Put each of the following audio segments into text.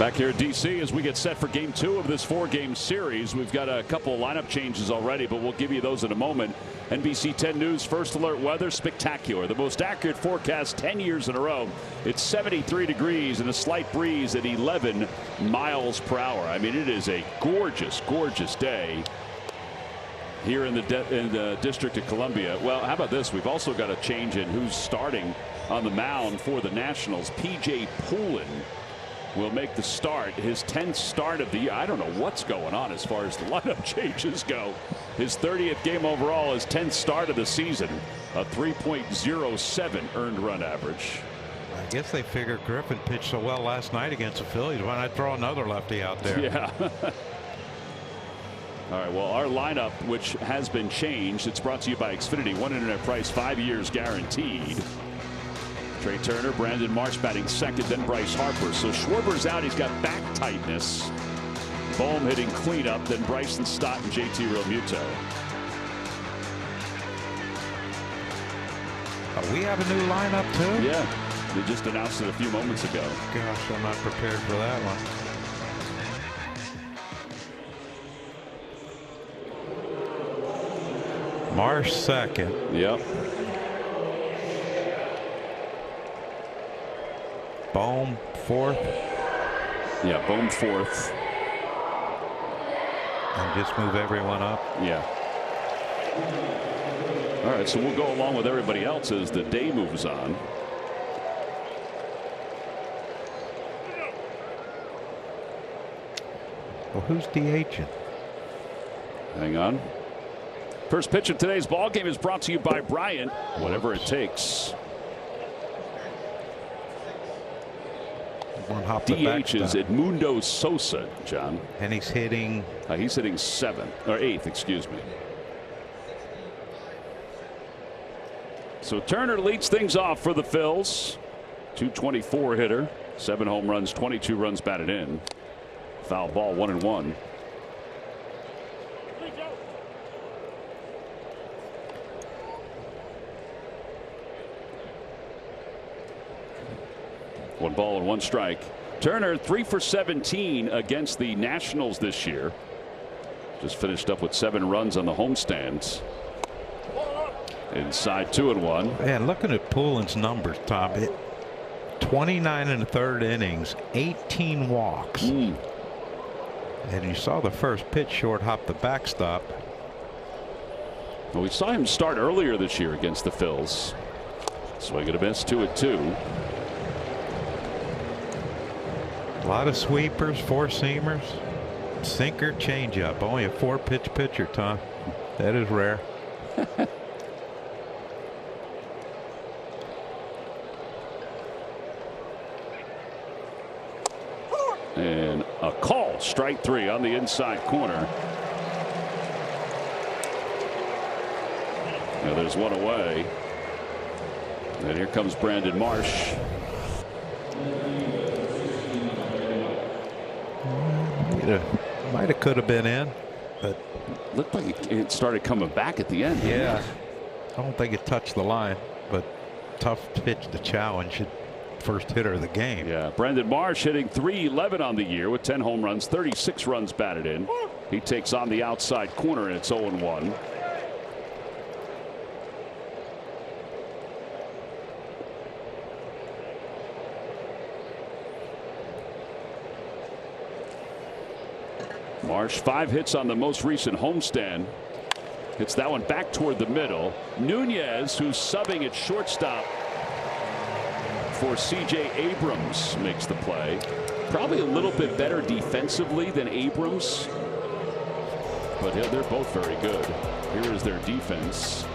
Back here at D.C. as we get set for game 2 of this 4-game series. We've got a couple lineup changes already, but we'll give you those in a moment. NBC 10 News First Alert weather spectacular. The most accurate forecast 10 years in a row. It's 73 degrees and a slight breeze at 11 miles per hour. I mean, it is a gorgeous, gorgeous day here in the District of Columbia. Well, how about this? We've also got a change in who's starting on the mound for the Nationals. P.J. Poulin will make the start, his 10th start of the year. I don't know what's going on as far as the lineup changes go. His 30th game overall, his 10th start of the season, a 3.07 earned run average. I guess they figured Griffin pitched so well last night against the Phillies. Why not throw another lefty out there? Yeah. All right, well, our lineup, which has been changed, it's brought to you by Xfinity. One internet price, 5 years guaranteed. Trey Turner, Brandon Marsh batting second, then Bryce Harper. So Schwarber's out. He's got back tightness. Bohm hitting cleanup, then Bryson Stott and JT Realmuto. We have a new lineup too? Yeah, they just announced it a few moments ago. Gosh, I'm not prepared for that one. Marsh second. Yep. Bohm fourth. Yeah, Bohm fourth. And just move everyone up. Yeah. All right, so we'll go along with everybody else as the day moves on. Well, who's DHing? Hang on. First pitch of today's ball game is brought to you by Bryant. Whatever it takes. One hop DH is Edmundo Sosa, John. And he's hitting. He's hitting 7th or 8th, excuse me. So Turner leads things off for the Phils. 224 hitter, 7 home runs, 22 runs batted in. Foul ball, 1-1. One ball and 1 strike. Turner 3 for 17 against the Nationals this year. Just finished up with 7 runs on the homestands. Inside 2-1. Man, looking at Poulin's numbers, Tom, 29 in the 3rd innings, 18 walks. And you saw the first pitch short hop the backstop. Well, we saw him start earlier this year against the Phils. Swing and a miss, 2-2. A lot of sweepers, 4-seamers, sinker, changeup. Only a 4-pitch pitcher, Tom. That is rare. And a call, strike 3 on the inside corner. Now there's one away. And here comes Brandon Marsh. Might have could have been in, but looked like it started coming back at the end. Yeah, I don't think it touched the line, but tough pitch to challenge. First hitter of the game. Yeah, Brandon Marsh hitting .311 on the year with 10 home runs, 36 runs batted in. He takes on the outside corner, and it's 0-1. Marsh 5 hits on the most recent homestand. Hits that one back toward the middle. Nunez, who's subbing at shortstop for C.J. Abrams, makes the play. Probably a little bit better defensively than Abrams, but they're both very good. Here is their defense.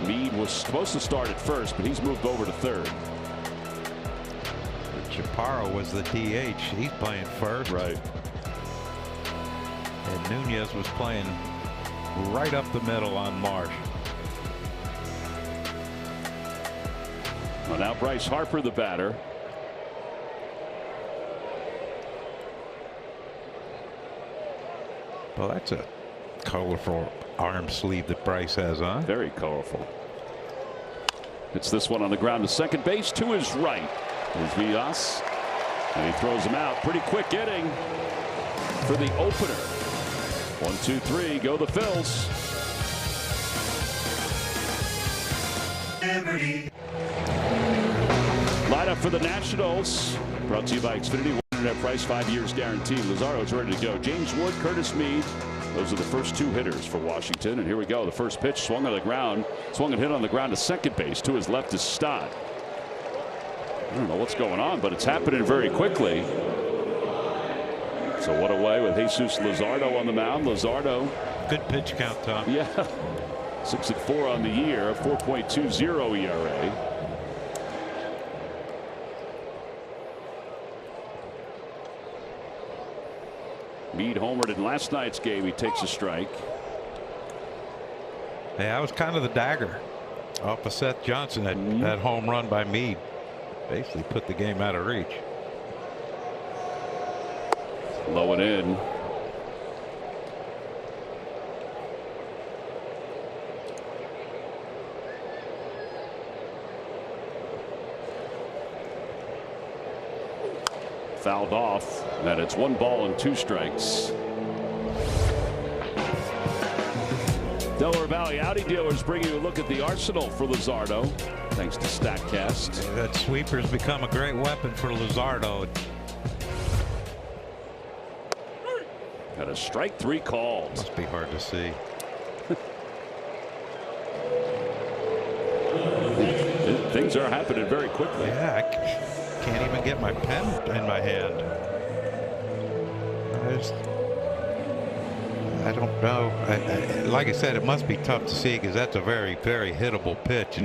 Meade was supposed to start at first, but he's moved over to 3rd. Chaparro was the DH. He's playing first. Right. And Nunez was playing right up the middle on Marsh. Well, now Bryce Harper, the batter. Well, that's a colorful arm sleeve that Bryce has on. Very colorful. It's this one on the ground to second base to his right. There's Villas. And he throws him out. Pretty quick inning for the opener. 1, 2, 3. Go the Phils. Lineup for the Nationals. Brought to you by Xfinity. Internet price, 5 years guaranteed. Luzardo's ready to go. James Wood, Curtis Mead. Those are the first 2 hitters for Washington. And here we go. The first pitch swung on the ground. Swung and hit on the ground to second base. To his left is Stott. I don't know what's going on, but it's happening very quickly. So what away with Jesus Luzardo on the mound. Luzardo. Good pitch count, Tom. Yeah. 6-4 on the year. 4.20 ERA. Mead homered in last night's game. He takes a strike. Yeah, that was kind of the dagger off of Seth Johnson. That home run by Mead basically put the game out of reach. Low and in. Fouled off, and it's 1 ball and 2 strikes. Delaware Valley Audi dealers bring you a look at the arsenal for Luzardo, thanks to StatCast. That sweeper's become a great weapon for Luzardo. Got a strike 3 called. Must be hard to see. Things are happening very quickly. Yeah, I can't even get my pen in my hand. I don't know. Like I said, it must be tough to see because that's a very, very hittable pitch.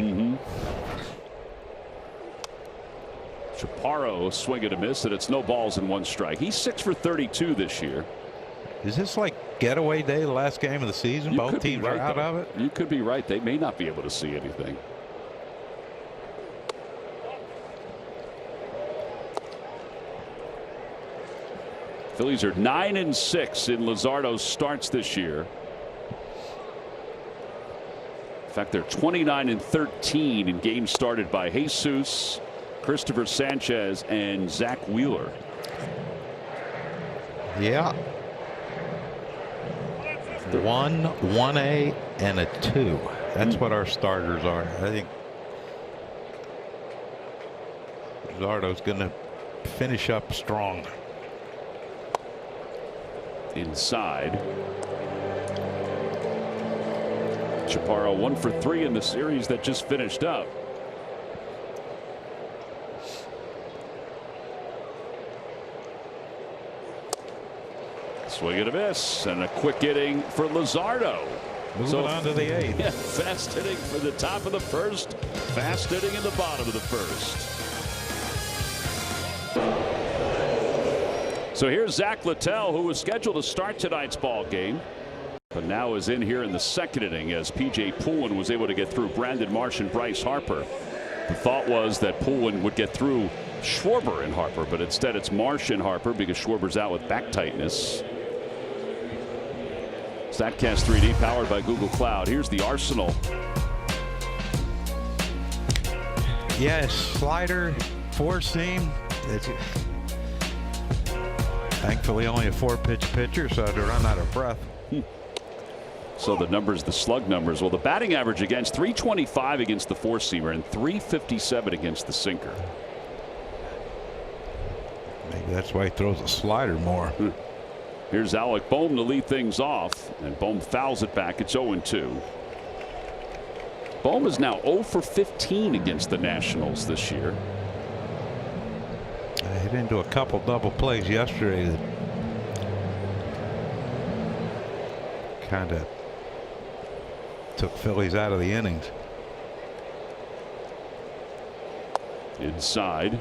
Chaparro swing and a miss, and it's no balls and 1 strike. He's 6 for 32 this year. Is this like getaway day, the last game of the season? Both teams are out of it? You could be right. They may not be able to see anything. Phillies are 9-6 in Luzardo's starts this year. In fact, they're 29-13 in games started by Jesus, Christopher Sanchez, and Zach Wheeler. Yeah. 1, 1A, and a 2. That's what our starters are. I think Luzardo's going to finish up strong. Inside. Chaparro 1 for 3 in the series that just finished up. Swing and a miss, and a quick inning for Luzardo. Moving on to the 8th. Yeah, fast inning for the top of the first, fast inning in the bottom of the first. So here's Zach Littell, who was scheduled to start tonight's ball game, but now is in here in the 2nd inning as P.J. Poulin was able to get through Brandon Marsh and Bryce Harper. The thought was that Poulin would get through Schwarber and Harper, but instead it's Marsh and Harper because Schwarber's out with back tightness. StatCast 3D powered by Google Cloud. Here's the arsenal. Yes, slider, 4-seam. Thankfully only a 4-pitch pitcher, so I had to run out of breath. So the numbers, the slug numbers. Well, the batting average against 325 against the 4-seamer and 357 against the sinker. Maybe that's why he throws a slider more. Here's Alec Bohm to lead things off, and Bohm fouls it back. It's 0-2. Bohm is now 0 for 15 against the Nationals this year. I hit into a couple double plays yesterday that kind of took Phillies out of the innings. Inside.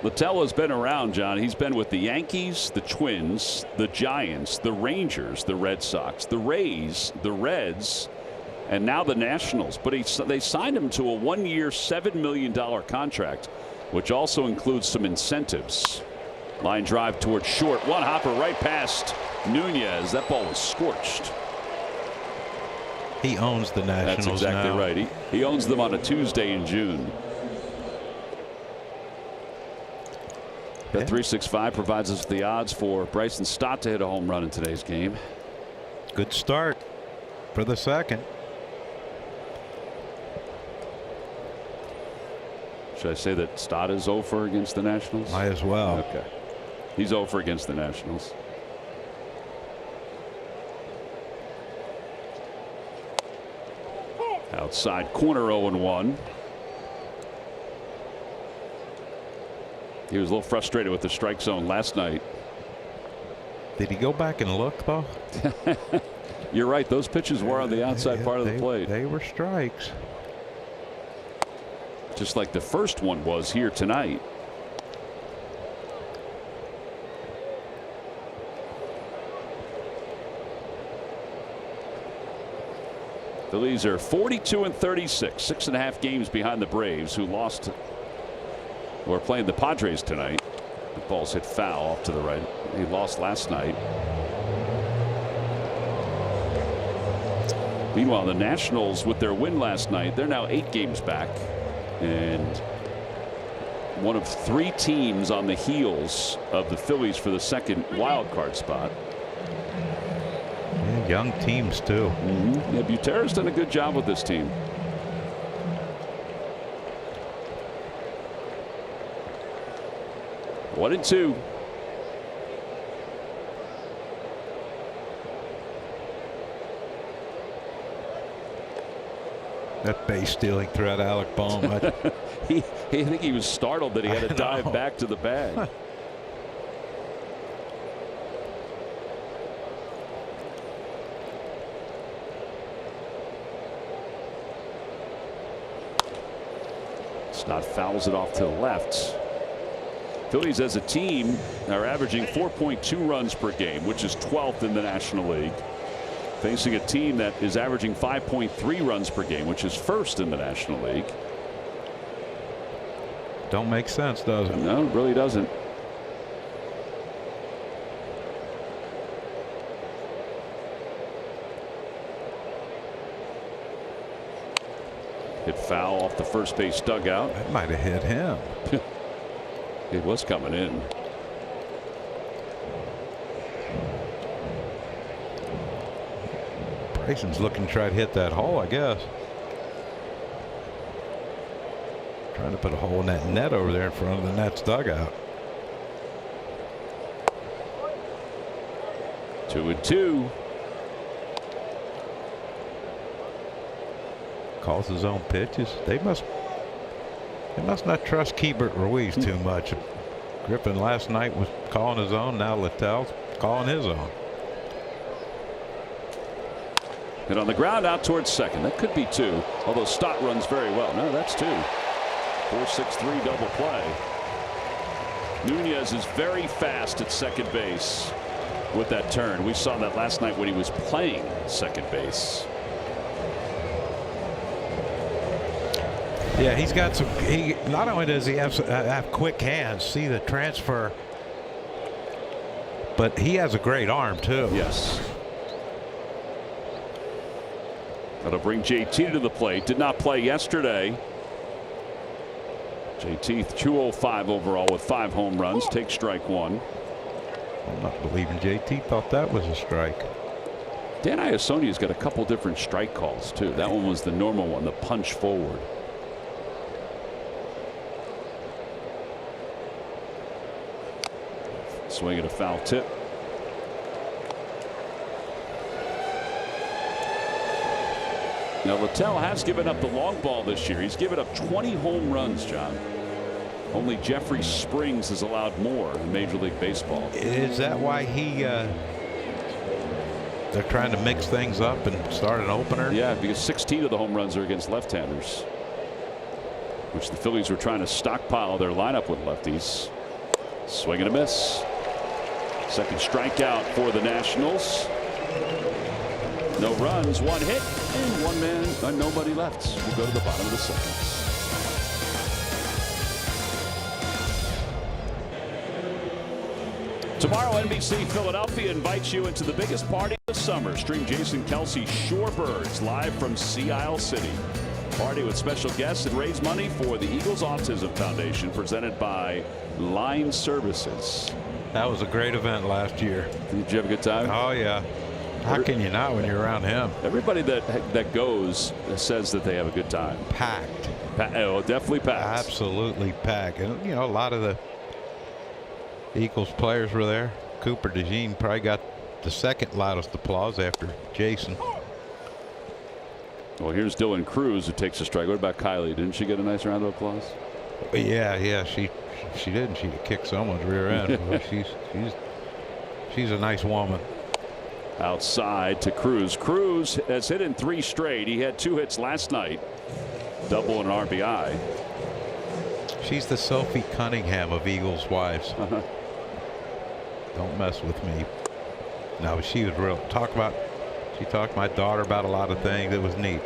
Littell has been around, John. He's been with the Yankees, the Twins, the Giants, the Rangers, the Red Sox, the Rays, the Reds, and now the Nationals. But they signed him to a 1-year, $7 million contract, which also includes some incentives. Line drive towards short. One hopper right past Nunez. That ball was scorched. He owns the Nationals. That's exactly now. right. He owns them on a Tuesday in June. Bet365 provides us the odds for Bryson Stott to hit a home run in today's game. Good start for the second. Should I say that Stott is 0 for against the Nationals? Might as well. Okay. He's 0 for against the Nationals. Outside corner 0-1. He was a little frustrated with the strike zone last night. Did he go back and look though? You're right. Those pitches were on the outside part of the plate. They were strikes. Just like the first one was here tonight. Phillies are 42-36, 6.5 games behind the Braves, who lost. We're playing the Padres tonight. The ball's hit foul off to the right. He lost last night. Meanwhile, the Nationals, with their win last night, they're now 8 games back, and one of 3 teams on the heels of the Phillies for the second wild card spot. Yeah, young teams too. Yeah, Buter's done a good job with this team. One and two. That base stealing threat, Alec Bohm. I think he was startled that he had to dive back to the bag. Stott fouls it off to the left. Phillies as a team are averaging 4.2 runs per game, which is 12th in the National League. Facing a team that is averaging 5.3 runs per game, which is first in the National League. Don't make sense, does it? No, it really doesn't. Hit foul off the first base dugout. That might have hit him. It was coming in. Brayson's looking to try to hit that hole, I guess. Trying to put a hole in that net over there in front of the Nets dugout. 2-2. Calls his own pitches. They must not trust Keibert Ruiz too much. Griffin last night was calling his own. Now Littell's calling his own. And on the ground out towards second. That could be 2. Although Stott runs very well. No, that's 2. 4-6-3 double play. Nunez is very fast at second base with that turn. We saw that last night when he was playing second base. Yeah, he's got some. He not only does he have quick hands, see the transfer, but he has a great arm too. Yes. That'll bring JT to the plate. Did not play yesterday. JT 205 overall with 5 home runs. Takes strike 1. I'm not believing JT thought that was a strike. Dan Iasonia's got a couple different strike calls too. That one was the normal one, the punch forward. Swing at a foul tip. Now Littell has given up the long ball this year. He's given up 20 home runs, John. Only Jeffrey Springs has allowed more in Major League Baseball. Is that why they're trying to mix things up and start an opener? Yeah, because 16 of the home runs are against left-handers, which the Phillies were trying to stockpile their lineup with lefties. Swing and a miss. Second strikeout for the Nationals. No runs, 1 hit, and 1 man, and nobody left. We'll go to the bottom of the second. Tomorrow, NBC Philadelphia invites you into the biggest party of the summer. Stream Jason Kelce's Shorebirds live from Sea Isle City. Party with special guests and raise money for the Eagles Autism Foundation, presented by Line Services. That was a great event last year. Did you have a good time? Oh yeah. How can you not when you're around him? Everybody that goes says that they have a good time. Packed. Oh, definitely packed. Absolutely packed. And you know, a lot of the Eagles players were there. Cooper DeJean probably got the second loudest applause after Jason. Well, here's Dylan Cruz, who takes a strike. What about Kylie? Didn't she get a nice round of applause? Yeah, she didn't. She kicked someone's rear end. she's a nice woman. Outside to Cruz. Cruz has hit in 3 straight. He had 2 hits last night, double and an RBI. She's the Sophie Cunningham of Eagles wives. Don't mess with me. No, she was real. She talked to my daughter about a lot of things. It was neat.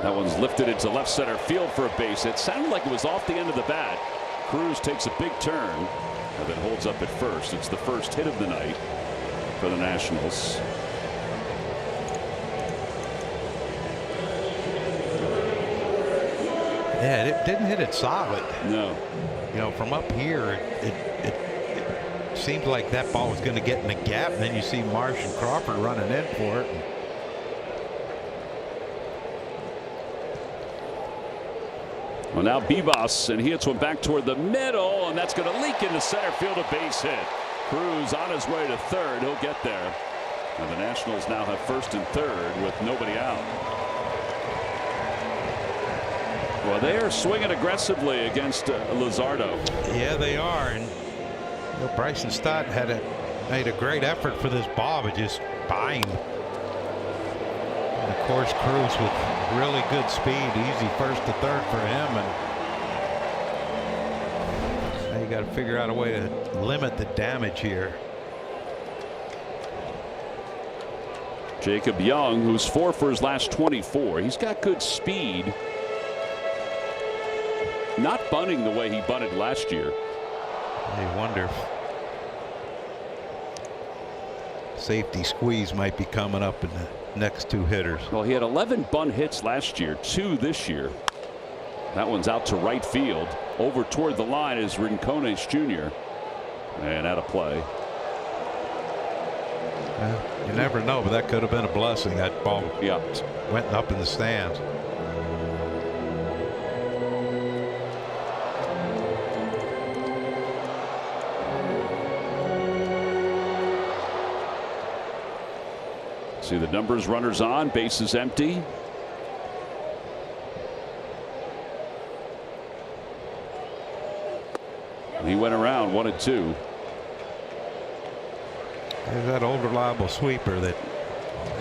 That one's lifted into left center field for a base. It sounded like it was off the end of the bat. Cruz takes a big turn and then holds up at first. It's the first hit of the night for the Nationals. Yeah, it didn't hit it solid. No. You know, from up here, it seemed like that ball was going to get in the gap, and then you see Marsh and Crawford running in for it. Well, now Bibas, and he hits one back toward the middle, and that's going to leak into center field, a base hit. Cruz on his way to third. He'll get there. And the Nationals now have first and third with nobody out. Well, they are swinging aggressively against Luzardo. Yeah, they are. And you know, Bryson Stott made a great effort for this ball, but just by him. And of course, Cruz with really good speed, easy first to third for him. And now you got to figure out a way to limit the damage here. Jacob Young, who's 4 for his last 24. He's got good speed. Not bunting the way he bunted last year. I wonder if safety squeeze might be coming up in the next 2 hitters. Well, he had 11 bunt hits last year, 2 this year. That one's out to right field. Over toward the line is Rincones Jr. And out of play. You never know, but that could have been a blessing. That ball went up in the stands. See the numbers, runners on, bases empty. He went around 1-2. There's that old reliable sweeper that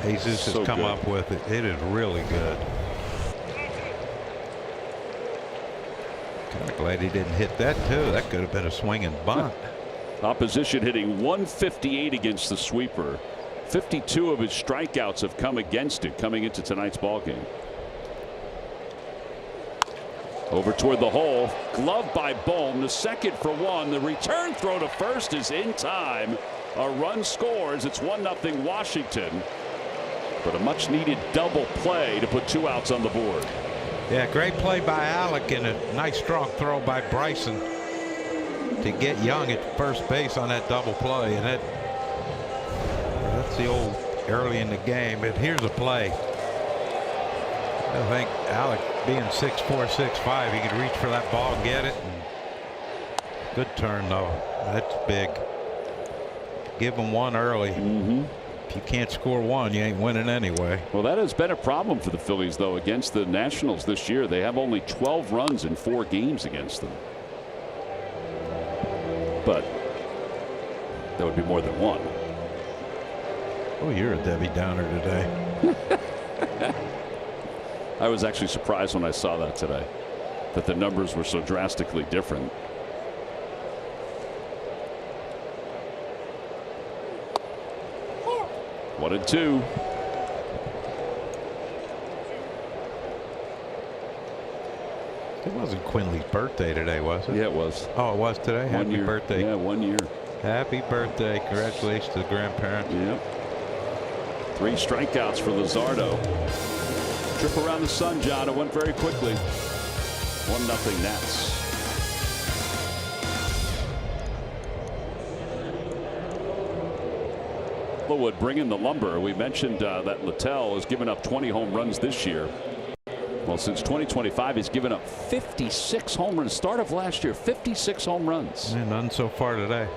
Jesus has come up with. It is really good. Kind of glad he didn't hit that too. That could have been a swinging bunt. Opposition hitting 158 against the sweeper. 52 of his strikeouts have come against it coming into tonight's ball game. Over toward the hole, glove by Bohm, the second for 1. The return throw to first is in time. A run scores. It's 1-0 Washington, but a much needed double play to put 2 outs on the board. Yeah, great play by Alec and a nice strong throw by Bryson to get Young at first base on that double play. And that's the old early in the game. But here's a play. I think Alec, being 6'4", 6'5", he could reach for that ball and get it. And good turn though. That's big. Give him 1 early. If you can't score 1, you ain't winning anyway. Well, that has been a problem for the Phillies though against the Nationals this year. They have only 12 runs in 4 games against them. But that would be more than 1. Oh, you're a Debbie Downer today. I was actually surprised when I saw that today, that the numbers were so drastically different. One and 2. wasn't Quinley's birthday today, was it? Yeah, it was. Oh, it was today? Happy birthday. Yeah, 1 year. Happy birthday. Congratulations to the grandparents. Yep. 3 strikeouts for Luzardo. Trip around the sun, John. It went very quickly. 1-0 Nats. Would bring in the lumber. We mentioned that Littell has given up 20 home runs this year. Well, since 2025, he's given up 56 home runs. Start of last year, 56 home runs. And none so far today.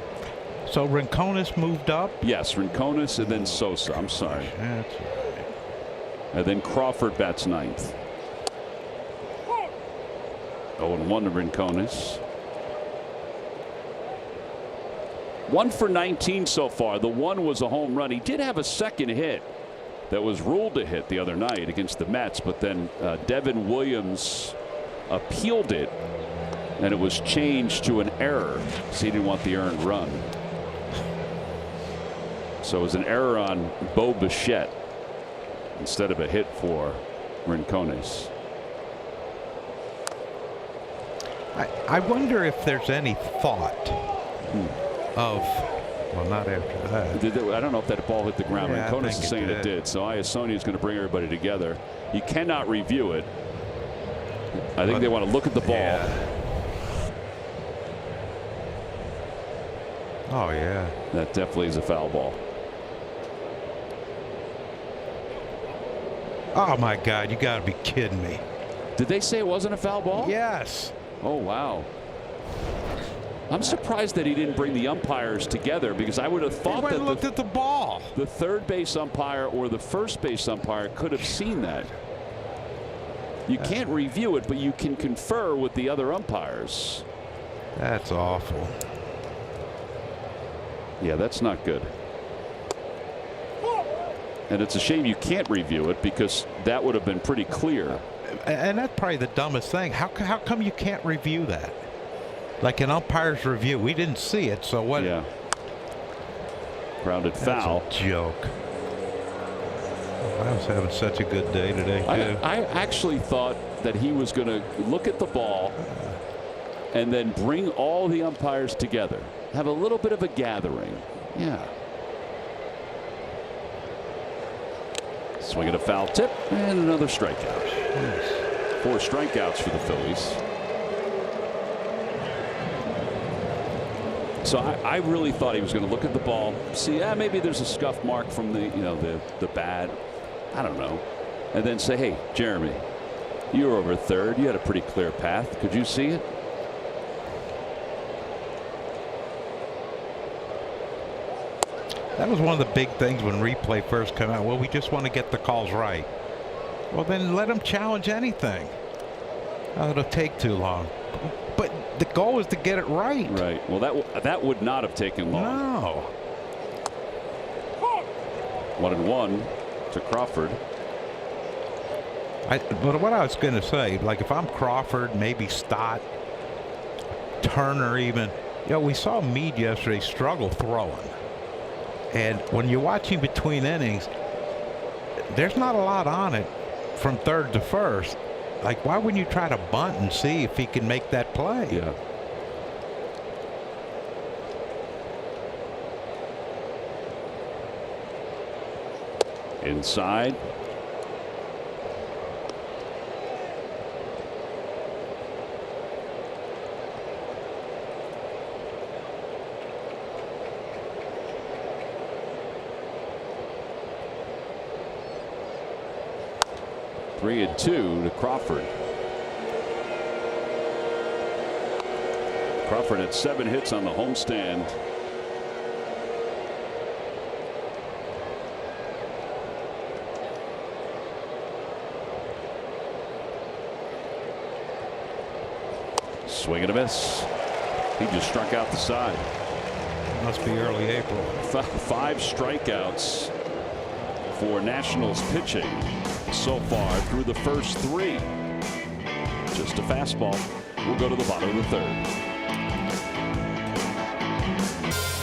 So Rincones moved up? Yes, Rincones and then Sosa. I'm sorry. That's right. And then Crawford bats 9th. 0-1 to Rincones. 1 for 19 so far. The one was a home run. He did have a second hit that was ruled a hit the other night against the Mets, but then Devin Williams appealed it, and it was changed to an error, so he didn't want the earned run. So it was an error on Bo Bichette instead of a hit for Rincones. I wonder if there's any thought of, well, not after that. I don't know if that ball hit the ground. Yeah, Rincones is saying it did. So Iassogna is going to bring everybody together. You cannot review it. I think they want to look at the ball. Yeah. Oh, yeah. That definitely is a foul ball. Oh, my God. You got to be kidding me. Did they say it wasn't a foul ball? Yes. Oh, wow. I'm surprised that he didn't bring the umpires together, because I would have thought that looked at the ball. The third base umpire or the first base umpire could have seen that. You can't review it, but you can confer with the other umpires. That's awful. Yeah, that's not good. And it's a shame you can't review it, because that would have been pretty clear. And that's probably the dumbest thing. How come you can't review that? Like an umpire's review. We didn't see it, so what? Yeah. Grounded foul. That's a joke. I was having such a good day today, too. I actually thought that he was going to look at the ball and then bring all the umpires together. Have a little bit of a gathering. Yeah. Swing at a foul tip and another strikeout. Jeez. 4 strikeouts for the Phillies. So I really thought he was going to look at the ball, see, maybe there's a scuff mark from the bat. I don't know. And then say, hey, Jeremy, you were over third. You had a pretty clear path. Could you see it? That was one of the big things when replay first came out. Well, we just want to get the calls right. Well, then let them challenge anything. Oh, it'll take too long. But the goal is to get it right. Right. Well, that would not have taken long. No. 1-1 to Crawford. But what I was going to say, like if I'm Crawford, maybe Stott, Turner even. We saw Meade yesterday struggle throwing. And when you're watching between innings, there's not a lot on it from third to first. Like, why wouldn't you try to bunt and see if he can make that play? Yeah. Inside. Three and 2 to Crawford. Crawford had 7 hits on the homestand. Swing and a miss. He just struck out the side. Must be early April. 5 strikeouts for Nationals pitching so far through the first 3. Just a fastball. We'll go to the bottom of the third.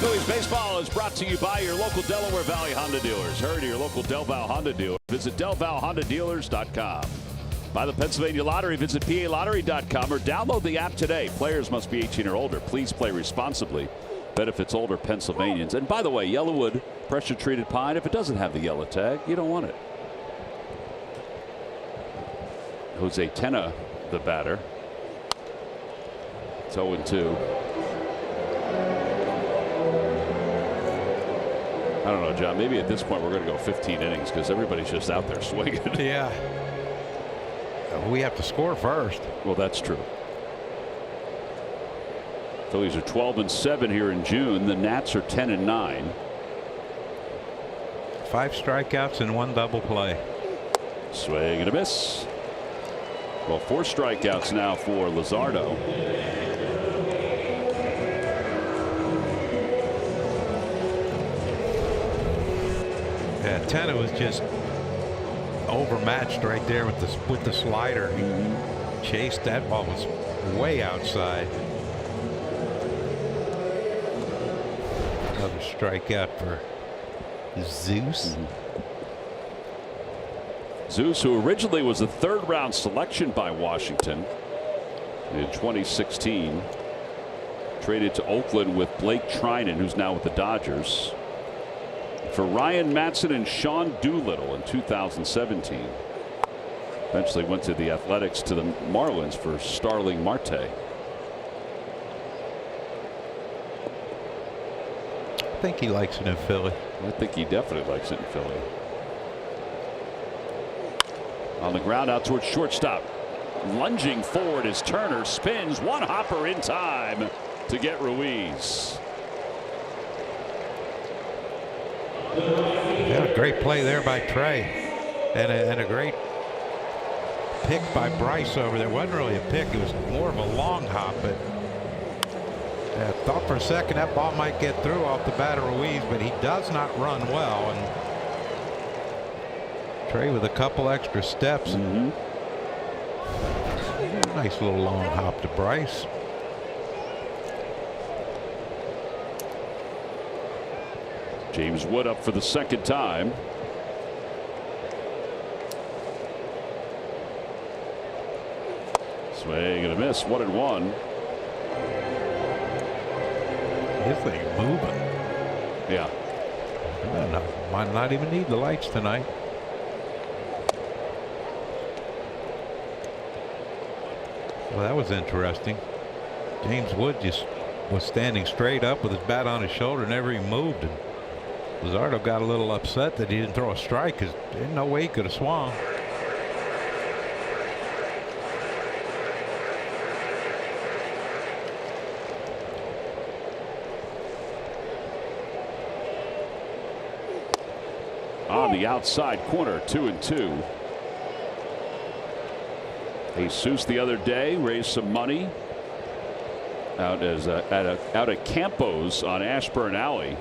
Phillies baseball is brought to you by your local Delaware Valley Honda dealers. Hurry to your local Del Val Honda dealer. Visit DelValHondaDealers.com. by the Pennsylvania Lottery. Visit PALottery.com or download the app today. Players must be 18 or older. Please play responsibly. Benefits older Pennsylvanians. And by the way, Yellowwood pressure treated pine, if it doesn't have the yellow tag, you don't want it. Jose Tena, the batter. It's 0-2. I don't know, John. Maybe at this point we're going to go 15 innings because everybody's just out there swinging. Yeah. We have to score first. Well, that's true. Phillies are 12-7 here in June. The Nats are 10-9. 5 strikeouts and 1 double play. Swing and a miss. Well, 4 strikeouts now for Luzardo. Yeah, Tena was just overmatched right there with the slider. He chased that ball, was way outside. Another strikeout for Zeus. Zeus, who originally was a 3rd round selection by Washington in 2016, traded to Oakland with Blake Trinan, who's now with the Dodgers, for Ryan Matson and Sean Doolittle in 2017. Eventually went to the Athletics to the Marlins for Starling Marte. I think he likes it in Philly. I think he definitely likes it in Philly. On the ground out towards shortstop. Lunging forward as Turner spins. One hopper in time to get Ruiz. Yeah, a great play there by Trey. And a great pick by Bryce over there. It wasn't really a pick. It was more of a long hop. But I thought for a second that ball might get through off the bat of Ruiz, but he does not run well. And Trey with a couple extra steps. Nice little long hop to Bryce. James Wood up for the 2nd time. Swing and a miss. 1-1. This thing's moving. Yeah. Might not even need the lights tonight. Well, that was interesting. James Wood just was standing straight up with his bat on his shoulder, never even moved. And Luzardo got a little upset that he didn't throw a strike because there's no way he could have swung. On the outside corner, 2-2. Jesus the other day raised some money out at Campos on Ashburn Alley.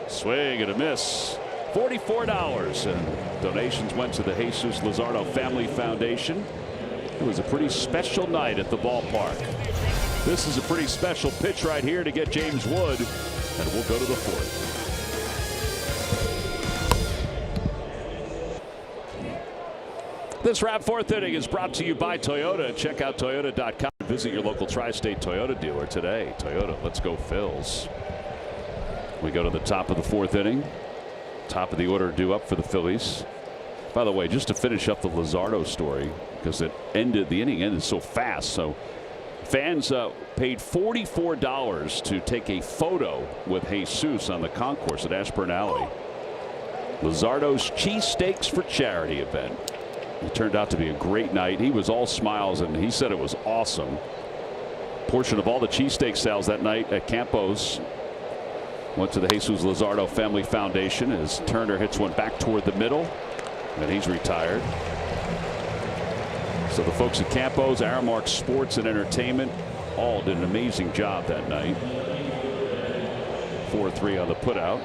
Swing and a miss. $44, and donations went to the Jesus Luzardo Family Foundation. It was a pretty special night at the ballpark. This is a pretty special pitch right here to get James Wood, and we'll go to the 4th. This wrap 4th inning is brought to you by Toyota. Check out Toyota.com. Visit your local tri-state Toyota dealer today. Toyota, let's go Phils. We go to the top of the 4th inning. Top of the order due up for the Phillies. By the way, just to finish up the Luzardo story, because the inning ended so fast. So fans paid $44 to take a photo with Jesus on the concourse at Ashburn Alley. Luzardo's Cheesesteaks for Charity event. It turned out to be a great night. He was all smiles, and he said it was awesome. Portion of all the cheesesteak sales that night at Campos went to the Jesus Luzardo Family Foundation as Turner hits one back toward the middle, and he's retired. So the folks at Campos, Aramark Sports and Entertainment, all did an amazing job that night. 4-3 on the putout.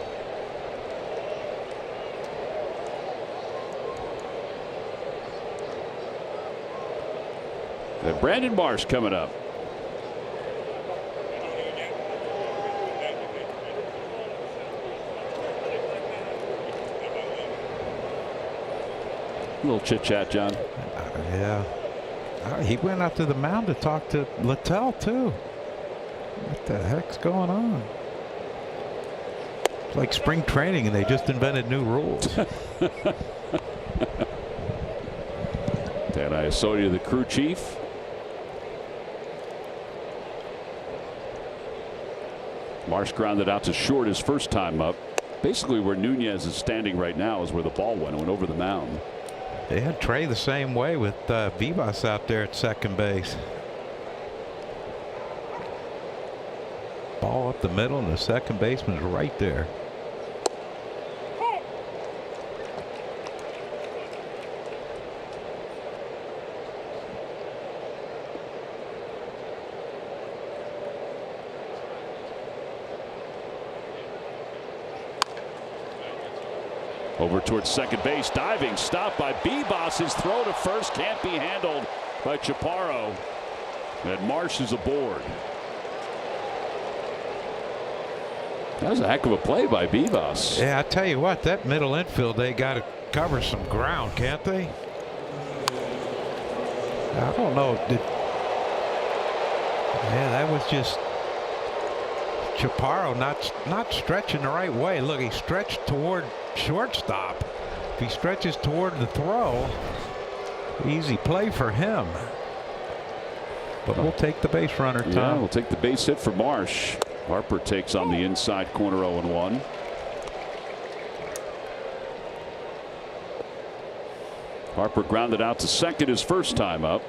And Brandon Marsh coming up. A little chit chat, John. Yeah. He went out to the mound to talk to Littell too. What the heck's going on? It's like spring training and they just invented new rules. Dan Iasonia, the crew chief. Marsh grounded out to short his first time up. Basically where Nunez is standing right now is where the ball went over the mound. They had Trey the same way with Vivas out there at second base. Ball up the middle and the second baseman's right there. Over towards second base, diving stop by Vivas. His throw to first can't be handled by Chaparro. And Marsh is aboard. That was a heck of a play by Vivas. Yeah, I tell you what, that middle infield, they got to cover some ground, can't they? I don't know. Yeah, that was just Chaparro not stretching the right way. Look, he stretched toward shortstop. If he stretches toward the throw, easy play for him. But we'll take the base runner, Tom. Yeah, we'll take the base hit for Marsh. Harper takes on the inside corner 0-1. Harper grounded out to second his first time up.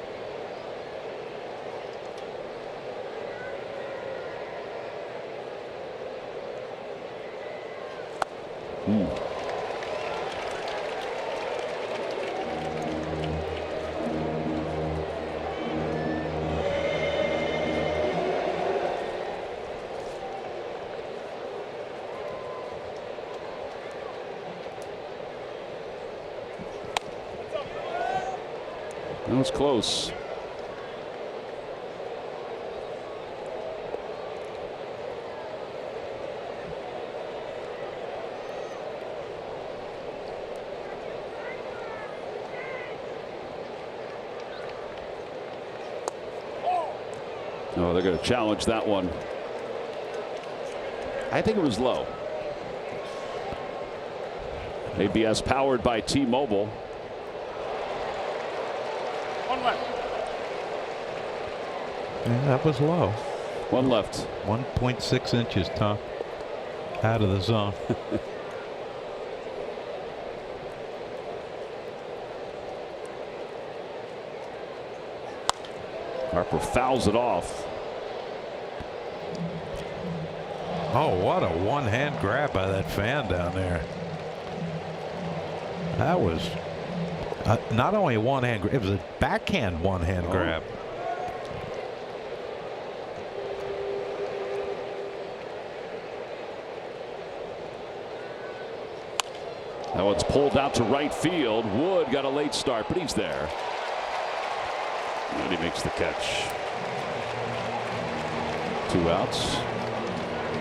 That was close. Oh, they're going to challenge that one. I think it was low. ABS powered by T-Mobile. Yeah, that was low. One left. 1.6 inches, Tom. Out of the zone. Harper fouls it off. Oh, what a one-hand grab by that fan down there. That was not only a one-hand grab, it was a backhand one-hand grab. That one's pulled out to right field. Wood got a late start, but he's there. And he makes the catch. 2 outs.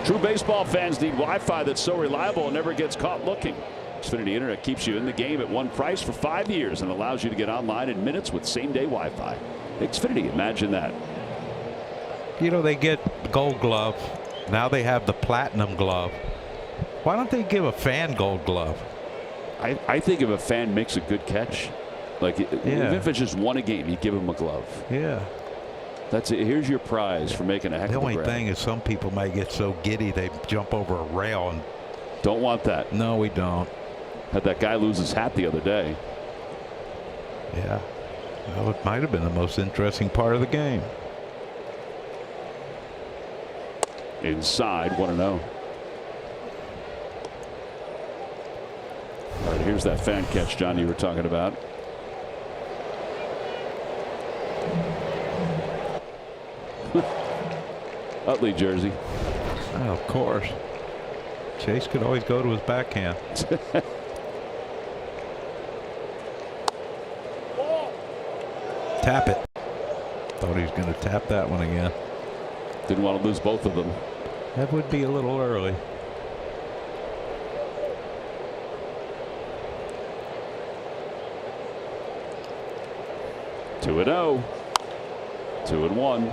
True baseball fans need Wi-Fi that's so reliable and never gets caught looking. Xfinity Internet keeps you in the game at one price for 5 years and allows you to get online in minutes with same-day Wi-Fi. Xfinity, imagine that. You know, they get Gold Glove. Now they have the Platinum Glove. Why don't they give a fan Gold Glove? I think if a fan makes a good catch, like even if it's just one a game, you give him a glove. Yeah. That's it. Here's your prize for making a heck of a grab. The only thing is some people might get so giddy they jump over a rail and don't want that. No, we don't. Had that guy lose his hat the other day. Yeah. Well, it might have been the most interesting part of the game. Inside 1-0. All right, here's that fan catch, John, you were talking about. Utley jersey. Oh, of course. Chase could always go to his backhand. Tap it. Thought he was going to tap that one again. Didn't want to lose both of them. That would be a little early. Two 2-0. 2-1.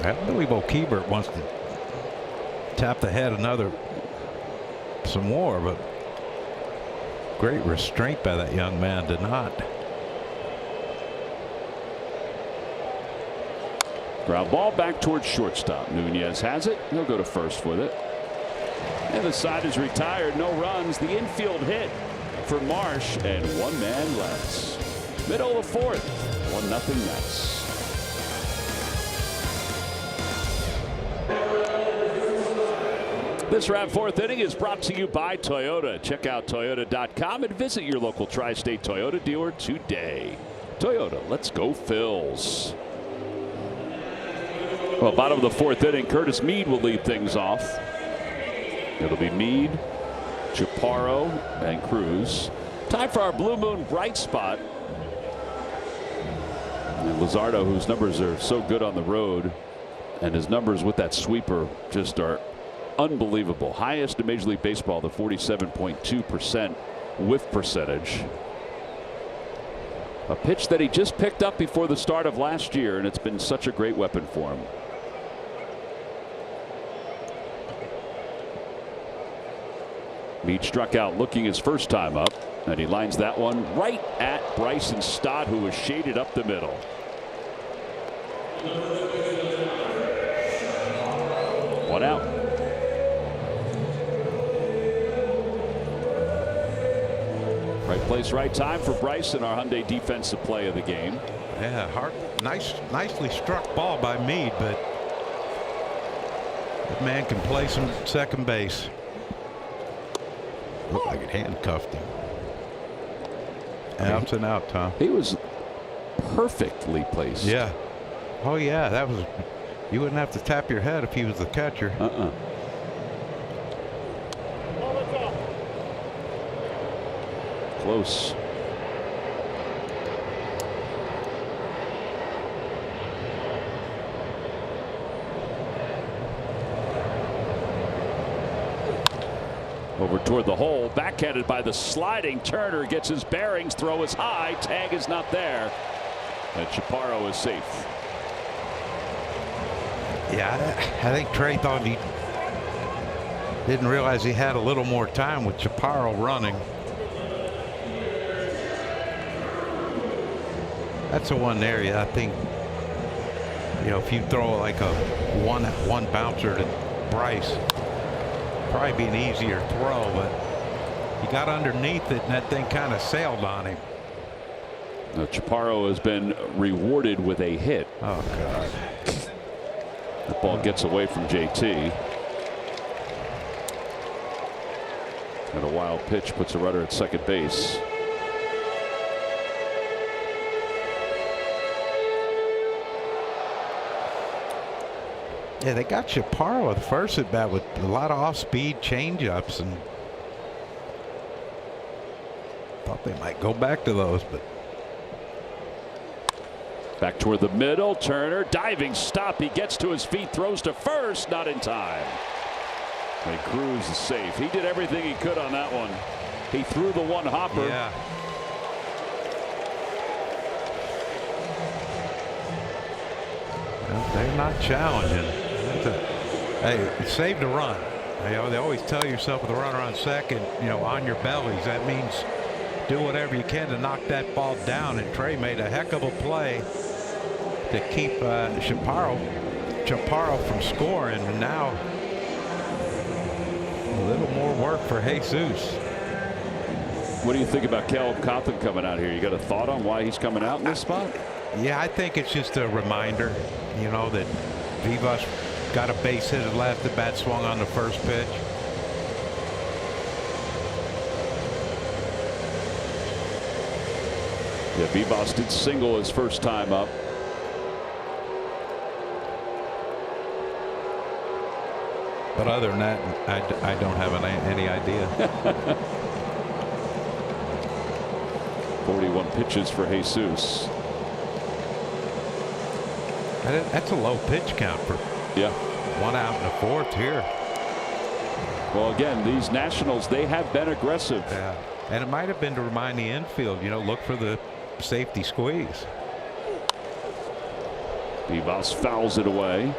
I believe O'Keefe wants to tap the head some more, but great restraint by that young man to not. Ground ball back towards shortstop. Nunez has it. He'll go to first with it. And the side is retired. No runs. The infield hit for Marsh, and one man less. Middle of fourth. 1-0 Mets. This round fourth inning is brought to you by Toyota. Check out Toyota.com and visit your local tri-state Toyota dealer today. Toyota, let's go Phils. Well, bottom of the fourth inning, Curtis Mead will lead things off. It'll be Mead, Chaparro, and Cruz. Time for our Blue Moon bright spot. And Luzardo, whose numbers are so good on the road, and his numbers with that sweeper just are unbelievable. Highest in Major League Baseball, the 47.2% whiff percentage. A pitch that he just picked up before the start of last year, and it's been such a great weapon for him. Mead struck out looking his first time up, and he lines that one right at Bryson Stott, who was shaded up the middle. One out. Right place, right time for Bryson, our Hyundai defensive play of the game. Yeah, nicely struck ball by Mead, but that man can play some second base. Looked like it handcuffed him. Outs and out, Tom. He was perfectly placed. Yeah. Oh yeah, that was. You wouldn't have to tap your head if he was the catcher. Close. Over toward the hole, backhanded by the sliding Turner, gets his bearings, throw is high, tag is not there, and Chaparro is safe. Yeah, I think Trey thought he didn't realize he had a little more time with Chaparro running. That's the one area I think, you know, if you throw like a one bouncer to Bryce, probably be an easier throw, but he got underneath it and that thing kind of sailed on him. Now, Chaparro has been rewarded with a hit. Oh God. The ball gets away from JT. And a wild pitch puts a runner at second base. Yeah, they got Chaparro at first at bat with a lot of off-speed changeups, and thought they might go back to those, but back toward the middle. Turner diving stop. He gets to his feet, throws to first, not in time. And Cruz is safe. He did everything he could on that one. He threw the one hopper. yeah. Well, they're not challenging. Hey, it saved a run. You know, they always tell yourself with a runner on second, you know, on your bellies. That means do whatever you can to knock that ball down. And Trey made a heck of a play to keep Chaparro from scoring. And now a little more work for Jesus. What do you think about Caleb Cotham coming out here? You got a thought on why he's coming out in this spot? Yeah, I think it's just a reminder, you know, that Vivas got a base hit at left. The bat swung on the first pitch. Yeah, Vivas did single his first time up. But other than that, I don't have any idea. 41 pitches for Jesus. That's a low pitch count for 1 out in the 4th here. Well, again, these Nationals, they have been aggressive. Yeah. And it might have been to remind the infield, look for the safety squeeze. Vivas fouls it away.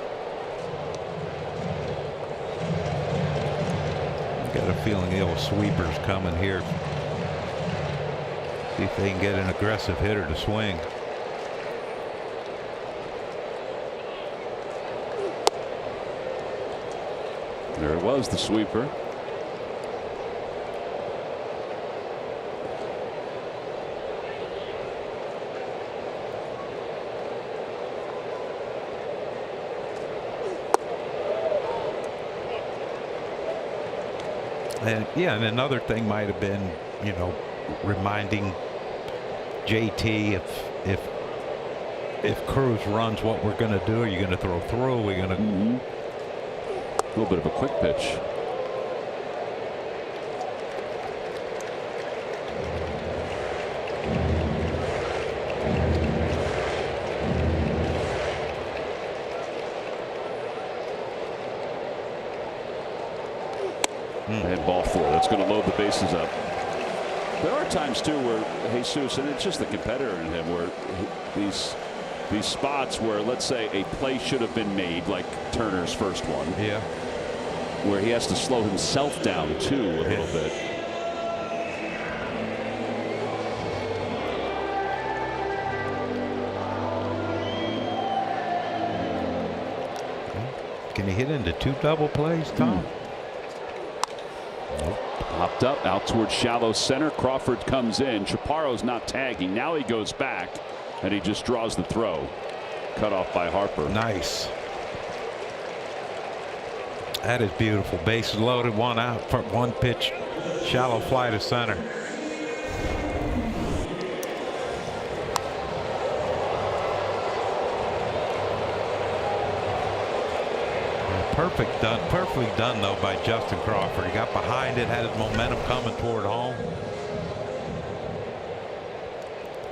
Got a feeling the old sweeper's coming here. See if they can get an aggressive hitter to swing. There it was, the sweeper. And another thing might have been, reminding JT if Cruz runs, what we're going to do. Are you going to throw through? We're going to. A little bit of a quick pitch. And ball 4. That's going to load the bases up. There are times too where Jesus, and it's just the competitor in him, where these spots where, let's say, a play should have been made, like Turner's first one. Yeah. Where he has to slow himself down too a little bit. Can he hit into 2 double plays, Tom? Popped up out towards shallow center. Crawford comes in. Chaparro's not tagging. Now he goes back and he just draws the throw. Cut off by Harper. Nice. That is beautiful. Bases loaded, 1 out for 1 pitch. Shallow fly to center. Perfectly done though by Justin Crawford. He got behind it, had his momentum coming toward home.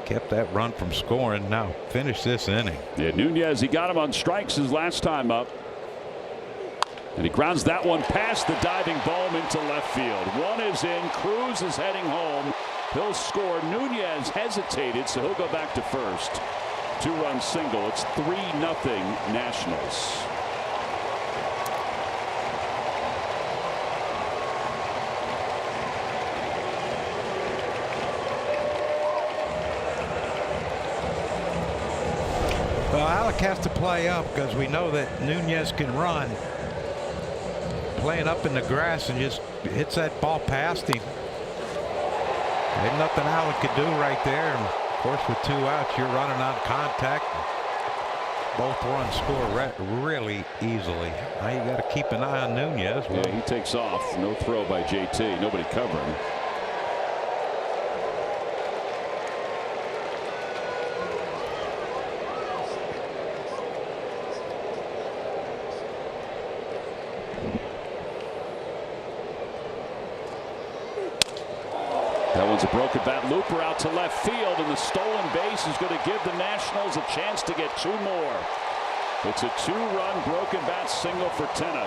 Kept that run from scoring. Now finish this inning. Yeah, Nunez, he got him on strikes his last time up. And he grounds that one past the diving Bohm into left field. 1 is in. Cruz is heading home. He'll score. Nunez hesitated, so he'll go back to first. 2-run single. It's 3-0 Nationals. Well, Alec has to play up because we know that Nunez can run. Playing up in the grass and just hits that ball past him. Ain't nothing Alec could do right there. And of course, with 2 outs, you're running on contact. Both runs score really easily. Now you got to keep an eye on Nunez. Yeah, he takes off. No throw by JT. Nobody covering. That one's a broken bat looper out to left field, and the stolen base is going to give the Nationals a chance to get 2 more. It's a 2-run broken bat single for Tenna.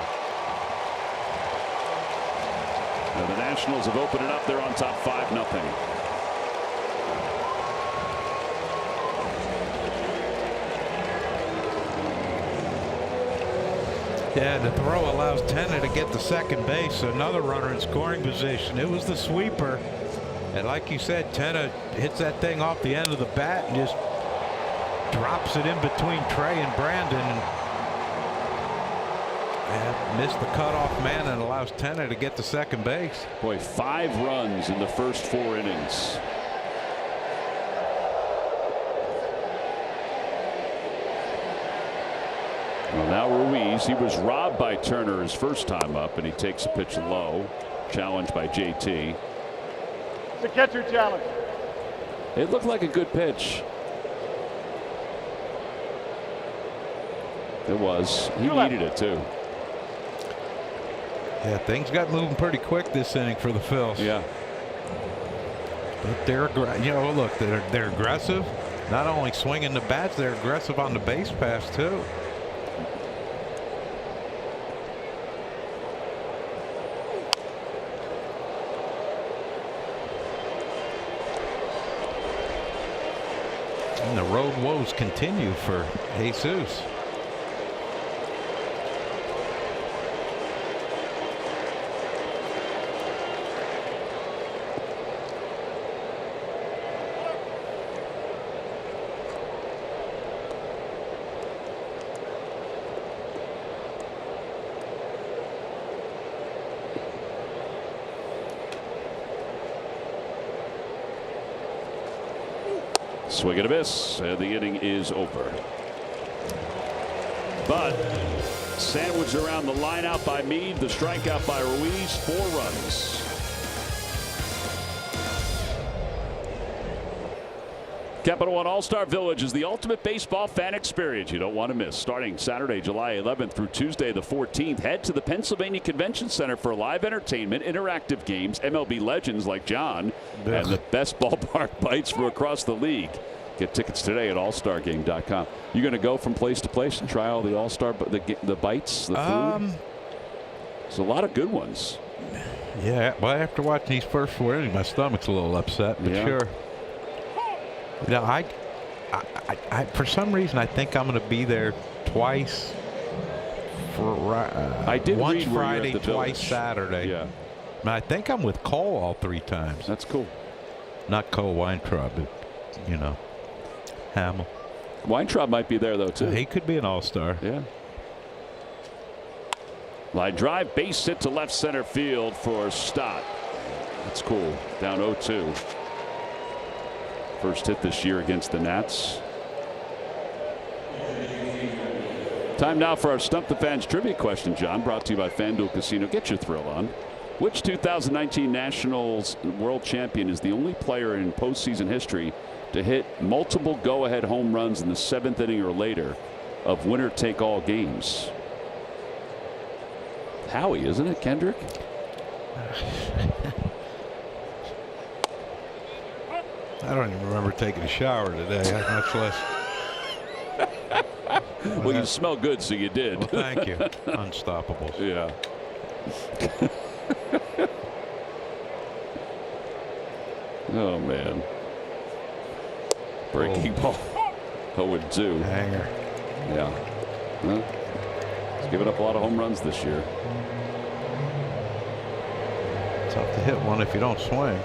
Now the Nationals have opened it up. They're on top 5-0. Yeah, the throw allows Tenna to get to second base. Another runner in scoring position. It was the sweeper. And like you said, Tenna hits that thing off the end of the bat and just drops it in between Trey and Brandon. And missed the cutoff man and allows Tenna to get to second base. Boy, 5 runs in the first 4 innings. Well, now Ruiz, he was robbed by Turner his first time up, and he takes a pitch low. Challenged by JT. It's a catcher challenge. It looked like a good pitch. It was. He needed it too. Yeah, things got moving pretty quick this inning for the Phils. Yeah. But they're, you know, look, they're aggressive. Not only swinging the bats, they're aggressive on the base pass too. And the road woes continue for Jesus. Swing and a miss, and the inning is over. But sandwiched around the line out by Meade, the strikeout by Ruiz, 4 runs. Capital One All-Star Village is the ultimate baseball fan experience you don't want to miss. Starting Saturday, July 11th through Tuesday the 14th, head to the Pennsylvania Convention Center for live entertainment, interactive games, MLB legends like John, and the best ballpark bites from across the league. Get tickets today at allstargame.com. You're going to go from place to place and try all the All-Star, the bites, the food? There's a lot of good ones. Yeah, well, after watching these first 4 innings, my stomach's a little upset, but sure. You know, I for some reason I think I'm going to be there twice. I did once read Friday, twice Village. Saturday. Yeah, and I think I'm with Cole all 3 times. that's cool. Not Cole Weintraub, but you know, Hamill. Weintraub might be there though too. He could be an all-star. Yeah. Line drive, base hit to left center field for Stott. That's cool. Down 0-2. First hit this year against the Nats. Time now for our Stump the Fans trivia question, John, brought to you by FanDuel Casino. Get your thrill on. Which 2019 Nationals World Champion is the only player in postseason history to hit multiple go-ahead home runs in the 7th inning or later of winner-take-all games? Howie, isn't it, Kendrick? I don't even remember taking a shower today, much less. Well, you smell good, so you did. Well, thank you. Unstoppables. Yeah. Oh, man. Breaking ball. 0-2. Hanger. Yeah. Well, he's given up a lot of home runs this year. Tough to hit one if you don't swing.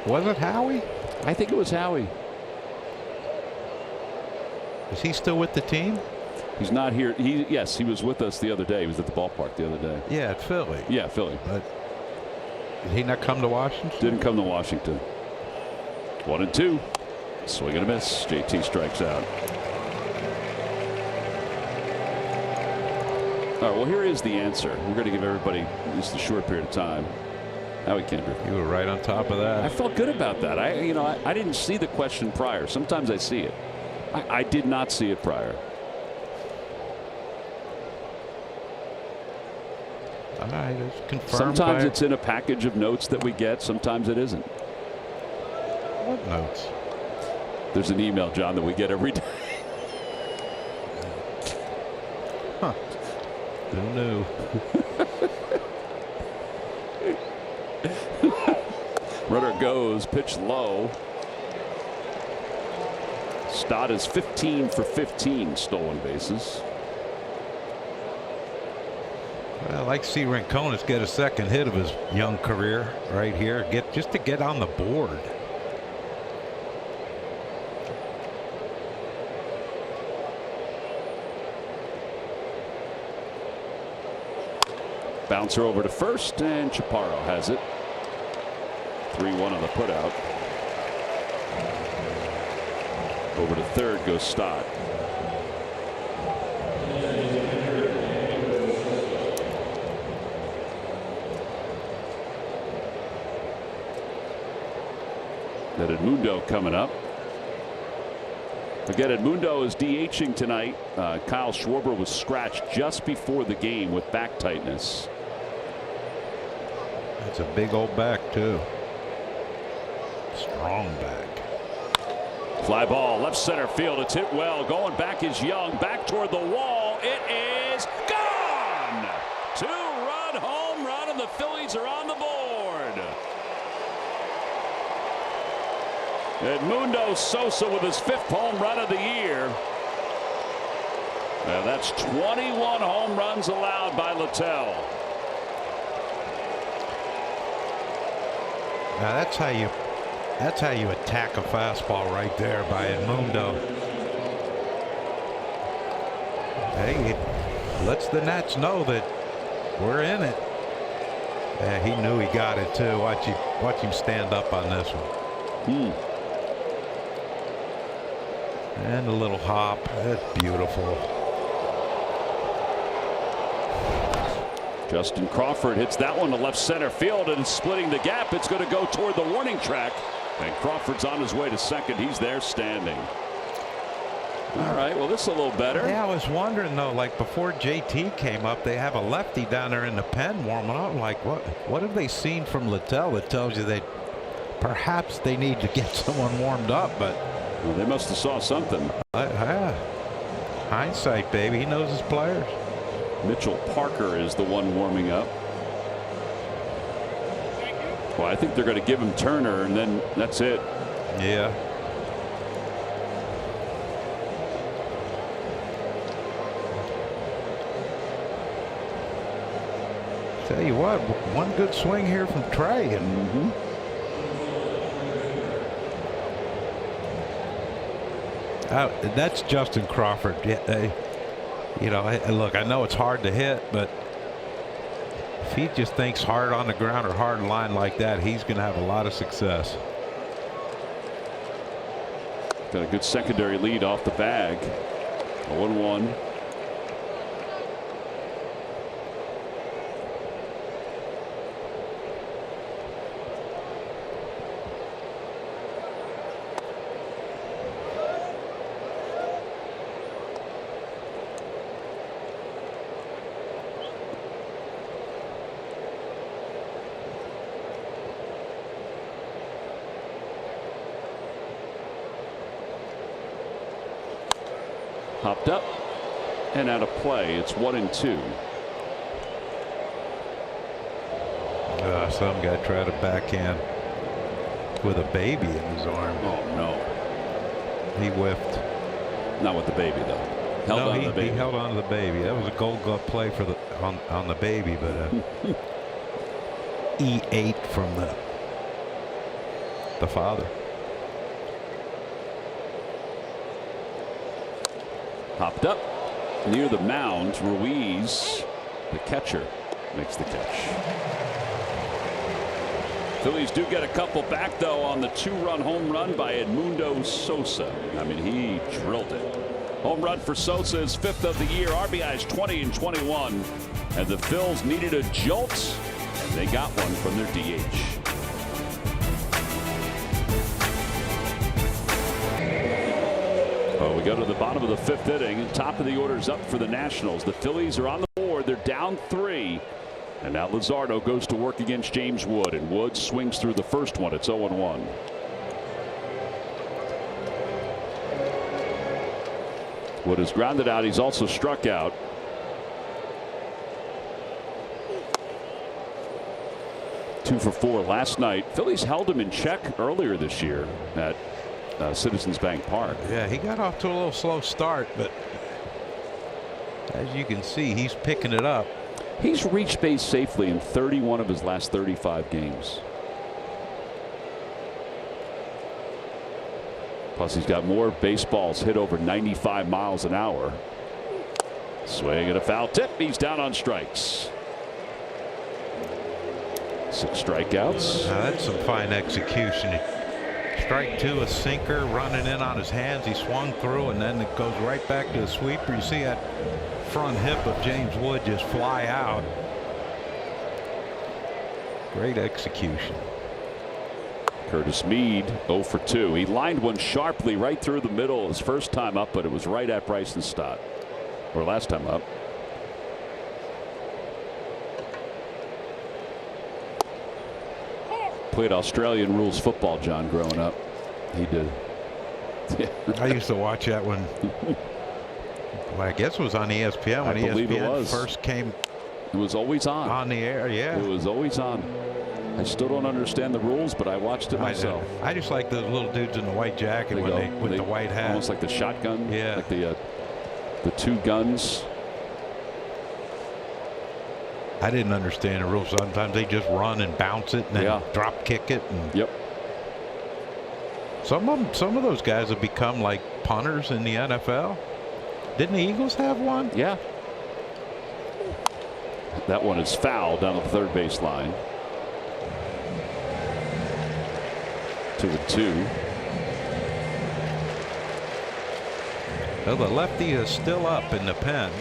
Was it Howie? I think it was Howie. Is he still with the team? He's not here. Yes, he was with us the other day. He was at the ballpark the other day. Yeah, at Philly. Yeah, Philly. But did he not come to Washington? Didn't come to Washington. 1-2. Swing and a miss. JT strikes out. All right, well, here is the answer. We're going to give everybody just a short period of time. Howie Kendrick. You were right on top of that. I felt good about that. I didn't see the question prior. Sometimes I see it. I did not see it prior. All right, it's confirmed. Sometimes it's in a package of notes that we get. Sometimes it isn't. What notes? There's an email, John, that we get every day. Huh. Who knew? Runner goes, pitch low. Stott is 15 for 15 stolen bases. Well, I like to see Rincones get a second hit of his young career right here. Just to get on the board. Bouncer over to first, and Chaparro has it. 3-1 on the putout. Over to third goes Stott. Got Edmundo coming up. Again, Edmundo is DHing tonight. Kyle Schwarber was scratched just before the game with back tightness. That's a big old back too. Strong back. Fly ball left center field. It's hit well. Going back is Young. Back toward the wall. It is gone. 2-run home run, and the Phillies are on the board. Edmundo Sosa with his 5th home run of the year. Now that's 21 home runs allowed by Littell. Now that's how you attack a fastball right there by Edmundo. Hey, it lets the Nats know that we're in it. Yeah, he knew he got it too. Watch him stand up on this one. And a little hop. That's beautiful. Justin Crawford hits that one to left center field, and splitting the gap. It's going to go toward the warning track, and Crawford's on his way to second. He's there standing. All right, well, this is a little better. Yeah, I was wondering though, like before JT came up, they have a lefty down there in the pen warming up. Like, what have they seen from Littell that tells you that perhaps they need to get someone warmed up? But well, they must have saw something. Hindsight, baby. He knows his players. Mitchell Parker is the one warming up. Well, I think they're going to give him Turner, and then that's it. Yeah. Tell you what, one good swing here from Trey. And that's Justin Crawford. You know, look, I know it's hard to hit, but if he just thinks hard on the ground or hard line like that, he's going to have a lot of success. Got a good secondary lead off the bag. 0-1. Popped up and out of play. It's 1-2. Some guy tried to backhand with a baby in his arm. Oh no. He whiffed. Not with the baby though. Held on to the baby. He held on to the baby. That was a Gold Glove play for the on the baby, but he ate from the father. Popped up near the mound. Ruiz, the catcher, makes the catch. Phillies do get a couple back though on the 2-run home run by Edmundo Sosa. I mean, he drilled it. Home run for Sosa, his 5th of the year. RBIs 20 and 21, and the Phils needed a jolt, and they got one from their DH. Well, we go to the bottom of the 5th inning. Top of the order's up for the Nationals. The Phillies are on the board. They're down 3. And now Luzardo goes to work against James Wood. And Wood swings through the first one. It's 0-1. Wood is grounded out. He's also struck out. Two for 4 last night. Phillies held him in check earlier this year at Citizens Bank Park. Yeah, he got off to a little slow start, but as you can see, he's picking it up. He's reached base safely in 31 of his last 35 games. Plus, he's got more baseballs hit over 95 miles an hour. Swing and a foul tip. He's down on strikes. 6 strikeouts. Now that's some fine execution. Strike 2, a sinker running in on his hands. He swung through, and then it goes right back to the sweeper. You see that front hip of James Wood just fly out. Great execution. Curtis Mead 0 for 2. He lined one sharply right through the middle his first time up, but it was right at Bryson's stop, or last time up. Played Australian rules football, John, growing up. He did. I used to watch that when I guess it was on ESPN when ESPN first came. It was always on the air. Yeah, it was always on. I still don't understand the rules, but I watched it myself. I just like those little dudes in the white jacket with the white hat, almost like the shotgun. Yeah, like the two guns. I didn't understand the rules. Sometimes they just run and bounce it and then drop kick it. And yep. Some of those guys have become like punters in the NFL. Didn't the Eagles have one? Yeah. That one is foul down the third base line. 2-2. Well, the lefty is still up in the pen.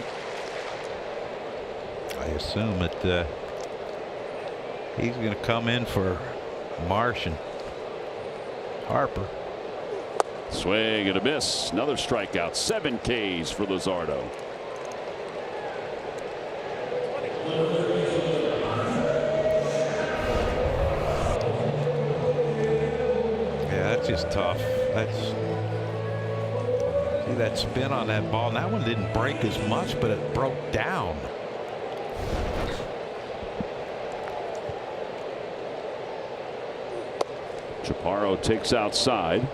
I assume that he's going to come in for Marsh and Harper. Swing and a miss. Another strikeout. 7 Ks for Luzardo. Yeah, that's just tough. See that spin on that ball. And that one didn't break as much, but it broke down. Chaparro takes outside.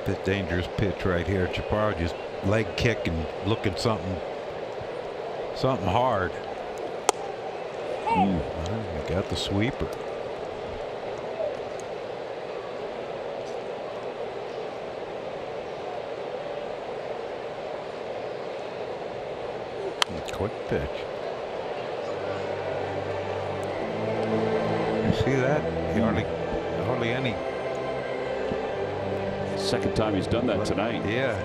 Bit dangerous pitch right here. Chaparro just leg kick and looking something hard. He got the sweeper. Quick pitch. You see that? He hardly any. Second time he's done that tonight. Yeah.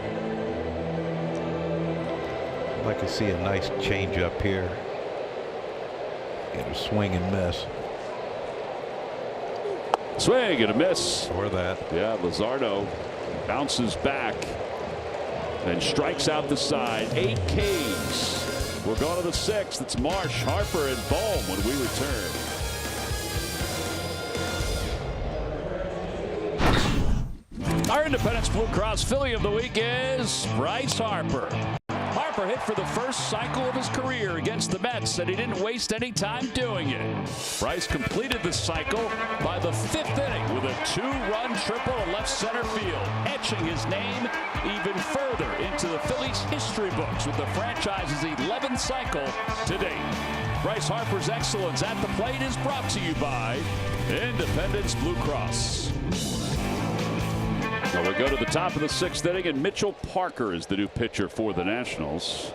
I'd like to see a nice change up here. Get a swing and miss. Swing and a miss. Or that. Yeah, Luzardo bounces back and strikes out the side. 8 Ks. We're going to the 6th. It's Marsh, Harper, and Bohm when we return. Our Independence Blue Cross Philly of the week is Bryce Harper. Harper hit for the first cycle of his career against the Mets, and he didn't waste any time doing it. Bryce completed the cycle by the 5th inning with a 2-run triple in left center field, etching his name even further into the Phillies history books with the franchise's 11th cycle to date. Bryce Harper's excellence at the plate is brought to you by Independence Blue Cross. Well, we go to the top of the 6th inning, and Mitchell Parker is the new pitcher for the Nationals.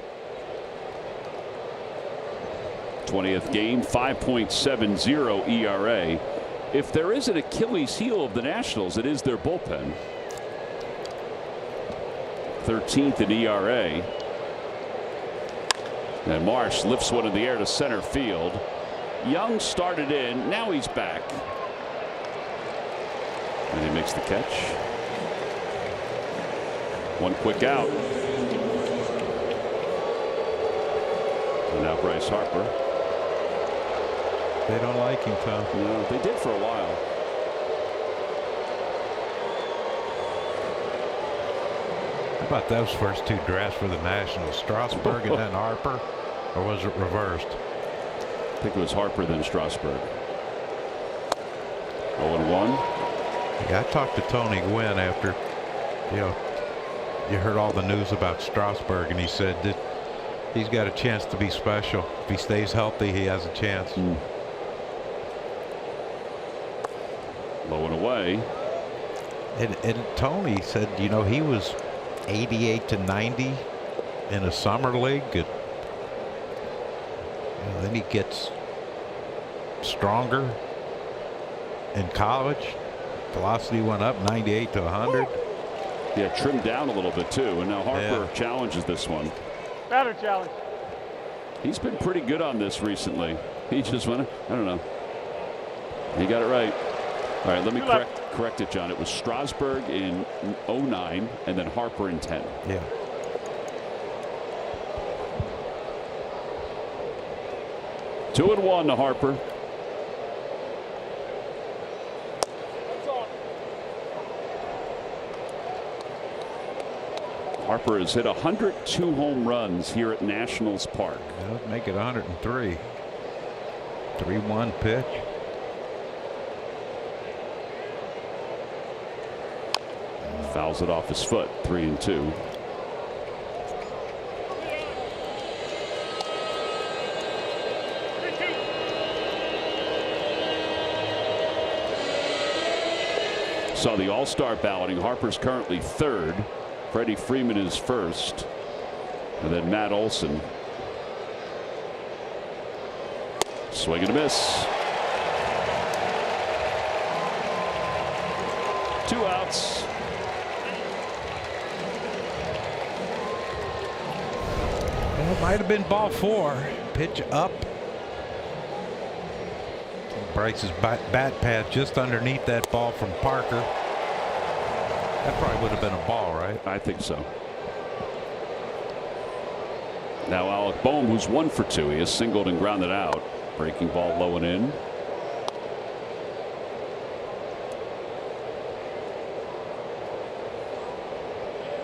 20th game, 5.70 ERA. If there is an Achilles heel of the Nationals, it is their bullpen. 13th in ERA. And Marsh lifts one in the air to center field. Young started in. Now he's back. And he makes the catch. One quick out. And now Bryce Harper. They don't like him, Tom. No, they did for a while. How about those first 2 drafts for the Nationals? Strasburg and then Harper? Or was it reversed? I think it was Harper then Strasburg. 0-1. Yeah, I talked to Tony Gwynn after, you heard all the news about Strasburg, and he said that he's got a chance to be special. If he stays healthy, he has a chance. Low and away. And Tony said, he was 88 to 90 in a summer league. Then he gets stronger in college. Velocity went up 98 to 100. Yeah, trimmed down a little bit too. And now Harper challenges this one. Batter challenge. He's been pretty good on this recently. He just went, I don't know. He got it right. All right, let me correct it, John. It was Strasburg in 09 and then Harper in 10. Yeah. Two and one to Harper. Harper has hit 102 home runs here at Nationals Park. Let's make it 103. 3-1 pitch. Fouls it off his foot. 3-2. Saw the All-Star balloting. Harper's currently third. Freddie Freeman is first. And then Matt Olson. Swing and a miss. 2 outs. Well, it might have been ball 4. Pitch up. Bryce's bat pad just underneath that ball from Parker. That probably would have been a ball, right? I think so. Now Alec Boehm, who's 1 for 2. He has singled and grounded out. Breaking ball low and in.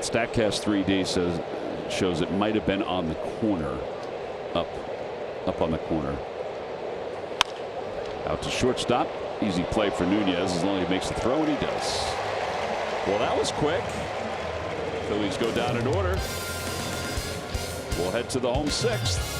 Statcast 3D shows it might have been on the corner. Up on the corner. Out to shortstop. Easy play for Nunez as long as he makes the throw, and he does. Well, that was quick. Phillies go down in order. We'll head to the home 6th.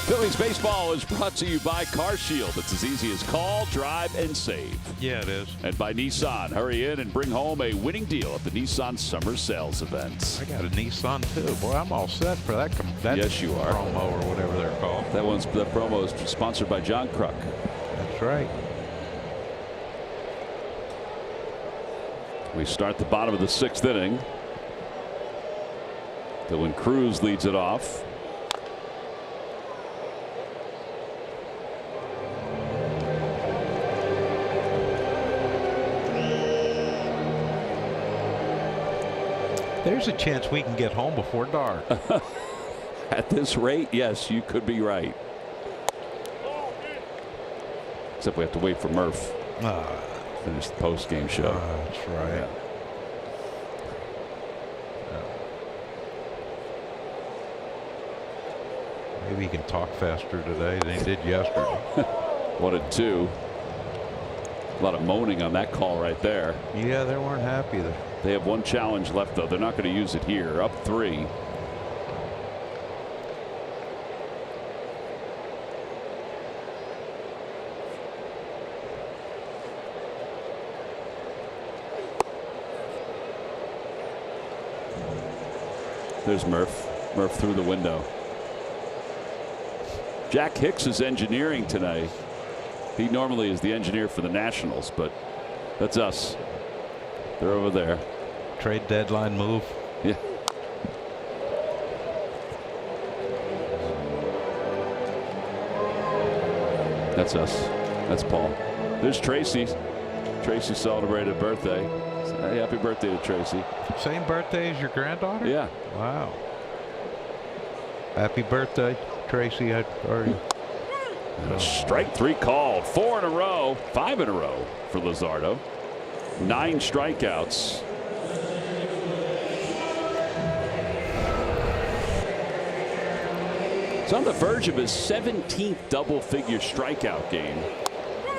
Phillies baseball is brought to you by Car Shield. It's as easy as call, drive, and save. Yeah, it is. And by Nissan. Hurry in and bring home a winning deal at the Nissan Summer Sales Event. I got a Nissan too. Boy, I'm all set for that. Yes, you are. Promo or whatever they're called. That promo is sponsored by John Kruk. That's right. We start the bottom of the 6th inning. Dylan Cruz leads it off. There's a chance we can get home before dark. At this rate, yes, you could be right. Except we have to wait for Murph. Finish the post-game show. That's right. Maybe he can talk faster today than he did yesterday. 1-2. A lot of moaning on that call right there. Yeah, they weren't happy there. They have 1 challenge left, though. They're not going to use it here. Up 3. There's Murph. Murph through the window. Jack Hicks is engineering tonight. He normally is the engineer for the Nationals, but that's us. They're over there. Trade deadline move. Yeah. That's us. That's Paul. There's Tracy. Tracy celebrated a birthday. Hey, happy birthday to Tracy. Same birthday as your granddaughter? Yeah. Wow. Happy birthday, Tracy. I already. Strike 3 called. 4 in a row. 5 in a row for Luzardo. 9 strikeouts. He's on the verge of his 17th double-figure strikeout game,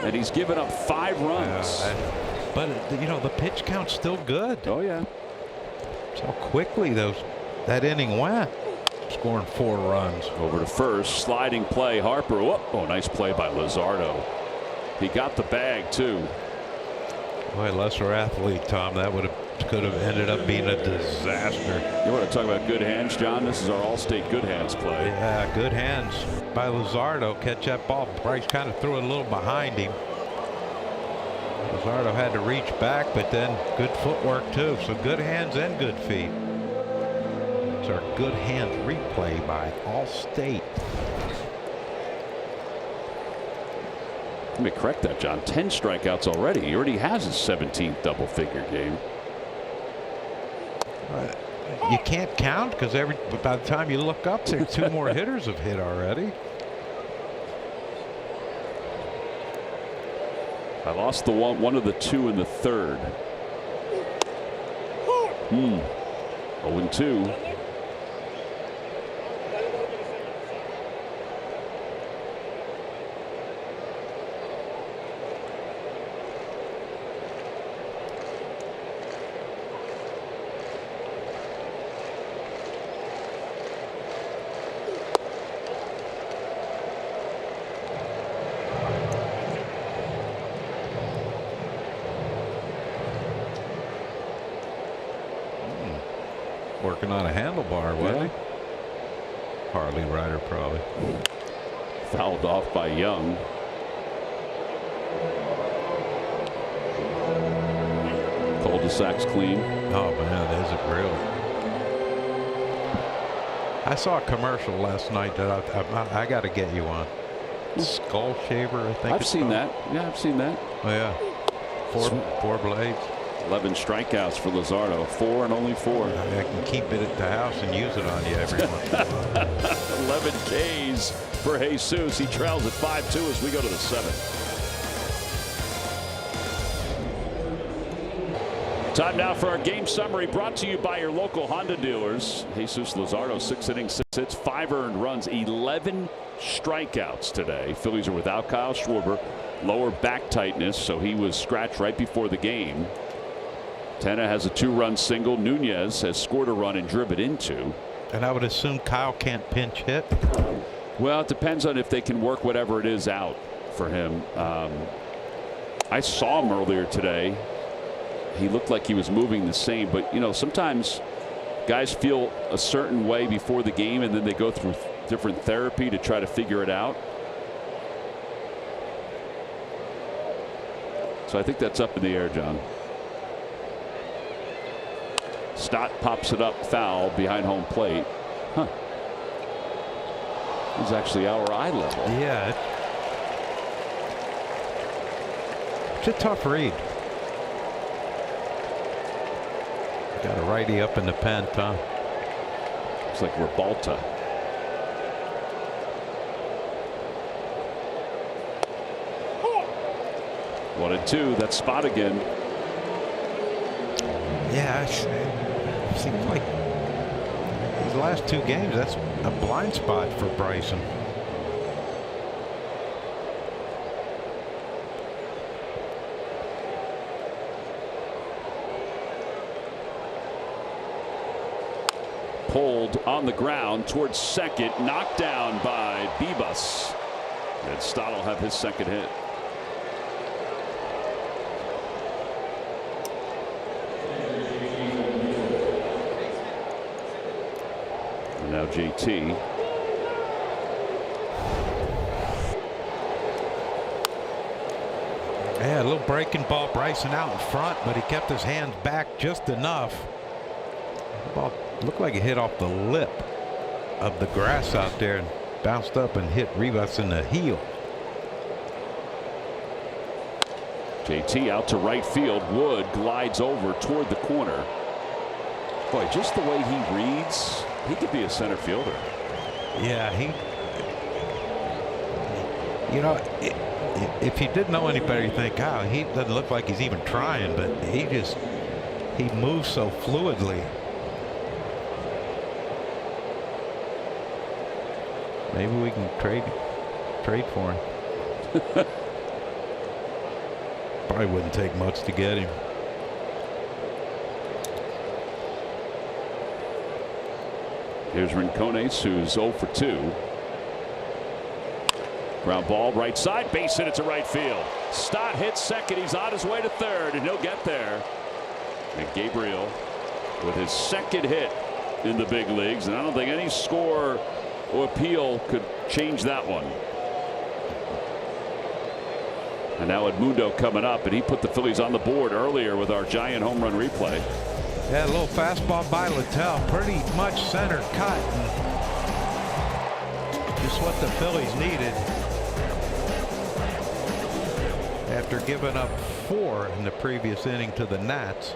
and he's given up 5 runs. But you know, the pitch count's still good. Oh yeah. So quickly that inning went. Scoring 4 runs. Over to first, sliding play. Harper. Oh, nice play by Luzardo. He got the bag too. Boy, lesser athlete, Tom. That would have which could have ended up being a disaster. You want to talk about good hands, John? This is our All-State good hands play. Yeah, good hands by Luzardo. Catch that ball. Bryce kind of threw it a little behind him. Luzardo had to reach back, but then good footwork too. So good hands and good feet. It's our good hands replay by All-State. Let me correct that, John. 10 strikeouts already. He already has his 17th double-figure game. You can't count because by the time you look up there, 2 more hitters have hit already. I lost the one of the 2 in the 3rd. 0-2. Working on a handlebar, wasn't he? Harley Rider probably. Fouled off by Young. Cul-de-sac's clean. Oh man, is it really? I saw a commercial last night that I got to get you on. Skull shaver, I think. I've seen that. Yeah, I've seen that. Oh yeah. Four blades. 11 strikeouts for Luzardo. 4 and only 4. I can keep it at the house and use it on you every once in a while. 11 Ks for Jesus. He trails at 5-2 as we go to the 7th. Time now for our game summary, brought to you by your local Honda dealers. Jesus Luzardo, 6 innings, 6 hits, 5 earned runs, 11 strikeouts today. Phillies are without Kyle Schwarber, lower back tightness, so he was scratched right before the game. Tena has a 2-run single. Nunez has scored a run and driven into. And I would assume Kyle can't pinch hit. Well, it depends on if they can work whatever it is out for him. I saw him earlier today. He looked like he was moving the same, but you know, sometimes guys feel a certain way before the game and then they go through different therapy to try to figure it out. So I think that's up in the air, John. Stott pops it up, foul behind home plate. Huh. He's actually our eye level. Yeah. It's a tough read. Got a righty up in the pen, Tom. Looks like Ribalta. One and 2. That spot again. Yeah, it seems like these last 2 games, that's a blind spot for Bryson. Pulled on the ground towards second, knocked down by Bibas. And Stott will have his second hit. And now JT. Yeah, a little breaking ball. Bryson out in front, but he kept his hands back just enough. The ball looked like it hit off the lip of the grass out there and bounced up and hit Rivas in the heel. JT out to right field. Wood glides over toward the corner. Boy, just the way he reads, he could be a center fielder. Yeah, you know, if you didn't know any better, you think, oh, he doesn't look like he's even trying, but he moves so fluidly. Maybe we can trade for him. Probably wouldn't take much to get him. Here's Rincones, who's 0 for 2. Ground ball right side, base hit it to right field. Stott hits second. He's on his way to third, and he'll get there. And Gabriel with his second hit in the big leagues, and I don't think any score or appeal could change that one. And now Edmundo coming up, and he put the Phillies on the board earlier with our giant home run replay. Yeah, a little fastball by Littell, pretty much center cut. Just what the Phillies needed after giving up 4 in the previous inning to the Nats.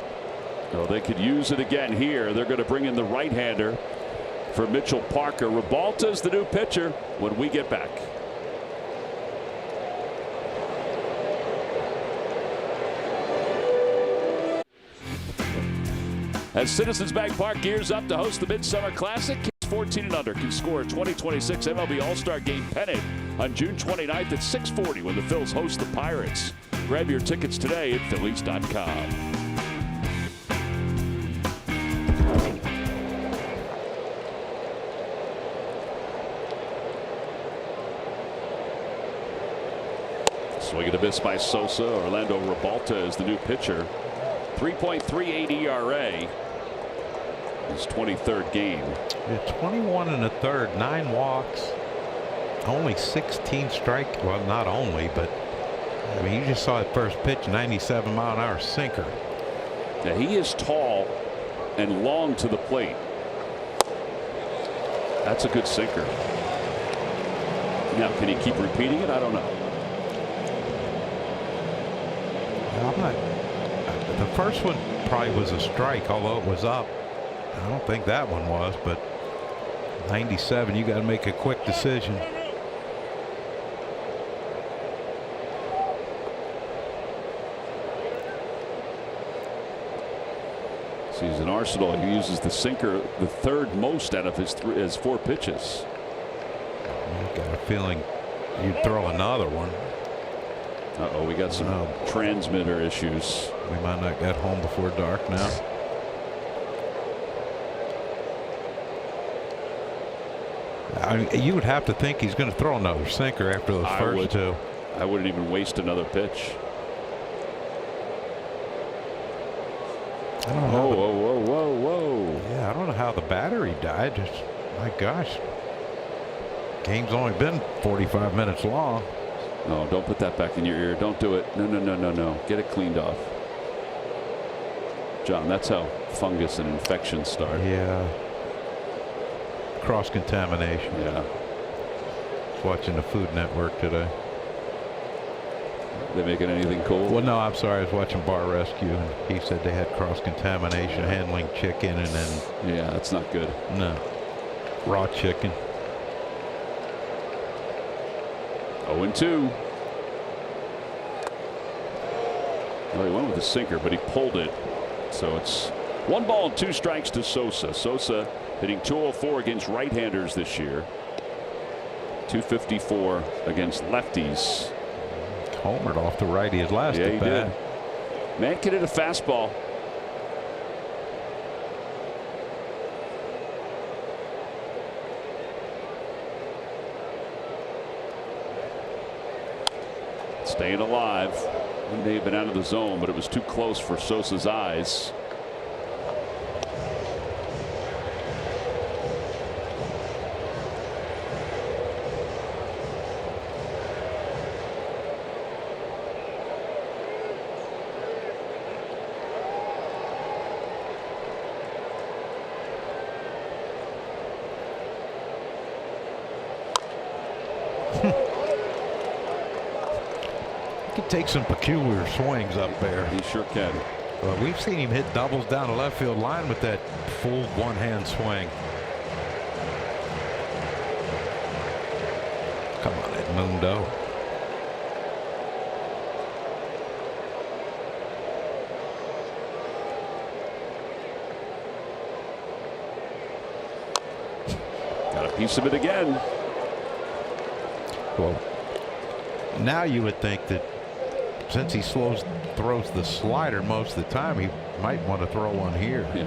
So they could use it again here. They're going to bring in the right-hander for Mitchell Parker. Rebalta's the new pitcher when we get back. As Citizens Bank Park gears up to host the Midsummer Classic, kids 14 and under can score a 2026 MLB All-Star Game pennant on June 29th at 6:40 when the Phils host the Pirates. Grab your tickets today at Phillies.com. Swing and a miss by Sosa. Orlando Rebalta is the new pitcher. 3.38 ERA. His 23rd game. Yeah, 21 and a third, 9 walks, only 16 strike. Well, not only, but I mean, you just saw that first pitch, 97-mile-an-hour sinker. Now, he is tall and long to the plate. That's a good sinker. Now, can he keep repeating it? I don't know. I'm not. The first one probably was a strike, although it was up. I don't think that one was, but 97, you got to make a quick decision. So he's an arsenal. He uses the sinker the third most out of his 4 pitches. I got a feeling you'd throw another one. We got some transmitter issues. We might not get home before dark now. I mean, you would have to think he's going to throw another sinker after those first 2. I wouldn't even waste another pitch. I don't know. Whoa. Yeah, I don't know how the battery died. Just, my gosh. Game's only been 45 minutes long. No, don't put that back in your ear. Don't do it. No. Get it cleaned off. John, that's how fungus and infections start. Yeah. Cross-contamination. Yeah. Watching the Food Network today. They making anything cool? Well, no, I'm sorry. I was watching Bar Rescue, and he said they had cross-contamination handling chicken, and then... Yeah, that's not good. No. Raw chicken. 0-2. Well, he went with the sinker, but he pulled it. So it's 1 ball and 2 strikes to Sosa. Sosa hitting .204 against right-handers this year. .254 against lefties. Homered off the righty his last at bat. Yeah, he did. Man can hit a fastball. Staying alive. He may have been out of the zone, but it was too close for Sosa's eyes. could take some peculiar swings up there. He sure can. Well, we've seen him hit doubles down the left field line with that full one-hand swing. Come on, Edmundo. Got a piece of it again. Well, now you would think that since he throws the slider most of the time, he might want to throw one here. Yeah.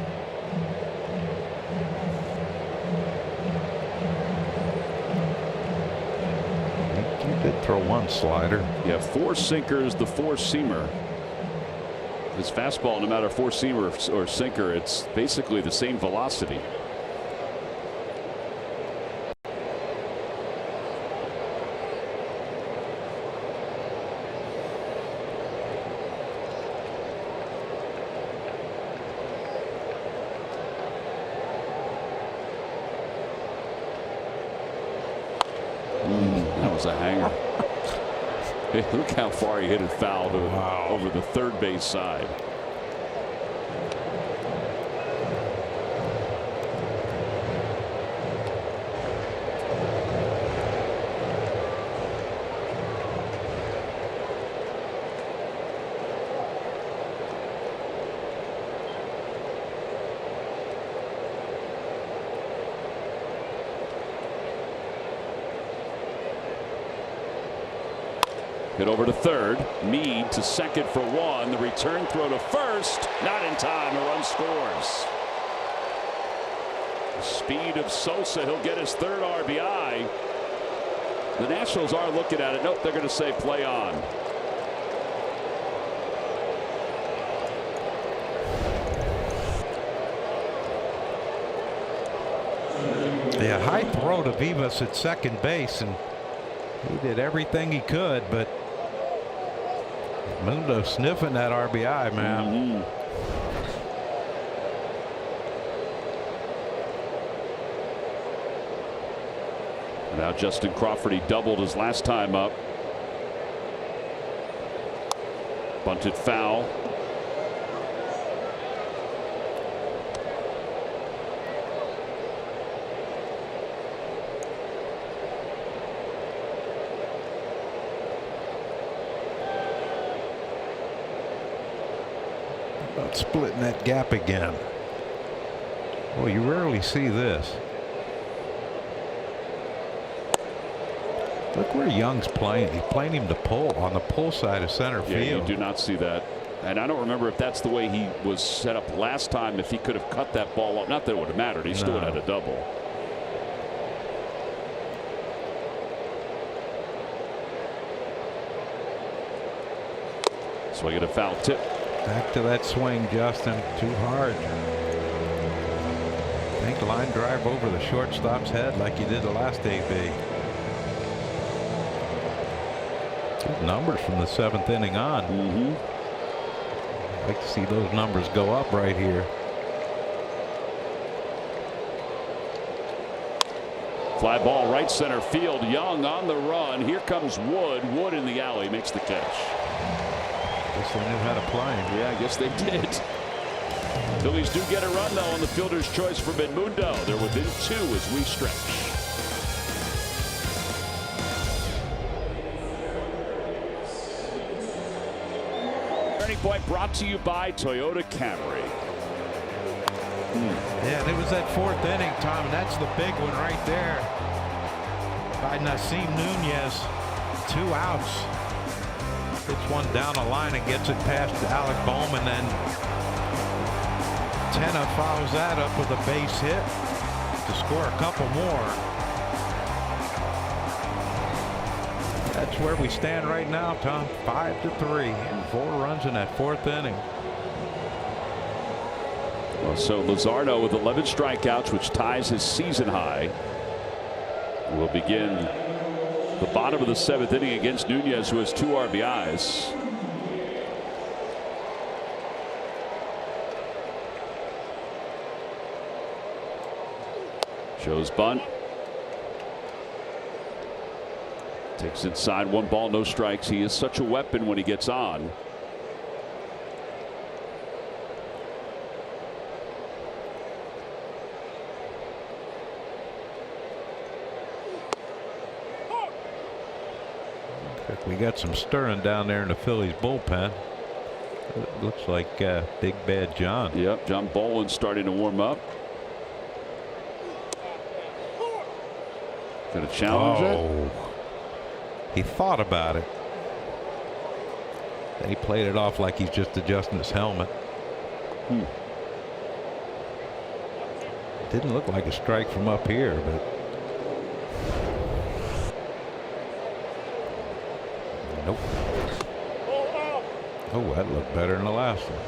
He did throw one slider. Yeah, 4 sinkers, the 4-seamer. His fastball, no matter four-seamer or sinker, it's basically the same velocity. That was a hanger. Hey, look how far he hit it foul over the third base side. Hit over to third. Meade to second for one. The return throw to first. Not in time. A run scores. The speed of Sosa. He'll get his third RBI. The Nationals are looking at it. Nope, they're going to say play on. Yeah, high throw to Vivas at second base, and he did everything he could, but Mundo sniffing that RBI, man. Now Justin Crawford, he doubled his last time up. Bunted foul. Splitting that gap again. Well, you rarely see this. Look where Young's playing. He's playing him to pull on the pull side of center field. Yeah, you do not see that. And I don't remember if that's the way he was set up last time, if he could have cut that ball up. Not that it would have mattered. He still would have had a double. So I get a foul tip. Back to that swing, Justin. Too hard. Think line drive over the shortstop's head like you did the last AB. Good numbers from the seventh inning on. I'd like to see those numbers go up right here. Fly ball right center field. Young on the run. Here comes Wood. Wood in the alley makes the catch. Guess they knew how to play him. Yeah, I guess they did. Phillies do get a run though on the fielder's choice for Edmundo. They're within two as we stretch. Turning point brought to you by Toyota Camry. Yeah, and it was that fourth inning, Tom, and that's the big one right there by Nasim Nunez. 2 outs. Gets one down the line and gets it past Alec Bowman, and Tenna follows that up with a base hit to score a couple more. That's where we stand right now, Tom. 5-3 and 4 runs in that fourth inning. Well, so Luzardo with 11 strikeouts, which ties his season high, will begin the bottom of the 7th inning against Nunez, who has 2 RBIs. Shows bunt. Takes inside, 1 ball, no strikes. He is such a weapon when he gets on. We got some stirring down there in the Phillies bullpen. It looks like Big Bad John. Yep, John Boland's starting to warm up. Going to challenge it. He thought about it. Then he played it off like he's just adjusting his helmet. Didn't look like a strike from up here, but nope. Oh, that looked better than the last one.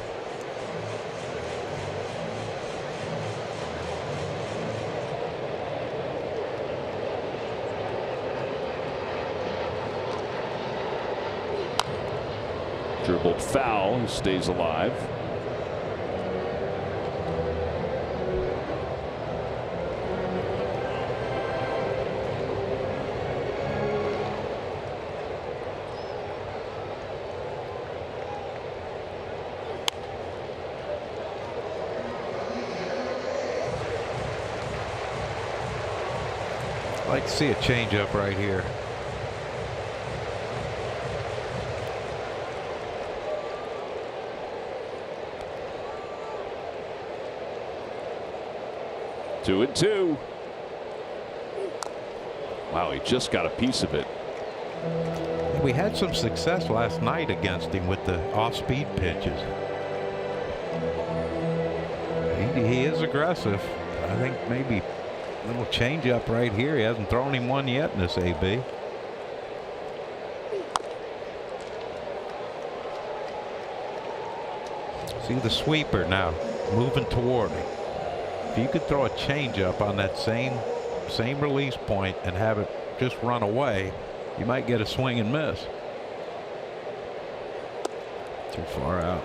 Dribbled foul, stays alive. I'd like to see a changeup right here. Two and two. Wow, he just got a piece of it. We had some success last night against him with the off-speed pitches. He is aggressive. I think maybe a little changeup right here. He hasn't thrown him one yet in this AB. See the sweeper now moving toward him. If you could throw a changeup on that same release point and have it just run away, you might get a swing and miss. Too far out.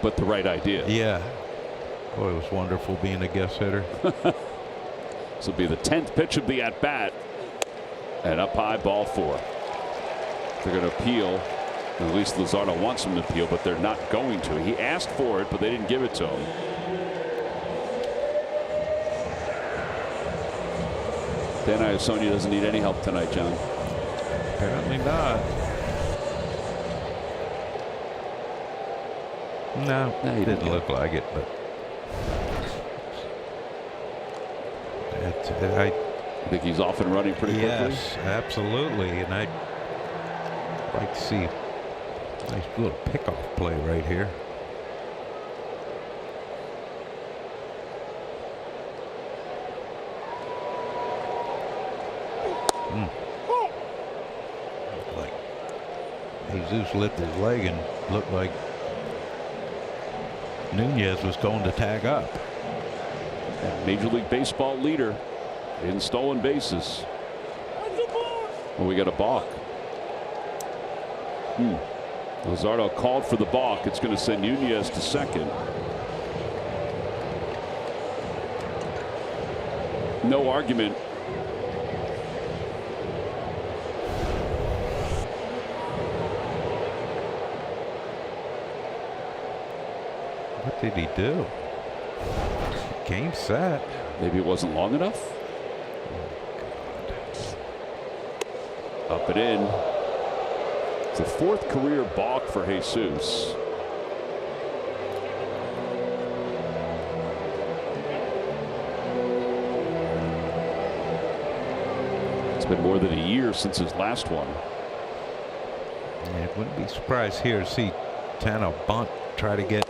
But the right idea. Yeah. Boy, it was wonderful being a guest hitter. This will be the 10th pitch of the at bat. And up high, ball 4. They're going to appeal. At least Luzardo wants him to appeal, but they're not going to. He asked for it, but they didn't give it to him. Dan Iasonia doesn't need any help tonight, John. Apparently not. No, he didn't look like it, but I think he's off and running pretty quickly. Yes, absolutely, and I'd like to see a nice little pickoff play right here. Like Jesus lifted his leg and looked like Nunez was going to tag up. Major League Baseball leader in stolen bases. Well, we got a balk. Luzardo called for the balk. It's going to send Nunez to second. No argument. What did he do? Game set. Maybe it wasn't long enough. Up and in. It's the 4th career balk for Jesus. It's been more than a year since his last one. Yeah, wouldn't be surprised here to see Tano bunt, try to get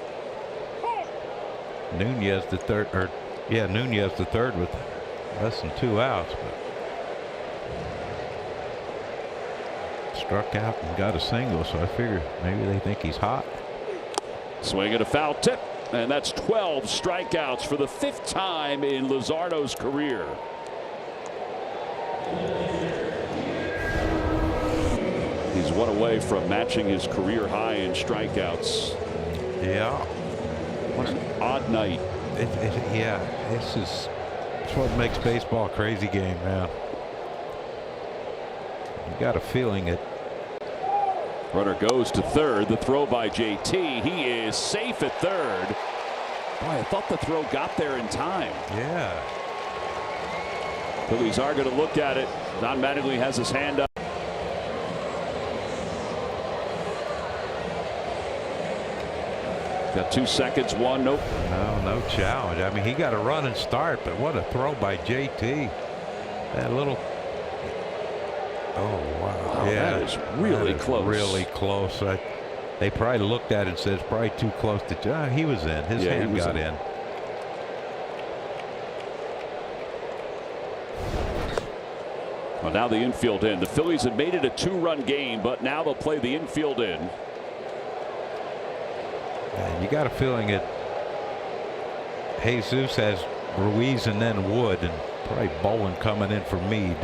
Nunez the third, or Nunez the third with less than 2 outs, but struck out and got a single, so I figure maybe they think he's hot. Swing and a foul tip, and that's 12 strikeouts for the 5th time in Luzardo's career. He's 1 away from matching his career high in strikeouts. Yeah. What an odd night. Yeah, it's what makes baseball a crazy game, man. You got a feeling it. Runner goes to third. The throw by JT. He is safe at third. Boy, I thought the throw got there in time. Yeah. Phillies are going to look at it. Don Mattingly has his hand up. Got 2 seconds. 1. Nope. No challenge. I mean, he got a run and start, but what a throw by JT. That little. Oh wow. Yeah, that is really close. Really close. They probably looked at it and said it's probably too close to. He was in. His hand got in. Well, now the infield in. The Phillies have made it a 2-run game, but now they'll play the infield in. And you got a feeling that Jesus has Ruiz and then Wood, and probably Bowen coming in for Meade.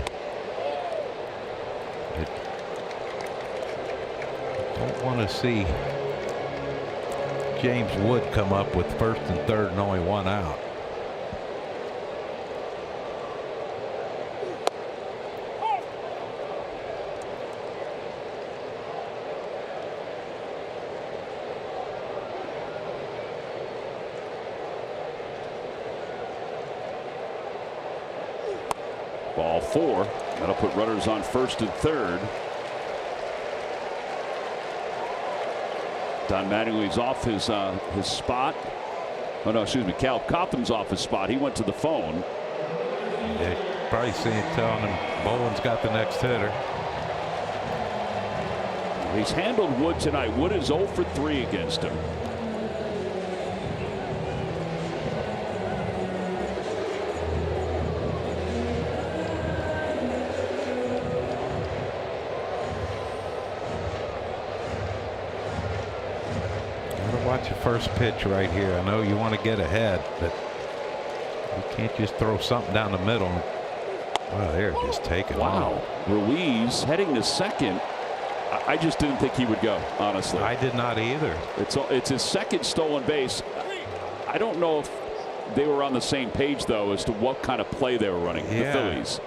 Don't want to see James Wood come up with first and third and only one out. Ball 4. That'll put runners on first and third. Don Mattingly's off his spot. Oh no, excuse me. Cal Cotham's off his spot. He went to the phone. Yeah, probably telling him Bowen's got the next hitter. He's handled Wood tonight. Wood is 0 for 3 against him. Watch your first pitch right here. I know you want to get ahead, but you can't just throw something down the middle. Well, they're just taking Wow. Ruiz heading to second. I just didn't think he would go, honestly. I did not either. It's his second stolen base. I don't know if they were on the same page, though, as to what kind of play they were running, the Phillies.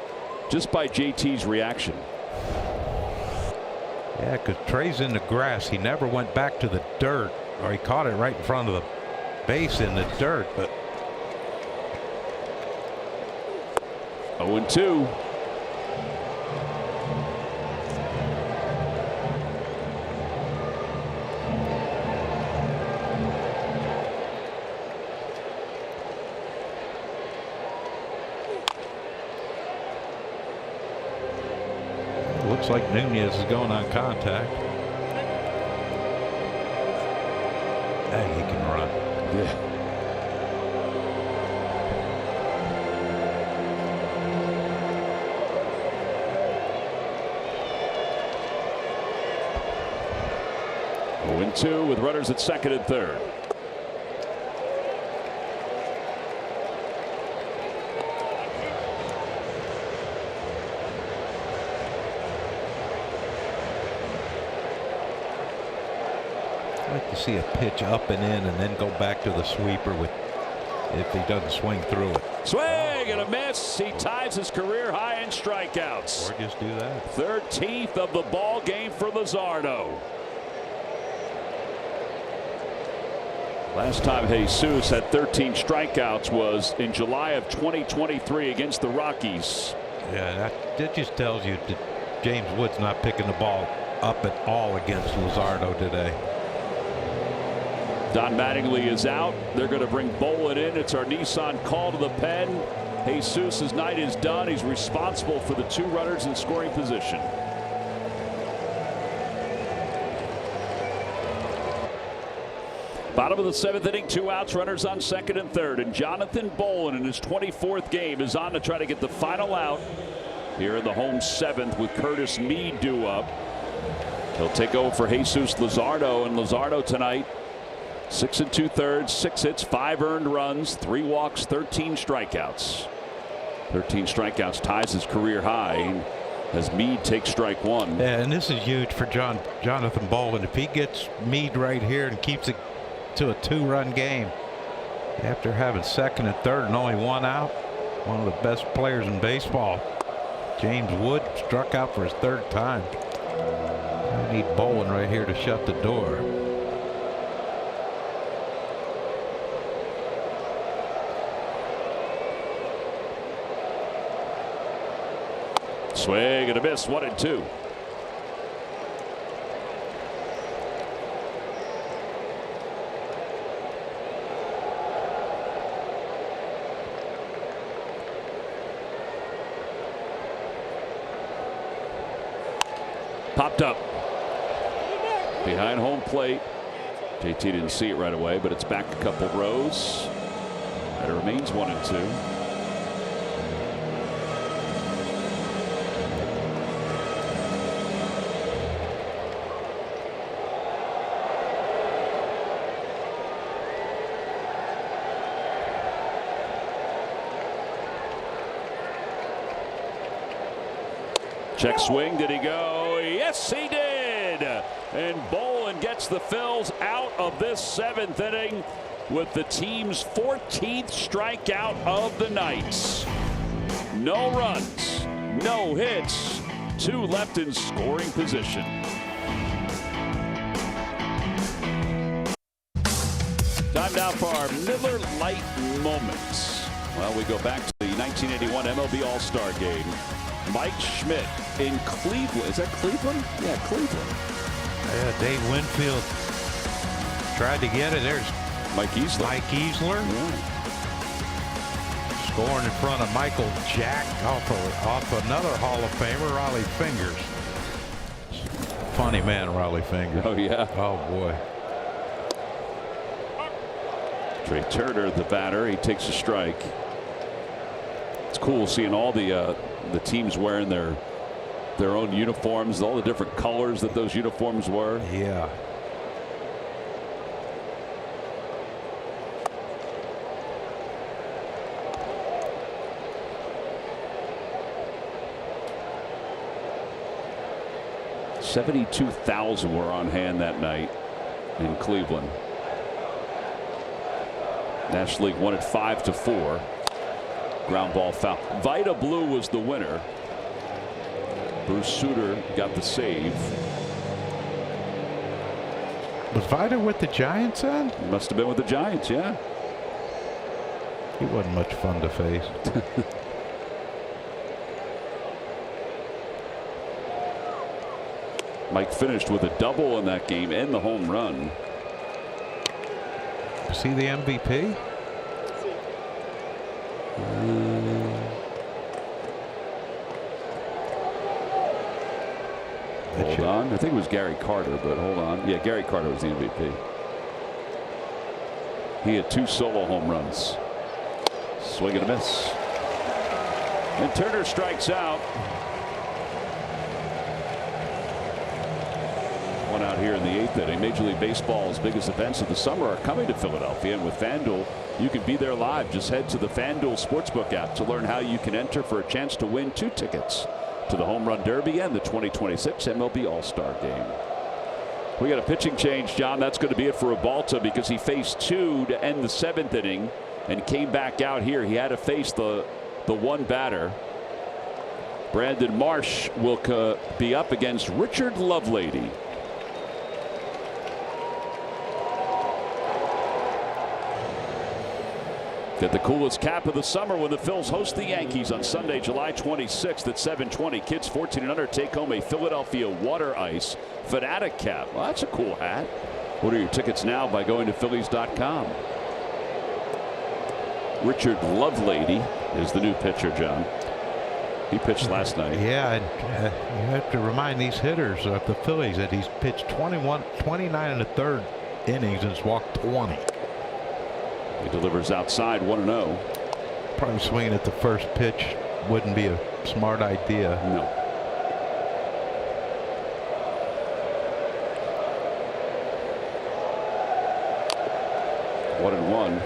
Just by JT's reaction. Yeah, because Trey's in the grass. He never went back to the dirt. Or he caught it right in front of the base in the dirt, but 0-2. Looks like Nunez is going on contact. Hey, he can run. Yeah. Two with runners at second and third. I'd like to see a pitch up and in and then go back to the sweeper with if he doesn't swing through it. Swing and a miss. He ties his career high in strikeouts. Or just do that. 13th of the ball game for Luzardo. Last time Jesus had 13 strikeouts was in July of 2023 against the Rockies. Yeah, that just tells you that James Wood's not picking the ball up at all against Luzardo today. Don Mattingly is out. They're going to bring Bowen in. It's our Nissan call to the pen. Jesus' night is done. He's responsible for the 2 runners in scoring position. Bottom of the 7th inning, 2 outs, runners on second and third, and Jonathan Bowen in his 24th game is on to try to get the final out here in the home 7th with Curtis Meade due up. He'll take over for Jesus Luzardo, and Luzardo tonight 6 2/3, 6 hits, 5 earned runs, 3 walks, 13 strikeouts. 13 strikeouts ties his career high as Meade takes strike 1. Yeah, and this is huge for Jonathan Bowen. If he gets Meade right here and keeps it to a 2-run game after having second and third and only 1 out, one of the best players in baseball. James Wood struck out for his 3rd time. I need Bowen right here to shut the door. Swing and a miss, 1-2. Popped up behind home plate. JT didn't see it right away, but it's back a couple rows. And it remains 1-2. Check swing. Did he go? Yes, he did. And Bolin gets the Phils out of this 7th inning with the team's 14th strikeout of the night. No runs, no hits, 2 left in scoring position. Time now for our Miller Lite moments. Well, we go back to the 1981 MLB All-Star Game. Mike Schmidt in Cleveland. Is that Cleveland? Yeah, Cleveland. Yeah, Dave Winfield tried to get it. There's Mike Easler. Yeah. Scoring in front of Michael Jack off another Hall of Famer, Riley Fingers. Funny man, Riley Fingers. Oh, yeah. Oh, boy. Trey Turner, the batter, he takes a strike. It's cool seeing all the teams wearing their own uniforms, all the different colors that those uniforms were. Yeah. $72,000 were on hand that night in Cleveland. National League won it 5-4. Ground ball foul. Vida Blue was the winner. Bruce Sutter got the save. Was Vida with the Giants then? Must have been with the Giants, yeah. He wasn't much fun to face. Mike finished with a double in that game and the home run. Was he the MVP? Hold on. I think it was Gary Carter, but hold on. Yeah, Gary Carter was the MVP. He had 2 solo home runs. Swing and a miss. And Turner strikes out. One out here in the 8th inning. Major League Baseball's biggest events of the summer are coming to Philadelphia, and with FanDuel, you can be there live. Just head to the FanDuel Sportsbook app to learn how you can enter for a chance to win 2 tickets to the Home Run Derby and the 2026 MLB All-Star Game. We got a pitching change, John. That's going to be it for Rebalta because he faced 2 to end the 7th inning and came back out here. He had to face the one batter. Brandon Marsh will be up against Richard Lovelady. Get the coolest cap of the summer when the Phils host the Yankees on Sunday, July 26th at 7:20. Kids 14 and under take home a Philadelphia Water Ice Fanatic cap. Well, that's a cool hat. Order your tickets now by going to Phillies.com. Richard Lovelady is the new pitcher, John. He pitched last night. Yeah, and you have to remind these hitters of the Phillies that he's pitched 29 1/3 innings and has walked 20. He delivers outside 1-0. Probably swinging at the first pitch wouldn't be a smart idea. No. One and one.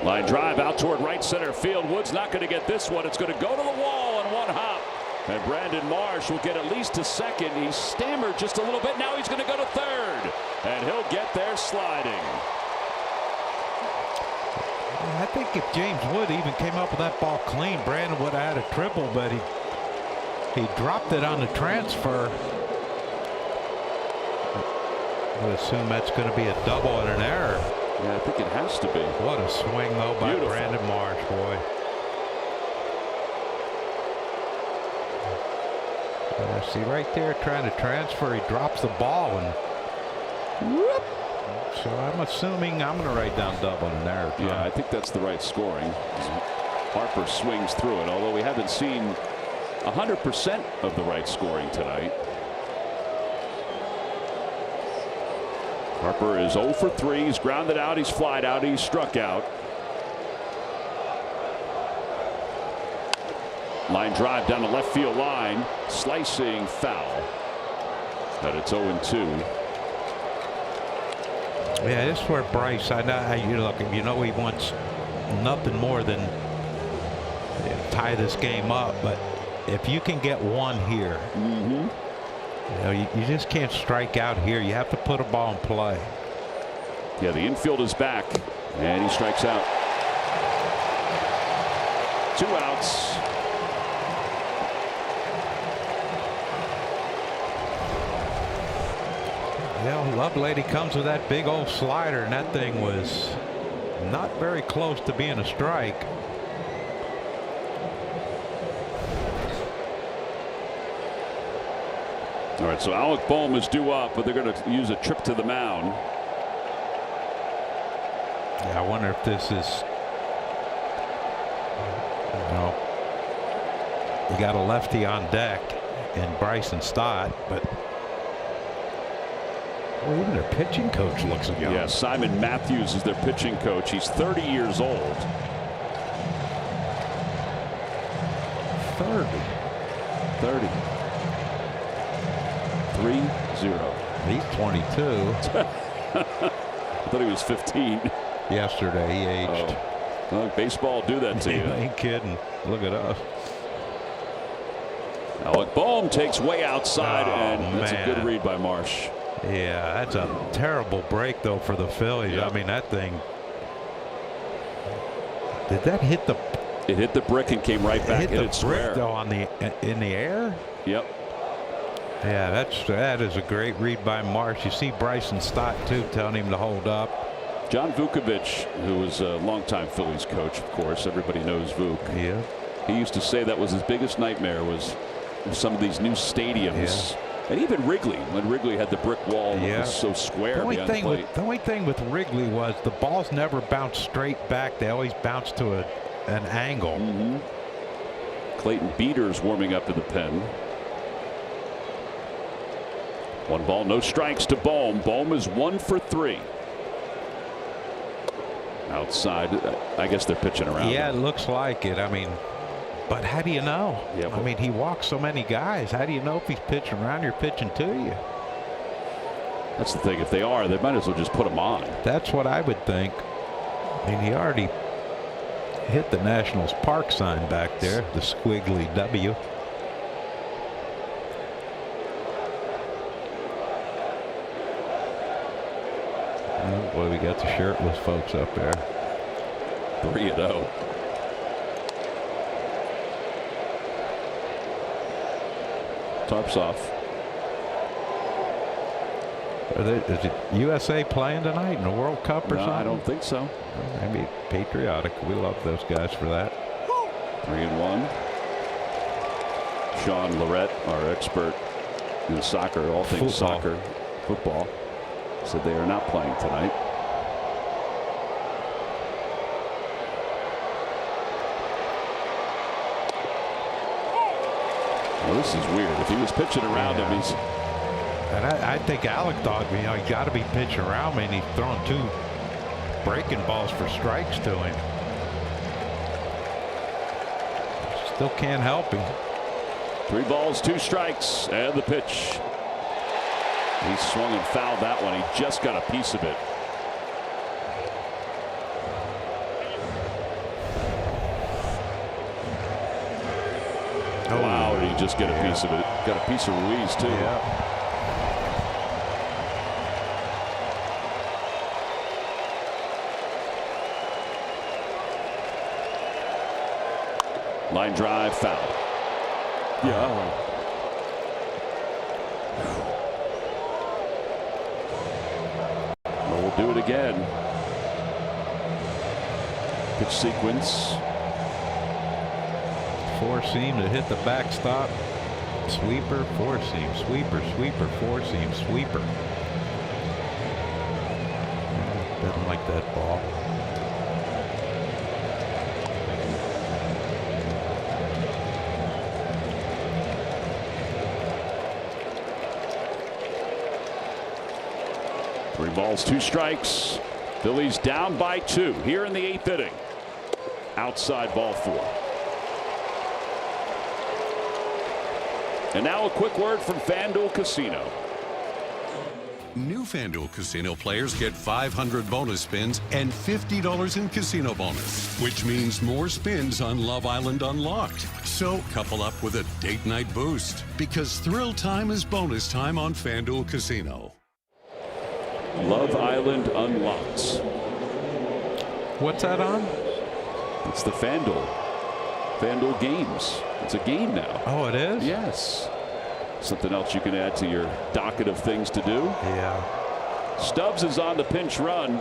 Line drive out toward right center field. Wood's not going to get this one. It's going to go to the wall on one hop. And Brandon Marsh will get at least to second. He stammered just a little bit. Now he's going to go to third. And he'll get there sliding. I think if James Wood even came up with that ball clean, Brandon would have had a triple, but he dropped it on the transfer. I would assume that's going to be a double and an error. Yeah, I think it has to be. What a swing, though, by Beautiful. Brandon Marsh, boy. See right there trying to transfer. He drops the ball and whoop. So I'm assuming I'm going to write down double and an error. Yeah, I think that's the right scoring. Harper swings through it, although we haven't seen 100% of the right scoring tonight. Harper is 0 for 3. He's grounded out. He's flied out. He's struck out. Line drive down the left field line. Slicing foul. But it's 0-2. Yeah, this is where Bryce, I know how you look. You know he wants nothing more than tie this game up, but if you can get one here, you know, you just can't strike out here. You have to put a ball in play. Yeah, the infield is back, and he strikes out. 2 outs. Yeah, Lovelady comes with that big old slider, and that thing was not very close to being a strike. All right, so Alec Bohm is due up, but they're going to use a trip to the mound. Yeah, I wonder if this is, you know, you got a lefty on deck in Bryson Stott, but well, even their pitching coach looks young. Yeah, Simon Matthews is their pitching coach. He's 30 years old. 30. 3-0. He's 22. I thought he was 15. Yesterday he aged. Oh. Well, baseball will do that to you. Ain't kidding. Look at us. Alec Bohm takes way outside, and that's a good read by Marsh. Yeah, that's a terrible break though for the Phillies. Yep. I mean, that thing. Did that hit the? It hit the brick and came right back. It hit the brick though on in the air. Yep. Yeah, that is a great read by Marsh. You see Bryson Stott too telling him to hold up. John Vukovich, who was a longtime Phillies coach, of course, everybody knows Vuk. Yeah. He used to say that was his biggest nightmare was some of these new stadiums. Yeah. And even Wrigley, when Wrigley had the brick wall, yeah. It was so square. The only thing with Wrigley was the balls never bounced straight back. They always bounced to an angle. Clayton Beaters warming up to the pen. 1 ball, no strikes to Bohm. Bohm is 1 for 3. Outside, I guess they're pitching around. Yeah, it looks like it. I mean, but how do you know? Yeah, I mean, he walks so many guys. How do you know if he's pitching around or pitching to you? That's the thing. If they are, they might as well just put him on. That's what I would think. I mean, he already hit the Nationals Park sign back there, the squiggly W. Oh boy, we got the shirtless folks up there. 3-0. Tarps off. Is it USA playing tonight in the World Cup or something? I don't think so. Maybe patriotic. We love those guys for that. 3-1. Sean Lorette, our expert in soccer, all things soccer, football, said they are not playing tonight. Well, this is weird. If he was pitching around him, he's. And I think Alec thought, you know, he got to be pitching around me, and he's throwing 2 breaking balls for strikes to him. Still can't help him. 3 balls, 2 strikes, and the pitch. He swung and fouled that one. He just got a piece of it. Oh. Wow, did he just get a piece of it? Got a piece of Ruiz, too. Yeah. Line drive, foul. Yeah. Well, we'll do it again. Pitch sequence. 4-seam to hit the backstop. Sweeper, 4-seam, sweeper, sweeper, 4-seam, sweeper. Doesn't like that ball. Three balls, 2 strikes. Phillies down by 2 here in the 8th inning. Outside ball 4. And now a quick word from FanDuel Casino. New FanDuel Casino players get 500 bonus spins and $50 in casino bonus, which means more spins on Love Island Unlocked. So couple up with a date night boost, because thrill time is bonus time on FanDuel Casino. Love Island Unlocked. What's that on? It's the FanDuel games. It's a game now. Oh, it is? Yes. Something else you can add to your docket of things to do. Yeah. Stubbs is on the pinch run.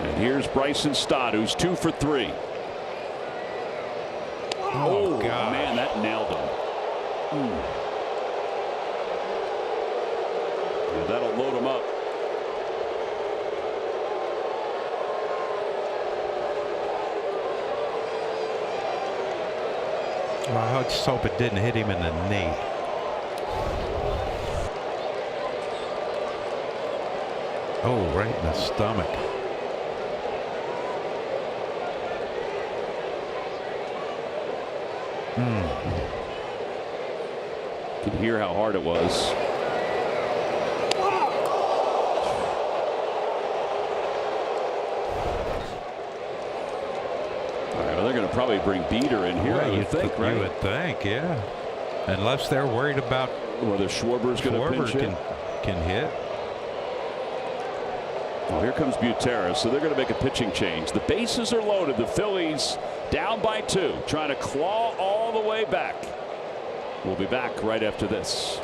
And here's Bryson Stott, who's 2 for 3. Oh, God. Man, that nailed him. Yeah, that'll load him up. Well, I just hope it didn't hit him in the knee. Oh, right in the stomach. You can hear how hard it was. All right, well, they're going to probably bring Beater in here, I would think, right? You would think, yeah. Unless they're worried about whether Schwarber's going to pinch hit. Can hit. Well, here comes Buteris, so they're going to make a pitching change. The bases are loaded. The Phillies down by 2, trying to claw all the way back. We'll be back right after this.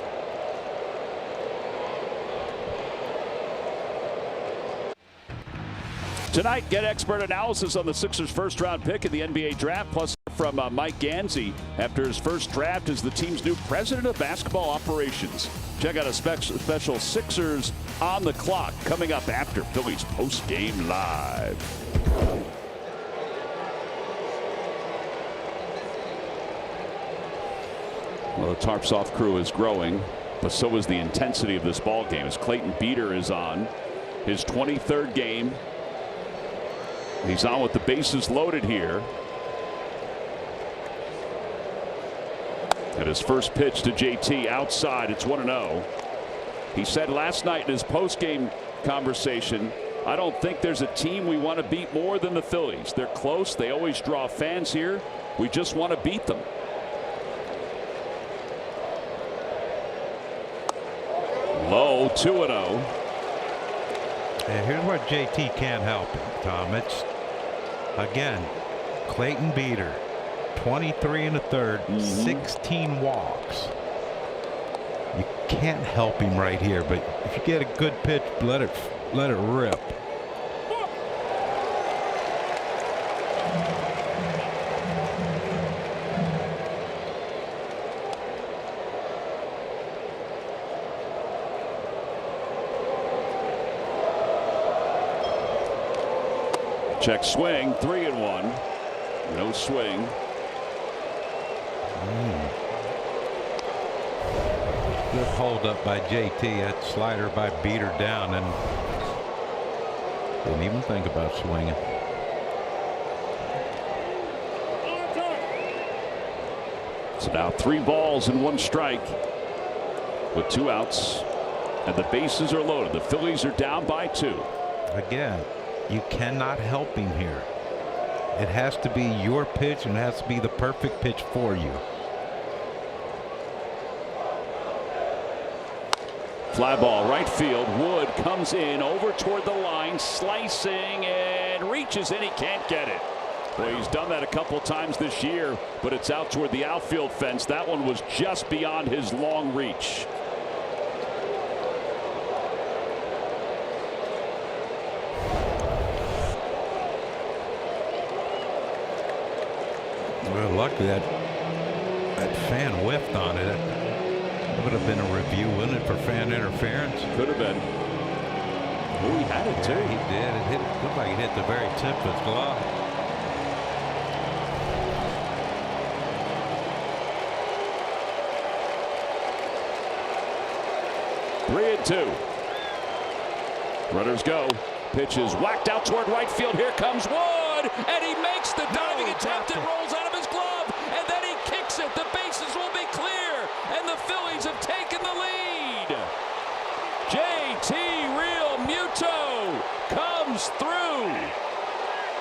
Tonight, get expert analysis on the Sixers' first-round pick in the NBA draft, plus from Mike Gansey after his first draft as the team's new president of basketball operations. Check out a special Sixers on the clock coming up after Phillies post-game live. Well, the Tarps Off crew is growing, but so is the intensity of this ball game as Clayton Beater is on his 23rd game. He's on with the bases loaded here. And his first pitch to JT outside. It's 1-0. He said last night in his post-game conversation, I don't think there's a team we want to beat more than the Phillies. They're close. They always draw fans here. We just want to beat them. Low, 2-0. And here's where JT can't help it, Tom. It's, again, Clayton Beater, 23 and a third, 16 walks. You can't help him right here, but if you get a good pitch, let it rip. Check swing, 3-1. No swing. Good hold up by JT. That slider by Beater down, and didn't even think about swinging. So now 3 balls and 1 strike with 2 outs, and the bases are loaded. The Phillies are down by 2. Again, you cannot help him here. It has to be your pitch, and it has to be the perfect pitch for you. Fly ball right field. Wood comes in over toward the line, slicing and reaches in. He can't get it. Boy, he's done that a couple times this year, but it's out toward the outfield fence. That one was just beyond his long reach. Well, luckily that fan whiffed on it. It would have been a review, wouldn't it, for fan interference? Could have been. Oh, he had it too. Yeah, he did. It looked like it hit the very tip of his glove. Three and 2. Runners go. Pitch is whacked out toward right field. Here comes Wood. Wood, and he makes the diving attempt and rolls out of his glove, and then he kicks it. The bases will be clear, and the Phillies have taken the lead. JT Realmuto comes through.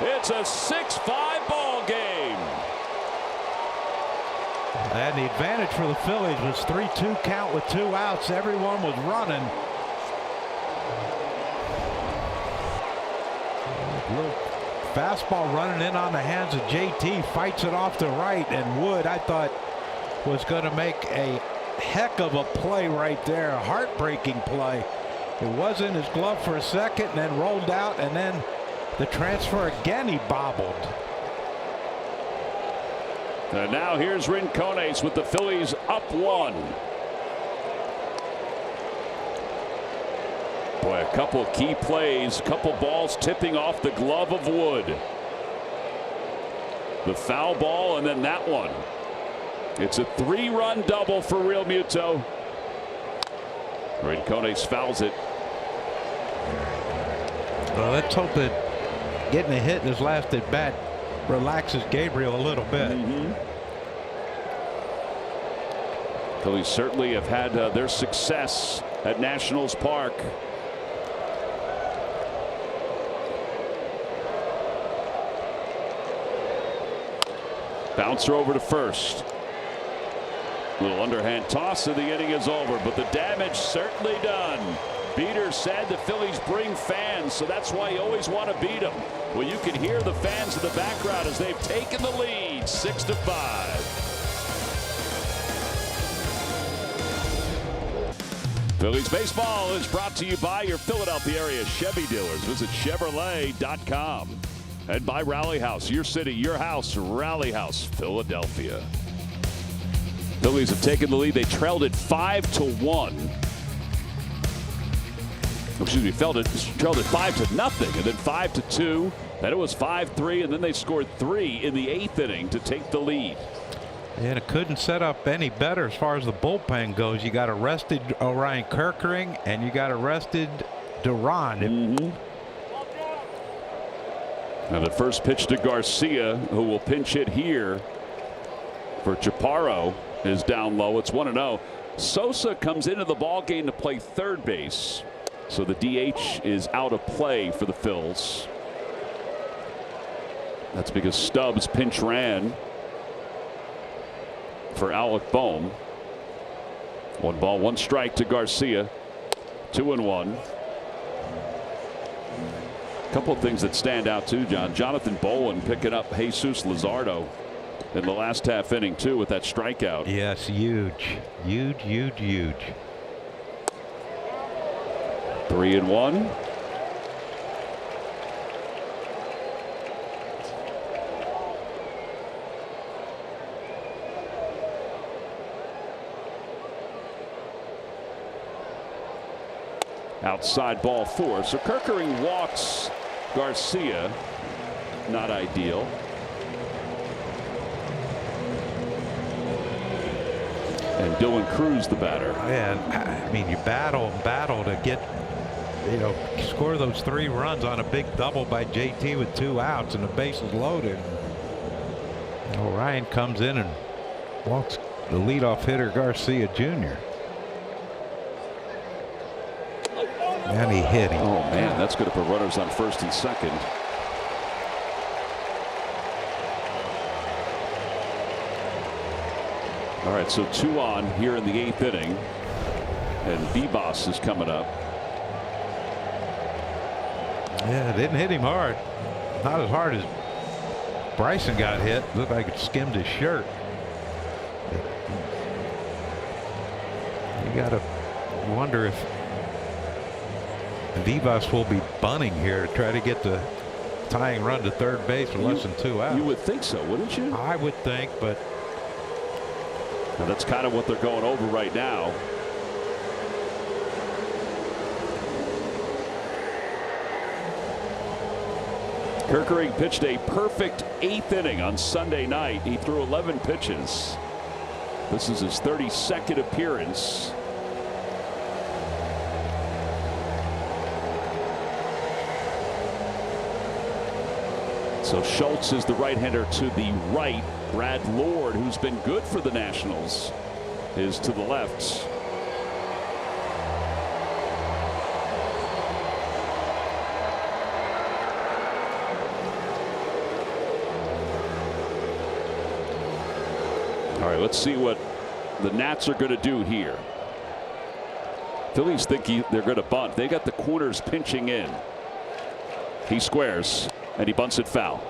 It's a 6-5 ball game. And the advantage for the Phillies was 3-2 count with 2 outs. Everyone was running. Little fastball running in on the hands of JT, fights it off to right, and Wood, I thought, was going to make a heck of a play right there, a heartbreaking play. It was in his glove for a second and then rolled out, and then the transfer again, he bobbled. And now here's Rincones with the Phillies up 1. Boy, a couple of key plays, couple balls tipping off the glove of Wood. The foul ball and then that one. It's a 3-run double for Realmuto. Rincones fouls it. Well, let's hope that getting a hit in his last at bat relaxes Gabriel a little bit. Phillies certainly have had their success at Nationals Park. Bouncer over to first. Little underhand toss and the inning is over, but the damage certainly done. Beater said the Phillies bring fans, so that's why you always want to beat them. Well, you can hear the fans in the background as they've taken the lead, 6-5. Phillies baseball is brought to you by your Philadelphia area Chevy dealers. Visit Chevrolet.com. And by Rally House, your city, your house, Rally House, Philadelphia. Phillies have taken the lead. They trailed it 5-1. Excuse me, trailed it 5-0, and then 5-2. Then it was 5-3, and then they scored 3 in the 8th inning to take the lead. And it couldn't set up any better as far as the bullpen goes. You got arrested Orion Kerkering, and you got arrested Duran. Now the first pitch to Garcia, who will pinch hit here for Chaparro, is down low. It's 1-0. Sosa comes into the ball game to play third base, so the DH is out of play for the Phils. That's because Stubbs pinch ran for Alec Bohm. 1 ball, 1 strike to Garcia. 2-1. A couple of things that stand out too, John. Jonathan Bowen picking up Jesus Luzardo in the last half inning too with that strikeout. Yes, huge. 3-1. Outside ball 4. So Kerkering walks Garcia. Not ideal. And Dylan Cruz the batter. And I mean, you battle to get, score those 3 runs on a big double by JT with 2 outs and the bases loaded. Orion comes in and walks the leadoff hitter Garcia Jr. And he hit him. Oh man, that's going to put runners on first and second. All right, so 2 on here in the 8th inning, and Bebos is coming up. Yeah, didn't hit him hard. Not as hard as Bryson got hit. Looked like it skimmed his shirt. You got to wonder if Vivas will be bunting here to try to get the tying run to third base with less than 2 outs. You would think so, wouldn't you? I would think, but now that's kind of what they're going over right now. Kerkering pitched a perfect 8th inning on Sunday night. He threw 11 pitches. This is his 32nd appearance. So Schultz is the right-hander to the right. Brad Lord, who's been good for the Nationals, is to the left. All right, let's see what the Nats are going to do here. Phillies think they're going to bunt. They got the corners pinching in. He squares and he bunts it foul.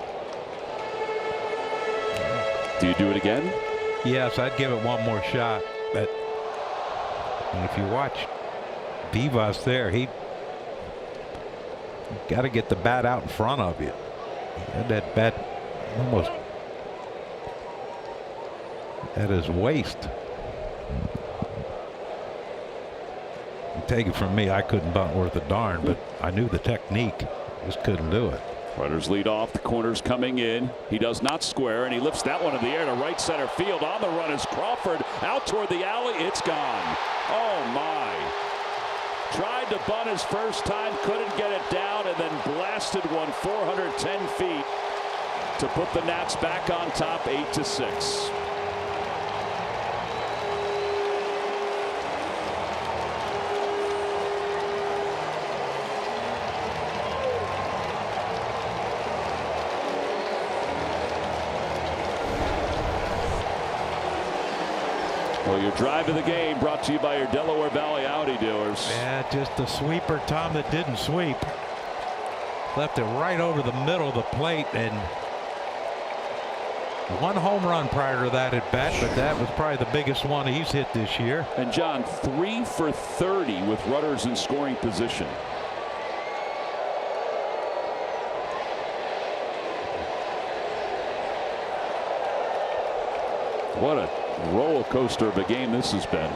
Do you do it again? Yes, I'd give it one more shot. But if you watch Vivas there, he got to get the bat out in front of you. He had that bat almost at his waist. You take it from me, I couldn't bunt worth a darn, but I knew the technique. Just couldn't do it. Runners lead off. The corner's coming in. He does not square, and he lifts that one in the air to right center field. On the run is Crawford out toward the alley. It's gone. Oh my. Tried to bunt his first time, couldn't get it down, and then blasted one 410 feet to put the Nats back on top 8-6. Well, your drive of the game brought to you by your Delaware Valley Audi dealers. Yeah, just a sweeper, Tom, that didn't sweep. Left it right over the middle of the plate, and one home run prior to that at bat, but that was probably the biggest one he's hit this year. And John, 3 for 30 with runners in scoring position. What a roller coaster of a game this has been.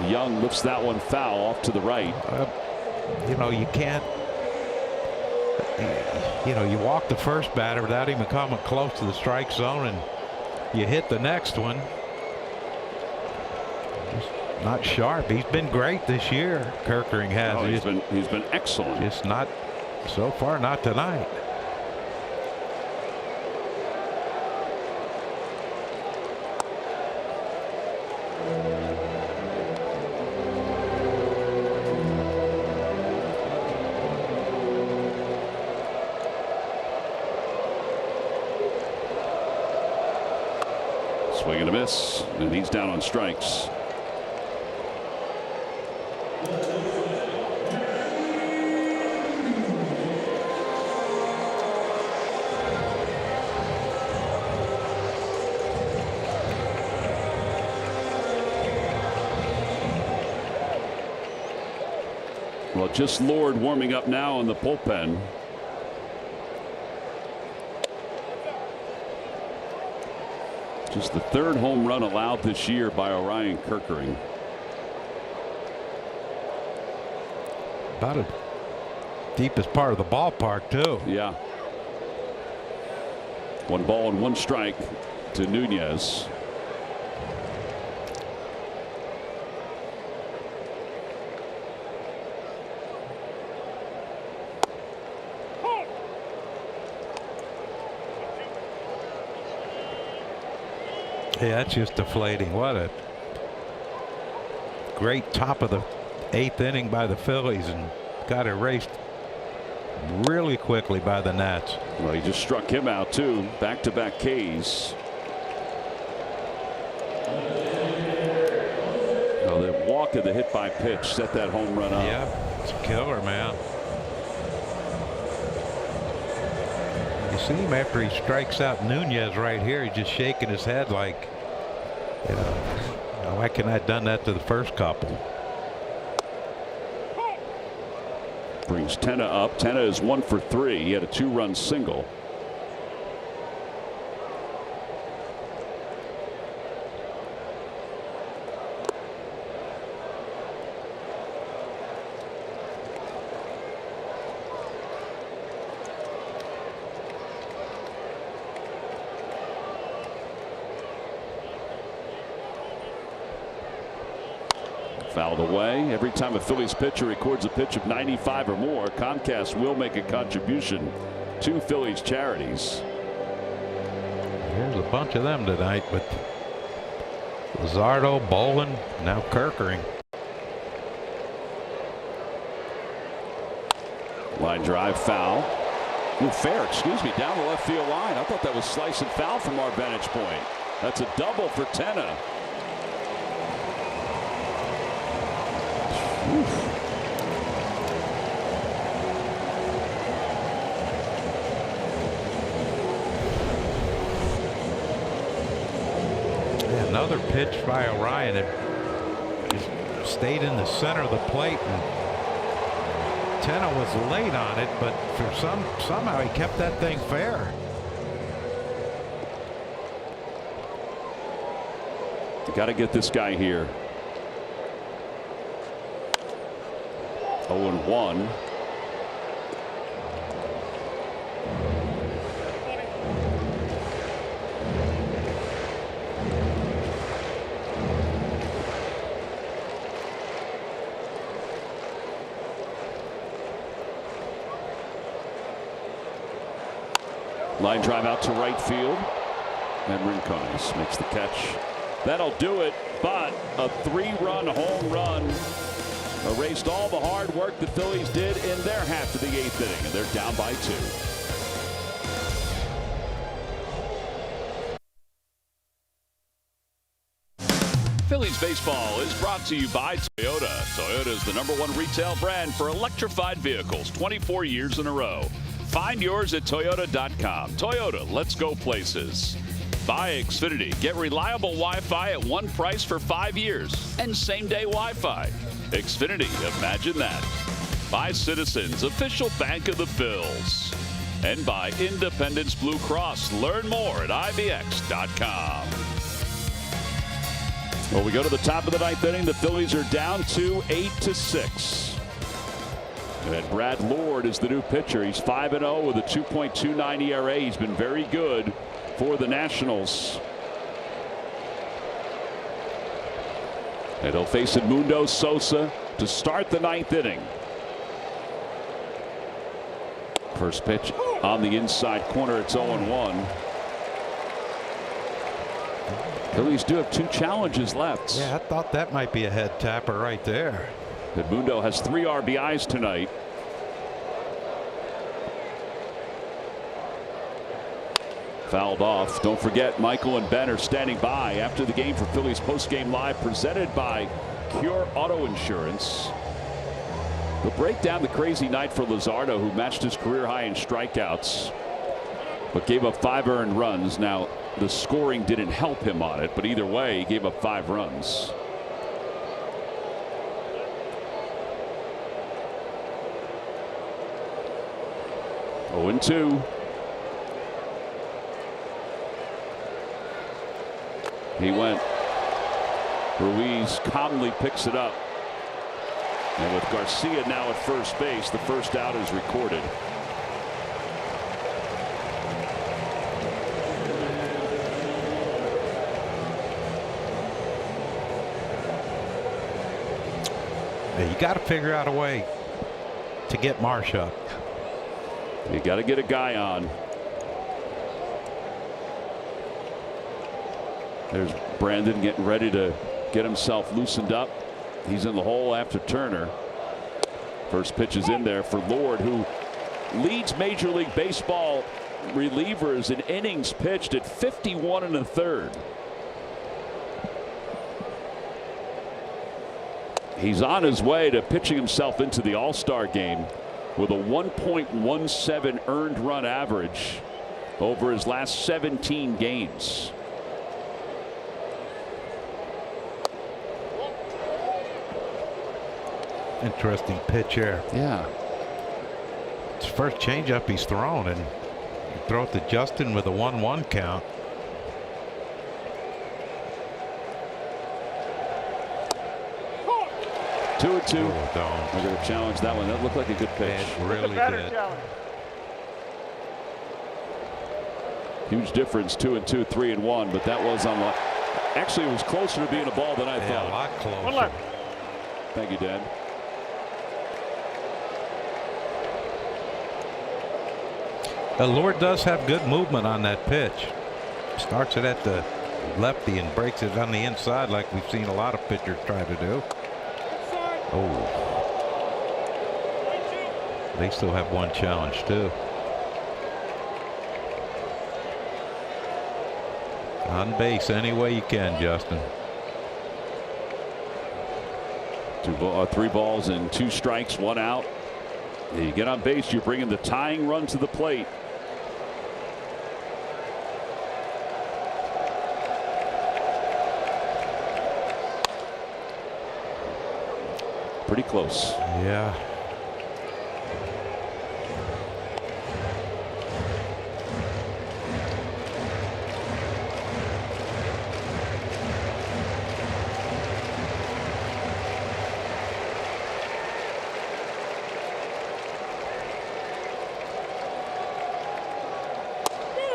Young lifts that one foul off to the right. You know, you can't, you know, you walk the first batter without even coming close to the strike zone, and you hit the next one. Just not sharp. He's been great this year. Kerkering has. Oh, he's been excellent. It's not so far, not tonight. Swing and a miss, and he's down on strikes. Well, just Lord warming up now in the bullpen. Just the third home run allowed this year by Orion Kerkering. About the deepest part of the ballpark, too. Yeah. 1 ball and 1 strike to Nunez. Yeah, that's just deflating. What a great top of the 8th inning by the Phillies, and got erased really quickly by the Nats. Well, he just struck him out too. Back-to-back Ks. Well, the walk of the hit by pitch set that home run up. Yeah, it's a killer, man. You see him after he strikes out Nunez right here. He's just shaking his head like, you know, why can't I have done that to the first couple? Brings Tenna up. Tenna is 1 for 3. He had a 2-run single. Fouled away. Every time a Phillies pitcher records a pitch of 95 or more, Comcast will make a contribution to Phillies charities. There's a bunch of them tonight, but Luzardo, Bolin, now Kerkering. Line drive foul. Ooh, fair, excuse me, down the left field line. I thought that was slice and foul from our vantage point. That's a double for Tenna. Another pitch by Orion. It just stayed in the center of the plate, and Tenna was late on it, but for somehow he kept that thing fair. You got to get this guy here. 0-1. Line drive out to right field, and Rincones makes the catch. That'll do it, but a 3-run home run erased all the hard work the Phillies did in their half of the 8th inning, and they're down by 2. Phillies baseball is brought to you by Toyota. Toyota is the #1 retail brand for electrified vehicles 24 years in a row. Find yours at Toyota.com. Toyota, let's go places. Buy Xfinity. Get reliable Wi-Fi at one price for 5 years and same-day Wi-Fi. Xfinity, imagine that. By Citizens, official bank of the Phils. And by Independence Blue Cross. Learn more at IBX.com. Well, we go to the top of the 9th inning. The Phillies are down to 8-6. And Brad Lord is the new pitcher. He's 5-0 with a 2.29 ERA. He's been very good for the Nationals. And he'll face Edmundo Sosa to start the 9th inning. First pitch on the inside corner. It's 0-1. Phillies do have 2 challenges left. Yeah, I thought that might be a head tapper right there. Edmundo has 3 RBIs tonight. Fouled off. Don't forget, Michael and Ben are standing by after the game for Phillies Postgame Live, presented by Cure Auto Insurance. We'll break down the crazy night for Luzardo, who matched his career high in strikeouts, but gave up 5 earned runs. Now, the scoring didn't help him on it, but either way, he gave up 5 runs. Oh, 0-2. He went. Ruiz calmly picks it up. And with Garcia now at first base, the first out is recorded. Yeah, you got to figure out a way to get Marsh up. You got to get a guy on. There's Brandon getting ready to get himself loosened up. He's in the hole after Turner. First pitch is in there for Lord, who leads Major League Baseball relievers in innings pitched at 51 1/3. He's on his way to pitching himself into the All-Star game with a 1.17 earned run average over his last 17 games. Interesting pitch here. Yeah. It's the first changeup he's thrown, and you throw it to Justin with a 1-1 count. Two and 2. Oh, don't. I'm going to challenge that one. That looked like a good pitch. It really did. Huge difference, 2 and 2, 3 and 1, but that was on. Actually, it was closer to being a ball than I thought. A lot One closer. left. Thank you, Dan. The Lord does have good movement on that pitch. Starts it at the lefty and breaks it on the inside like we've seen a lot of pitchers try to do. Oh. They still have one challenge too. On base any way you can, Justin. 3 balls and 2 strikes, 1 out. You get on base, you're bringing the tying run to the plate. Pretty close. Yeah.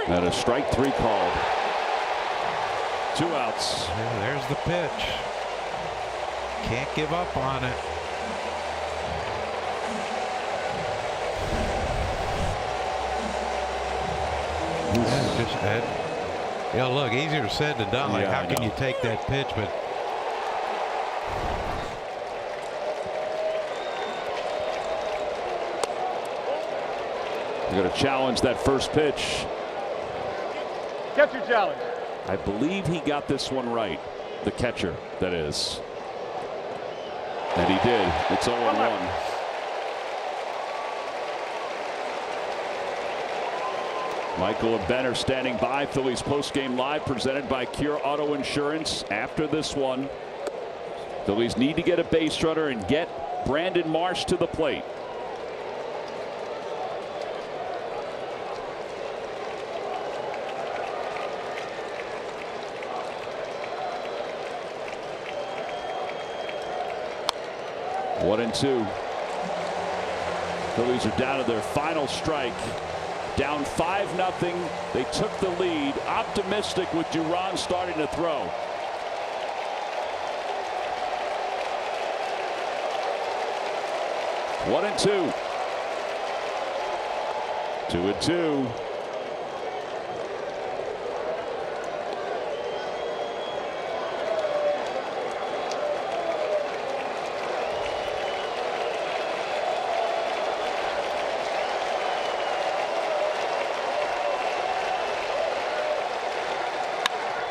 And a strike 3 called. 2 outs. Yeah, there's the pitch. Can't give up on it. Yeah, just yeah, look, easier said than done. Like, Yeah, how can you take that pitch? But You're going to challenge that first pitch. Catcher challenge. I believe he got this one right. The catcher, that is. And he did. It's 0-1. Michael and Ben are standing by. Phillies postgame live presented by Cure Auto Insurance. After this one, Phillies need to get a base runner and get Brandon Marsh to the plate. One and 2. Phillies are down to their final strike. Down 5-0. They took the lead. Optimistic with Duran starting to throw. One and 2. 2 and 2.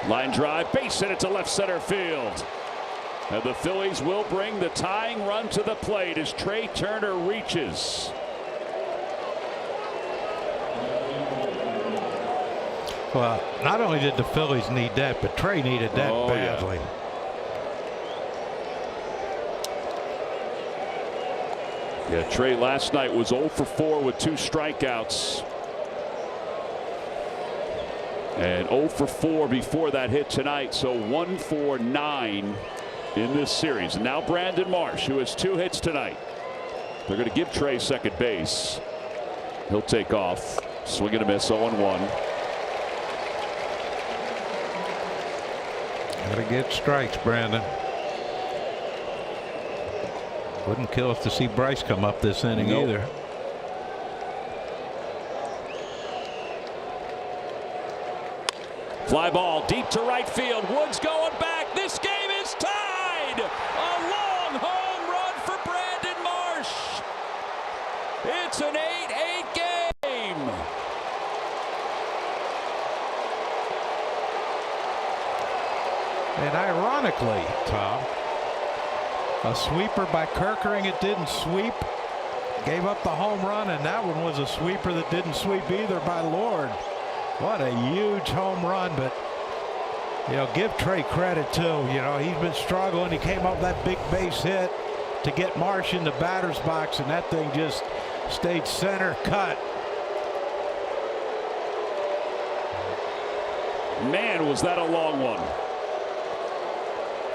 Line drive, base hit it to left center field. And the Phillies will bring the tying run to the plate as Trey Turner reaches. well, not only did the Phillies need that, but Trey needed that badly. Yeah, Trey last night was 0 for 4 with 2 strikeouts. And 0 for 4 before that hit tonight, so 1 for 9 in this series. And now Brandon Marsh, who has 2 hits tonight. They're going to give Trey second base. He'll take off. Swing and a miss, 0-1. Gotta get strikes, Brandon. Wouldn't kill us to see Bryce come up this inning either. Fly ball deep to right field. Woods going back. This game is tied. A long home run for Brandon Marsh. It's an 8-8 game. And ironically, Tom, a sweeper by Kerkering, it didn't sweep. Gave up the home run, and that one was a sweeper that didn't sweep either by Lord. What a huge home run, but you know, give Trey credit too. You know, he's been struggling. He came up that big base hit to get Marsh in the batter's box, and that thing just stayed center cut. Man, was that a long one.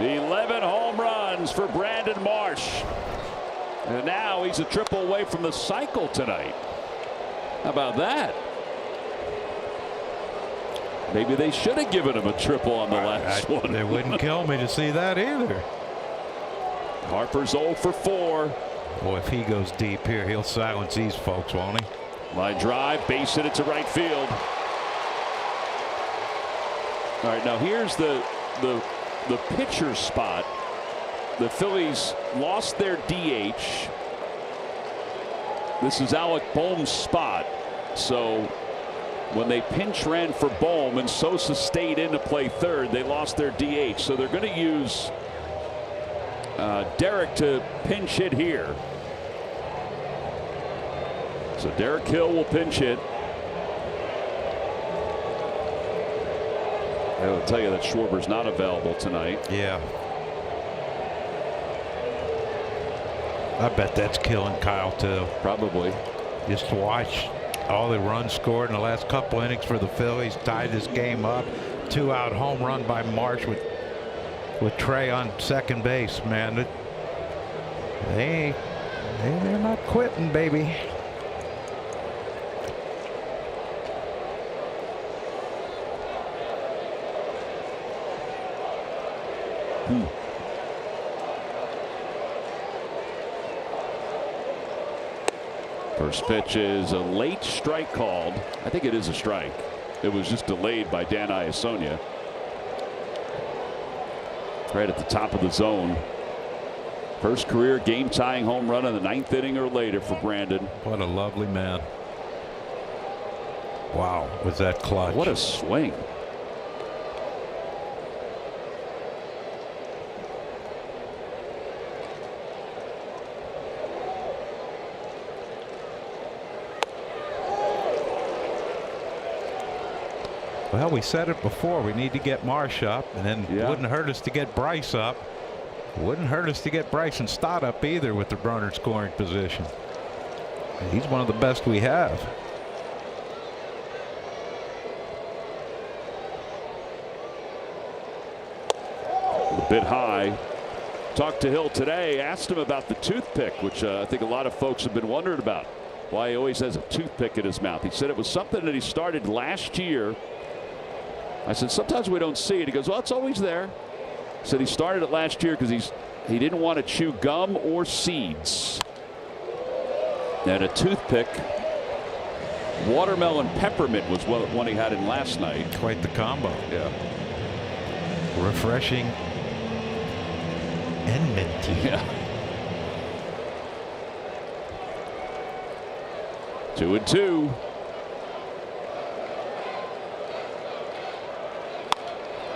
11 home runs for Brandon Marsh. And now he's a triple away from the cycle tonight. How about that? Maybe they should have given him a triple on the last one. It wouldn't kill me to see that either. Harper's 0 for 4. Boy, if he goes deep here, he'll silence these folks, won't he? Line drive, base hit it to right field. All right, now here's the pitcher spot. The Phillies lost their DH. This is Alec Boehm's spot. So when they pinch ran for Boehm and Sosa stayed in to play third, they lost their DH. So they're going to use Derek to pinch hit here. So Derek Hill will pinch hit. I will tell you that Schwarber's not available tonight. Yeah. I bet that's killing Kyle too. Probably. Just to watch all the runs scored in the last couple innings for the Phillies, tied this game up. 2-out home run by Marsh with Trey on second base. Man, they're not quitting, baby. First pitch is a late strike called. I think it is a strike. It was just delayed by Dan Iasonia. Right at the top of the zone. First career game tying home run in the 9th inning or later for Brandon. What a lovely man. Wow, was that clutch. What a swing. Well, we said it before. We need to get Marsh up, and then it wouldn't hurt us to get Bryce up. Wouldn't hurt us to get Bryson Stott up either with the runner scoring position. He's one of the best we have. A bit high. Talked to Hill today, asked him about the toothpick, which I think a lot of folks have been wondering about. Why he always has a toothpick in his mouth. He said it was something that he started last year. I said, sometimes we don't see it. He goes, well, it's always there. He said he started it last year because he didn't want to chew gum or seeds. And a toothpick, watermelon peppermint was one he had in last night. Quite the combo. Yeah. Refreshing and minty. Yeah. 2-2.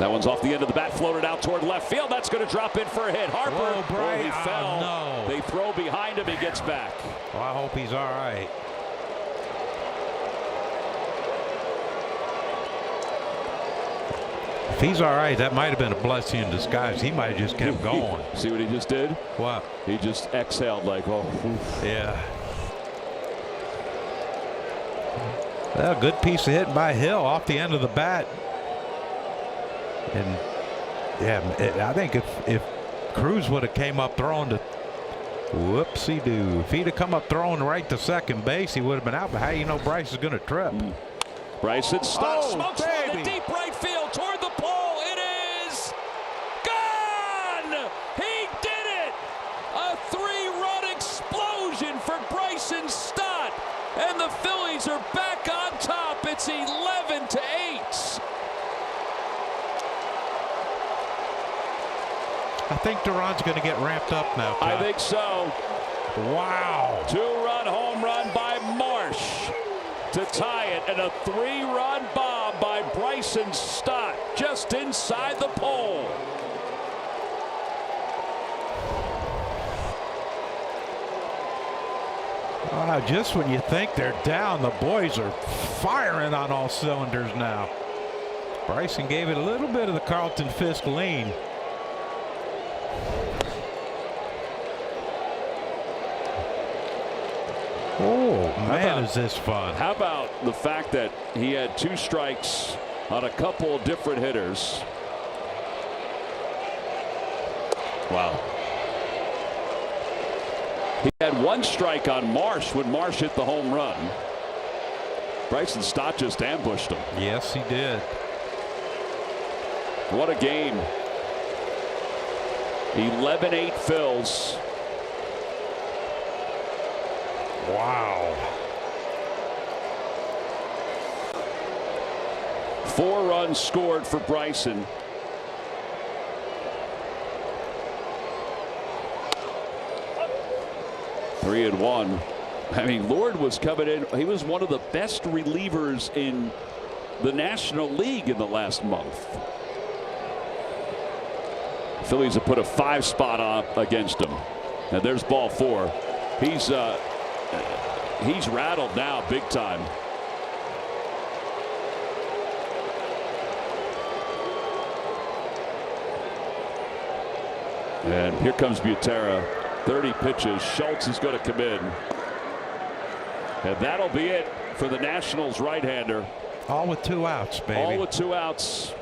That one's off the end of the bat, floated out toward left field. That's going to drop in for a hit. Harper, Whoa, he fell. No. They throw behind him. He gets back. Well, I hope he's all right. If he's all right, that might have been a blessing in disguise. He might have just kept going. See what he just did? What? He just exhaled like, oh. Oof. Yeah. Well, a good piece of hitting by Hill off the end of the bat. And yeah, I think if Cruz would have came up throwing to whoopsie-doo. If he'd have come up throwing right to second base, he would have been out. But how do you know Bryce is going to trip? Bryson stops, smokes one to deep right field toward the pole. It is gone. He did it. A 3-run explosion for Bryson Stott, and the Phillies are back on top. It's 11-8. I think Duran's going to get ramped up now, Todd. I think so. Wow. 2-run home run by Marsh to tie it, and a 3-run bomb by Bryson Stott just inside the pole. Wow, just when you think they're down, the boys are firing on all cylinders now. Bryson gave it a little bit of the Carlton Fisk lean. Oh, man, is this fun. How about the fact that he had 2 strikes on a couple of different hitters? Wow. He had 1 strike on Marsh when Marsh hit the home run. Bryson Stott just ambushed him. Yes, he did. What a game. 11-8 Phils. Wow. 4 runs scored for Bryson. Three and one. I mean, Lord was coming in. He was one of the best relievers in the National League in the last month. Phillies have put a 5 spot up against him. And there's ball 4. He's rattled now big time. And here comes Butera. 30 pitches. Schultz is going to come in. And that'll be it for the Nationals right-hander. All with 2 outs, baby. All with 2 outs.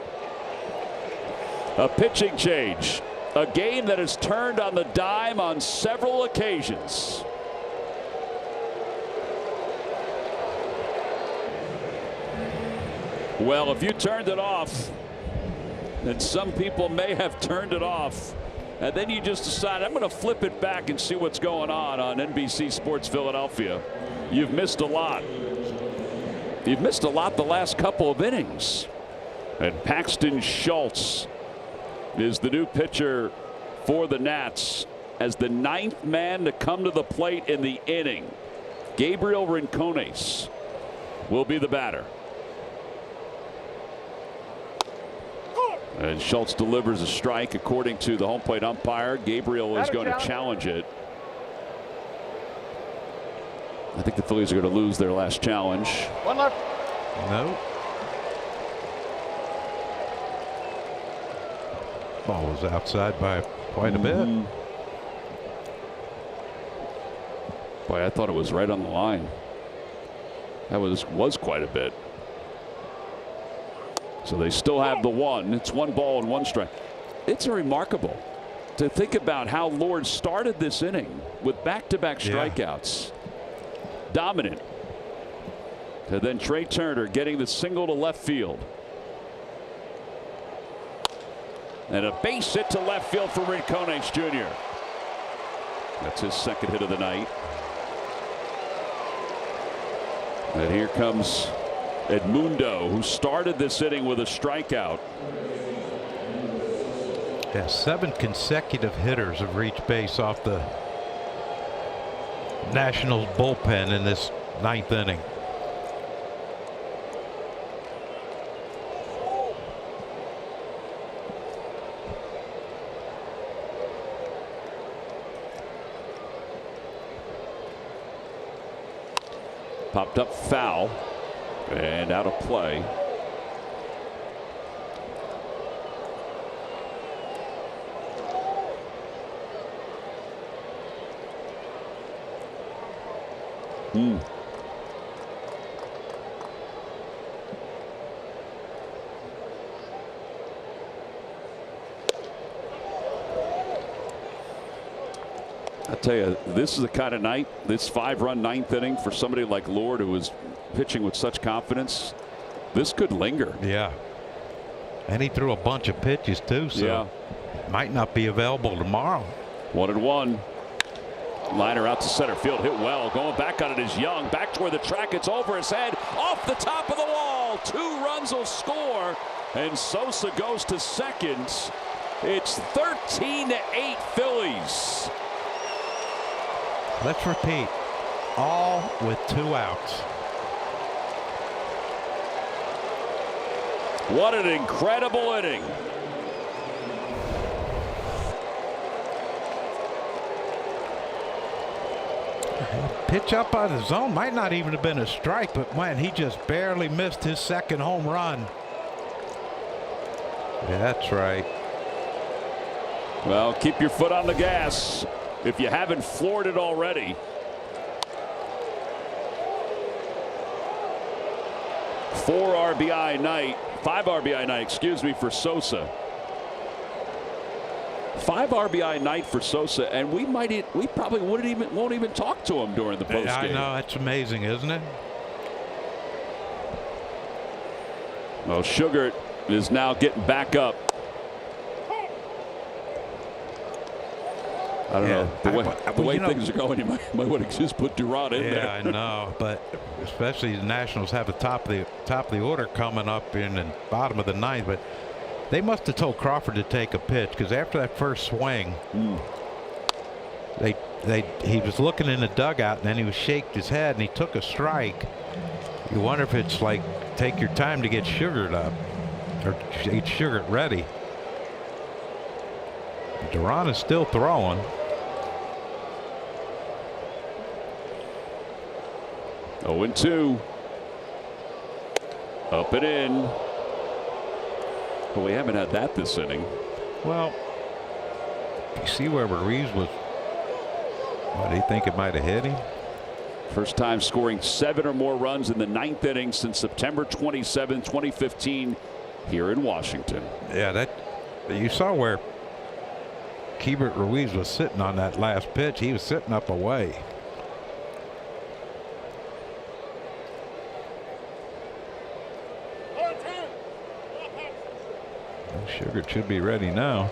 A pitching change. A game that has turned on the dime on several occasions. Well, if you turned it off, and some people may have turned it off, and then you just decide, I'm going to flip it back and see what's going on NBC Sports Philadelphia. You've missed a lot. You've missed a lot the last couple of innings. And Paxton Schultz is the new pitcher for the Nats as the 9th man to come to the plate in the inning. Gabriel Rincones will be the batter. And Schultz delivers a strike according to the home plate umpire. Gabriel is going to challenge it. I think the Phillies are going to lose their last challenge. 1 left. No. Ball was outside by quite a bit. Boy, I thought it was right on the line. That was quite a bit. So they still have the 1. It's 1 ball and 1 strike. It's remarkable to think about how Lord started this inning with back-to-back strikeouts. Dominant. And then Trey Turner getting the single to left field. And a base hit to left field for Rincones Jr. That's his 2nd hit of the night. And here comes Edmundo, who started this inning with a strikeout. Yeah, 7 consecutive hitters have reached base off the Nationals bullpen in this 9th inning. Popped up foul and out of play. I tell you, this is the kind of night, this 5-run 9th inning for somebody like Lord, who was pitching with such confidence. This could linger. Yeah. And he threw a bunch of pitches too, so might not be available tomorrow. 1-1. Liner out to center field, hit well. Going back on it is Young. Back to where the track, it's over his head, off the top of the wall. 2 runs will score, and Sosa goes to second. It's 13-8 Phillies. Let's repeat, all with 2 outs. What an incredible inning. Pitch up out of the zone might not even have been a strike, but man, he just barely missed his 2nd home run. Yeah, that's right. Well, keep your foot on the gas if you haven't floored it already. 5 RBI night, excuse me, for Sosa. 5 RBI night for Sosa, and we probably won't even talk to him during the postgame. I know, that's amazing, isn't it? Well, Sugar is now getting back up. I don't know. The way things are going, you might want to just put Durant in there. Yeah, I know. But especially the Nationals have the top of the order coming up in the bottom of the ninth. But they must have told Crawford to take a pitch, because after that first swing, he was looking in the dugout, and then he was shaking his head, and he took a strike. You wonder if it's like, take your time to get sugared up, or get sugared ready. Durant is still throwing. Oh, and 2. Up and in. But we haven't had that this inning. Well, you see where Ruiz was. What do you think it might have hit him? First time scoring 7 or more runs in the 9th inning since September 27, 2015, here in Washington. Yeah, that you saw where Keibert Ruiz was sitting on that last pitch. He was sitting up away. Sugar should be ready now.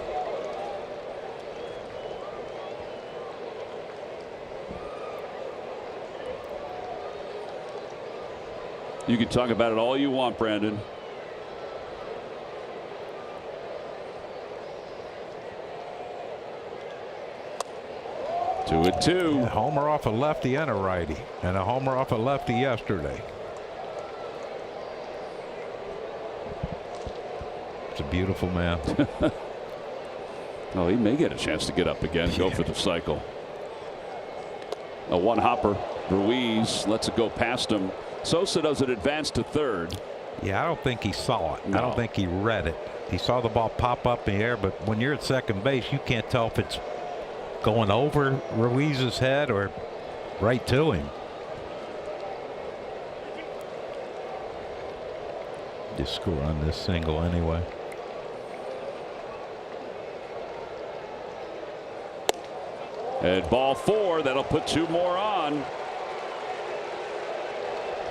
You can talk about it all you want, Brandon. Two and 2. A homer off a lefty and a righty, and a homer off a lefty yesterday. It's a beautiful man. Oh, he may get a chance to get up again, go for the cycle. A one hopper. Ruiz lets it go past him. Sosa doesn't advance to third. Yeah, I don't think he saw it. No. I don't think he read it. He saw the ball pop up in the air, but when you're at second base, you can't tell if it's going over Ruiz's head or right to him. Just score on this single anyway. And ball 4, that'll put 2 more on.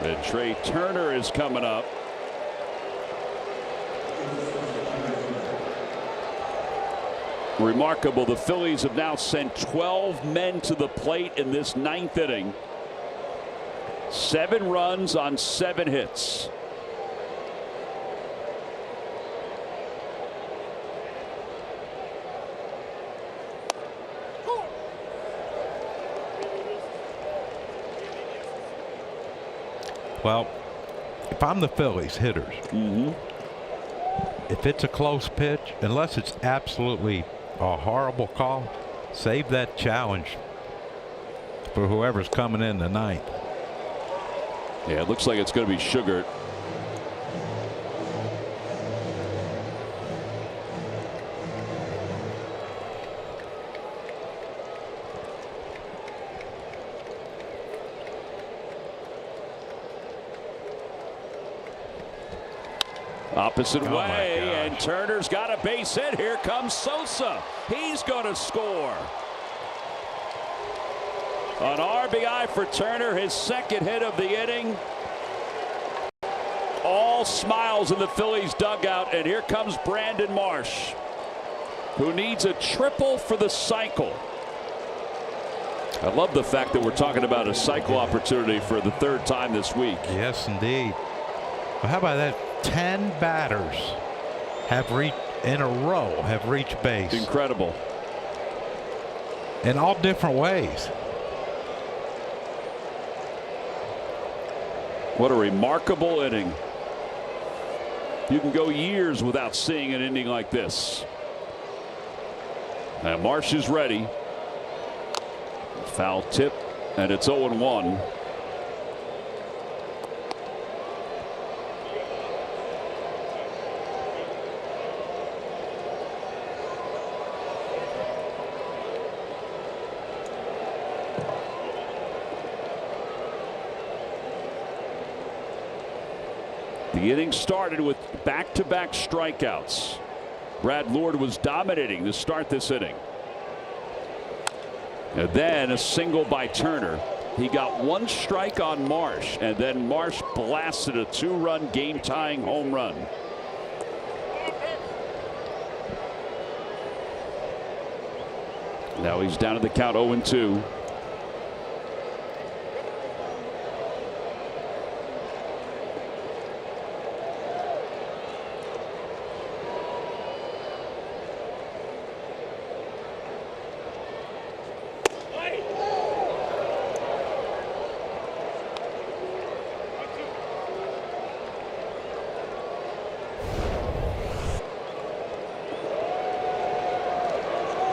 And Trey Turner is coming up. Remarkable. The Phillies have now sent 12 men to the plate in this 9th inning. 7 runs on 7 hits. Well, if I'm the Phillies hitters, if it's a close pitch, unless it's absolutely a horrible call, save that challenge for whoever's coming in the ninth. Yeah, it looks like it's going to be Sugar. Opposite way, and Turner's got a base hit. Here comes Sosa. He's going to score. An RBI for Turner, his 2nd hit of the inning. All smiles in the Phillies dugout, and here comes Brandon Marsh, who needs a triple for the cycle. I love the fact that we're talking about a cycle opportunity for the 3rd time this week. Yes, indeed. Well, how about that? 10 batters have reached in a row have reached base. Incredible. In all different ways. What a remarkable inning. You can go years without seeing an inning like this. And Marsh is ready. Foul tip, and it's 0-1. The inning started with back-to-back strikeouts. Brad Lord was dominating to start this inning. And then a single by Turner. He got 1 strike on Marsh, and then Marsh blasted a 2-run game-tying home run. Now Now he's down to the count 0-2.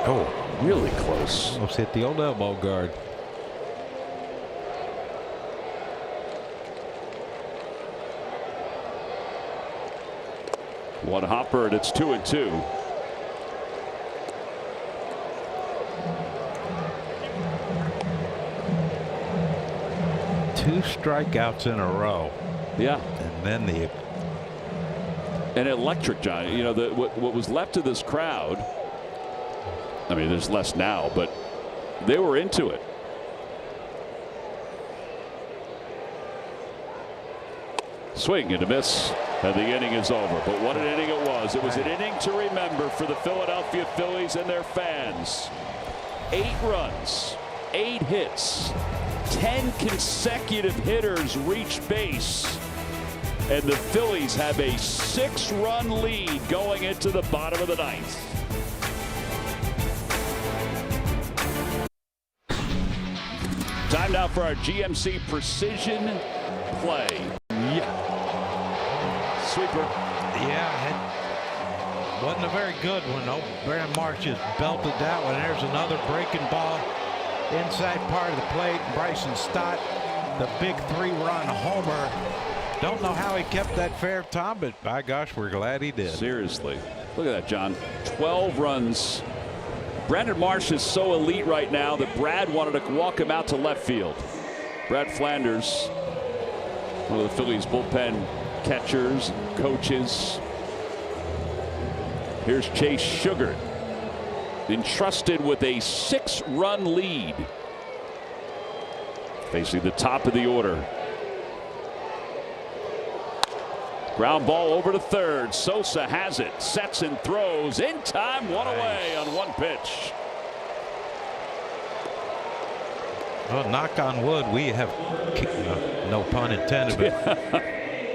Oh, really close. Almost hit the old elbow guard. One hopper, and it's 2-2. Two strikeouts in a row. Yeah. And then the An electric, John. You know, what was left of this crowd, I mean, there's less now, but they were into it. Swing and a miss, and the inning is over. But what an inning it was. It was an inning to remember for the Philadelphia Phillies and their fans. 8 runs, 8 hits, 10 consecutive hitters reach base. And the Phillies have a 6-run lead going into the bottom of the 9th. Time now for our GMC Precision Play. Yeah. Sweeper. Yeah, it wasn't a very good one. Oh, Brandon Marsh just belted that one. There's another breaking ball inside part of the plate. Bryson Stott, the big 3-run homer. Don't know how he kept that fair, Tom, but by gosh, we're glad he did. Seriously. Look at that, John. 12 runs. Brandon Marsh is so elite right now that Brad wanted to walk him out to left field. Brad Flanders, one of the Phillies bullpen catchers and coaches. Here's Chase Sugar, entrusted with a 6-run lead, facing the top of the order. Ground ball over to third. Sosa has it, sets and throws in time, one away on one pitch. Well, knock on wood, we have, no pun intended, but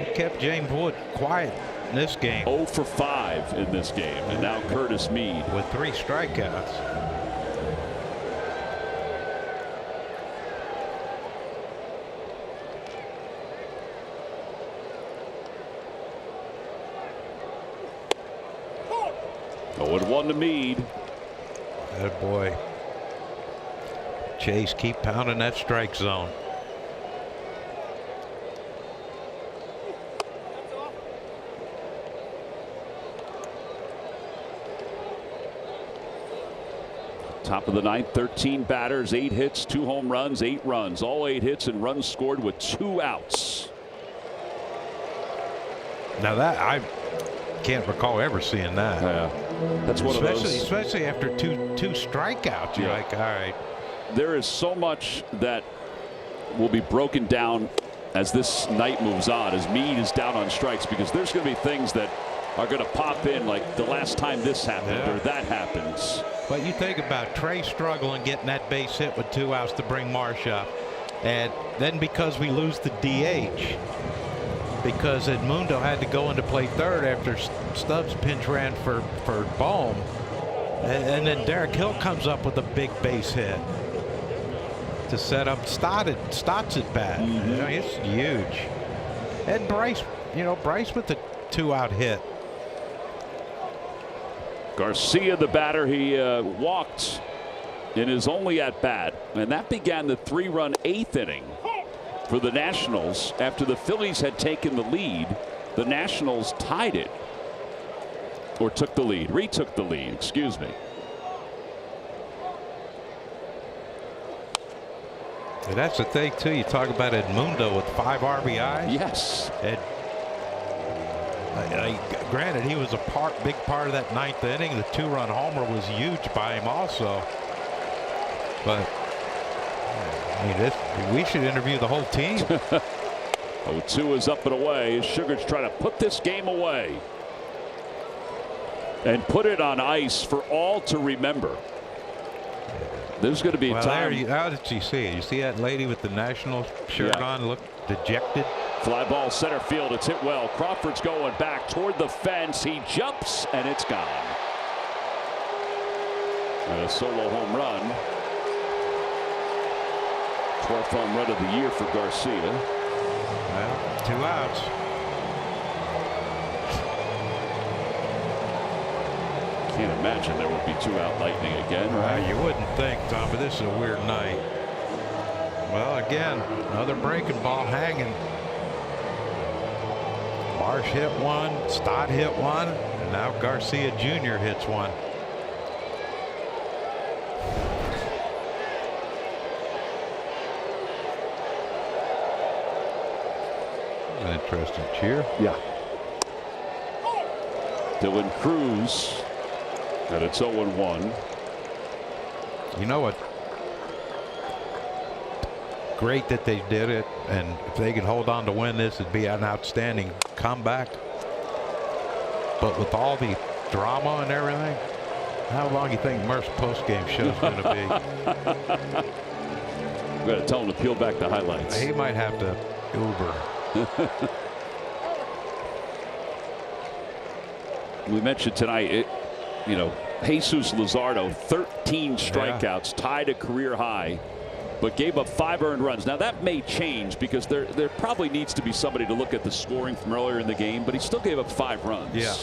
we kept James Wood quiet in this game. 0 for 5 in this game, and now Curtis Mead with 3 strikeouts. Oh, and 1 to Mead. Good boy. Chase, keep pounding that strike zone. Top of the 9th, 13 batters, 8 hits, 2 home runs, 8 runs. All 8 hits and runs scored with 2 outs. Now that I can't recall ever seeing that. Yeah, that's one of those. Especially after two strikeouts. You're like, all right. There is so much that will be broken down as this night moves on, as Mead is down on strikes, because there's going to be things that are going to pop in, like the last time this happened or that happens. But you think about Trey struggling getting that base hit with 2 outs to bring Marsh up, and then because we lose the DH, because Edmundo had to go into play third after Stubbs pinch ran for Bohm, and then Derek Hill comes up with a big base hit to set up Stotts at bat. You know, it's huge. And Bryce, Bryce with the 2-out hit. Garcia, the batter, he walked in his only at bat, and that began the 3-run 8th inning for the Nationals. After the Phillies had taken the lead, the Nationals tied it, or retook the lead, excuse me. And that's the thing too. You talk about Edmundo with 5 RBIs. Yes. And granted, he was a big part of that 9th inning. The 2-run homer was huge by him also. But I mean, we should interview the whole team. 0-2 is up and away. Sugar's trying to put this game away and put it on ice for all to remember. There's going to be well, time. How did you see it? You see that lady with the national shirt on look dejected? Fly ball center field. It's hit well. Crawford's going back toward the fence. He jumps and it's gone. And a solo home run. 12th home run of the year for Garcia. Well, 2 outs. Can't imagine there would be 2-out Lightning again, right? You wouldn't think, Tom, but this is a weird night. Well, again, another breaking ball hanging. Marsh hit one, Stott hit one, and now Garcia Jr. hits one. An interesting cheer. Yeah. Dylan Cruz. And it's 0-1. You know what? Great that they did it, and if they can hold on to win this, it'd be an outstanding comeback. But with all the drama and everything, how long do you think Murph's post-game show is going to be? We've got to tell him to peel back the highlights. He might have to Uber. We mentioned tonight, you know, Jesus Luzardo, 13 strikeouts, tied a career high, but gave up 5 earned runs. Now that may change because there probably needs to be somebody to look at the scoring from earlier in the game, but he still gave up 5 runs. Yeah.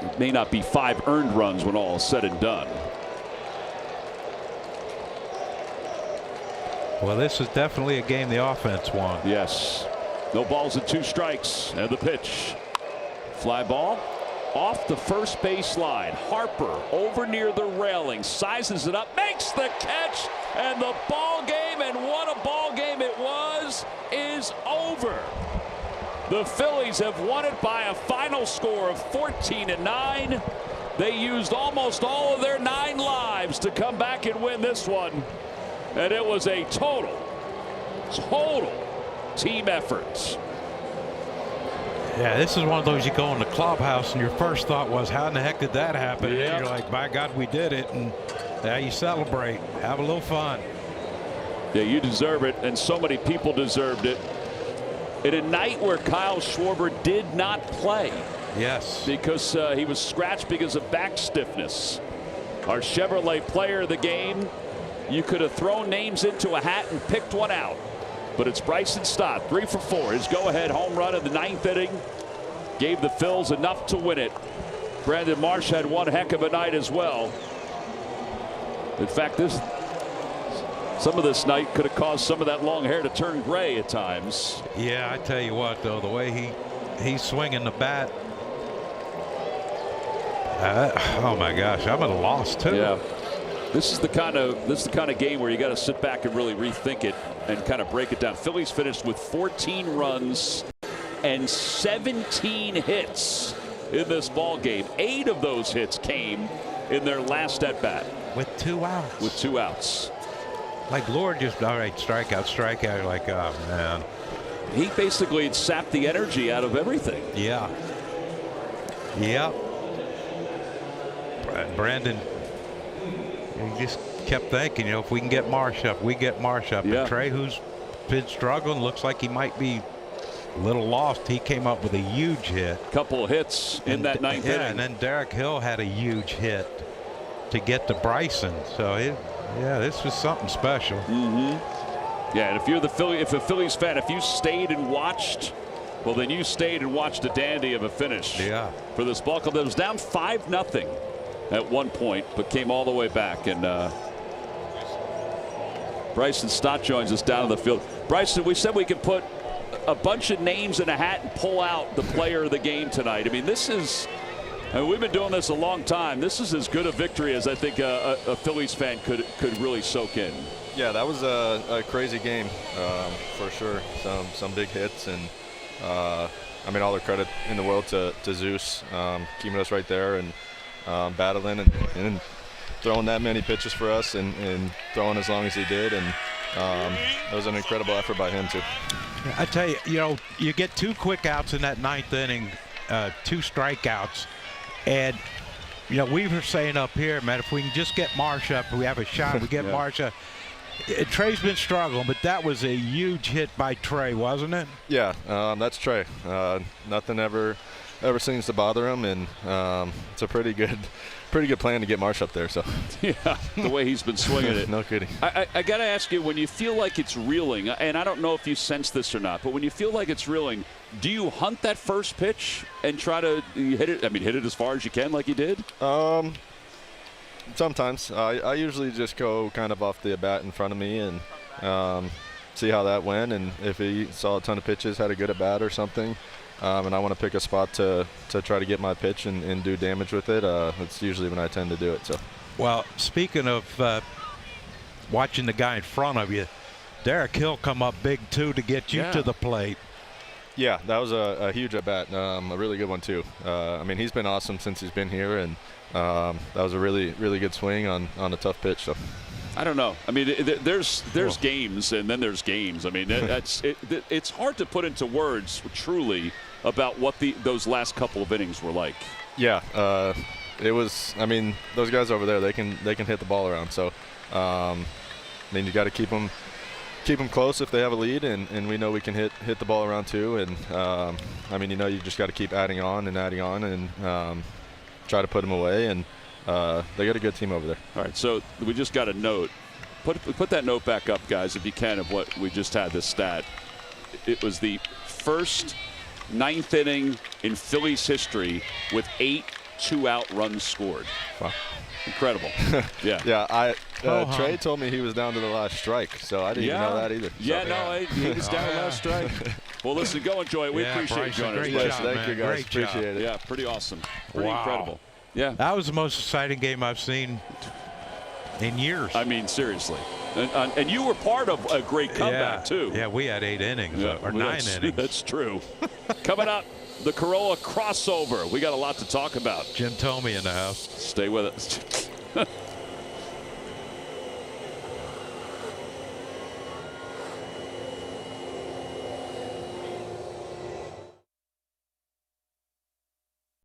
It may not be 5 earned runs when all is said and done. Well, this is definitely a game the offense won. Yes. No balls and 2 strikes, and the pitch. Fly ball off the first base line. Harper over near the railing, sizes it up, makes the catch, and the ball game, and what a ball game it was, is over. The Phillies have won it by a final score of 14-9. They used almost all of their 9 lives to come back and win this one, and it was a total team effort. Yeah, this is one of those you go in the clubhouse and your first thought was, how in the heck did that happen? Yep. And you're like, by God, we did it. And now you celebrate, have a little fun. Yeah, you deserve it, and so many people deserved it. In a night where Kyle Schwarber did not play. Yes. Because he was scratched because of back stiffness. Our Chevrolet player of the game, you could have thrown names into a hat and picked one out. But it's Bryson Stott, 3 for 4. His go-ahead home run in the 9th inning gave the Phils enough to win it. Brandon Marsh had one heck of a night as well. In fact, some of this night could have caused some of that long hair to turn gray at times. Yeah, I tell you what, though, the way he's swinging the bat. Oh my gosh, I'm at a loss too. Yeah. This is the kind of game where you got to sit back and really rethink it and kind of break it down. Phillies finished with 14 runs and 17 hits in this ball game. 8 of those hits came in their last at bat. With 2 outs. With 2 outs. Like Lord just, all right, strikeout. Like, oh man. He basically had sapped the energy out of everything. Yeah. Yep. Brandon. He just kept thinking, you know, if we can get Marsh up, we get Marsh up. Yeah. And Trey, who's been struggling, looks like he might be a little lost. He came up with a huge hit. Couple of hits in that 9th inning. And then Derek Hill had a huge hit to get to Bryson. So, yeah, this was something special. Mm-hmm. Yeah, and if you're a Phillies fan, if you stayed and watched, well, then you stayed and watched a dandy of a finish. Yeah. For this ball club that was down 5-0 at one point, but came all the way back. And Bryson Stott joins us down in the field. Bryson, we said we could put a bunch of names in a hat and pull out the player of the game tonight. I mean, this is, and we've been doing this a long time. This is as good a victory as I think a Phillies fan could really soak in. Yeah, that was a crazy game for sure. Some big hits, and I mean, all the credit in the world to Zeus keeping us right there and battling and throwing that many pitches for us and throwing as long as he did, and it was an incredible effort by him too. I tell you, you know, you get 2 quick outs in that 9th inning, 2 strikeouts, and You know, we were saying up here, man, if we can just get Marsh up, we have a shot. We get Marsh up. Trey's been struggling, but that was a huge hit by Trey, wasn't it? Yeah, that's Trey. Nothing ever seems to bother him, and it's a pretty good plan to get Marsh up there. So yeah, the way he's been swinging it. No kidding. I got to ask you, when you feel like it's reeling, and I don't know if you sense this or not, but when you feel like it's reeling, do you hunt that first pitch and try to hit it? I mean, hit it as far as you can, like you did. Sometimes I usually just go kind of off the bat in front of me and see how that went, and if he saw a ton of pitches, had a good at bat or something, and I want to pick a spot to try to get my pitch and do damage with it, that's usually when I tend to do it. So, well, speaking of watching the guy in front of you, Derek Hill come up big too to get you to the plate. Yeah, that was a huge at bat, a really good one too. I mean, he's been awesome since he's been here, and that was a really good swing on a tough pitch. So I don't know. I mean, there's games and then there's games. I mean, it's hard to put into words truly about what those last couple of innings were like. Yeah, it was. I mean, those guys over there, they can hit the ball around. So, I mean, you got to keep them close if they have a lead, and we know we can hit the ball around too. And I mean, you just got to keep adding on and try to put them away. And they got a good team over there. All right, so we just got a note. Put that note back up, guys, if you can, of what we just had, this stat. It was the first 9th inning in Phillies history with 8 2-out runs scored. Wow. Incredible. Yeah. Yeah, Trey told me he was down to the last strike, so I didn't even know that either. Yeah, so. He was down to the last strike. Well, listen, go enjoy it. We appreciate you joining us. Great job, Thank you, guys. Great Appreciate job. it. Yeah, pretty awesome. Pretty incredible. Yeah. That was the most exciting game I've seen in years. I mean, seriously. And you were part of a great comeback, too. Yeah, we had 8 innings, or 9 innings. That's true. Coming up, the Corolla crossover. We got a lot to talk about. Jim Tomey in the house. Stay with us.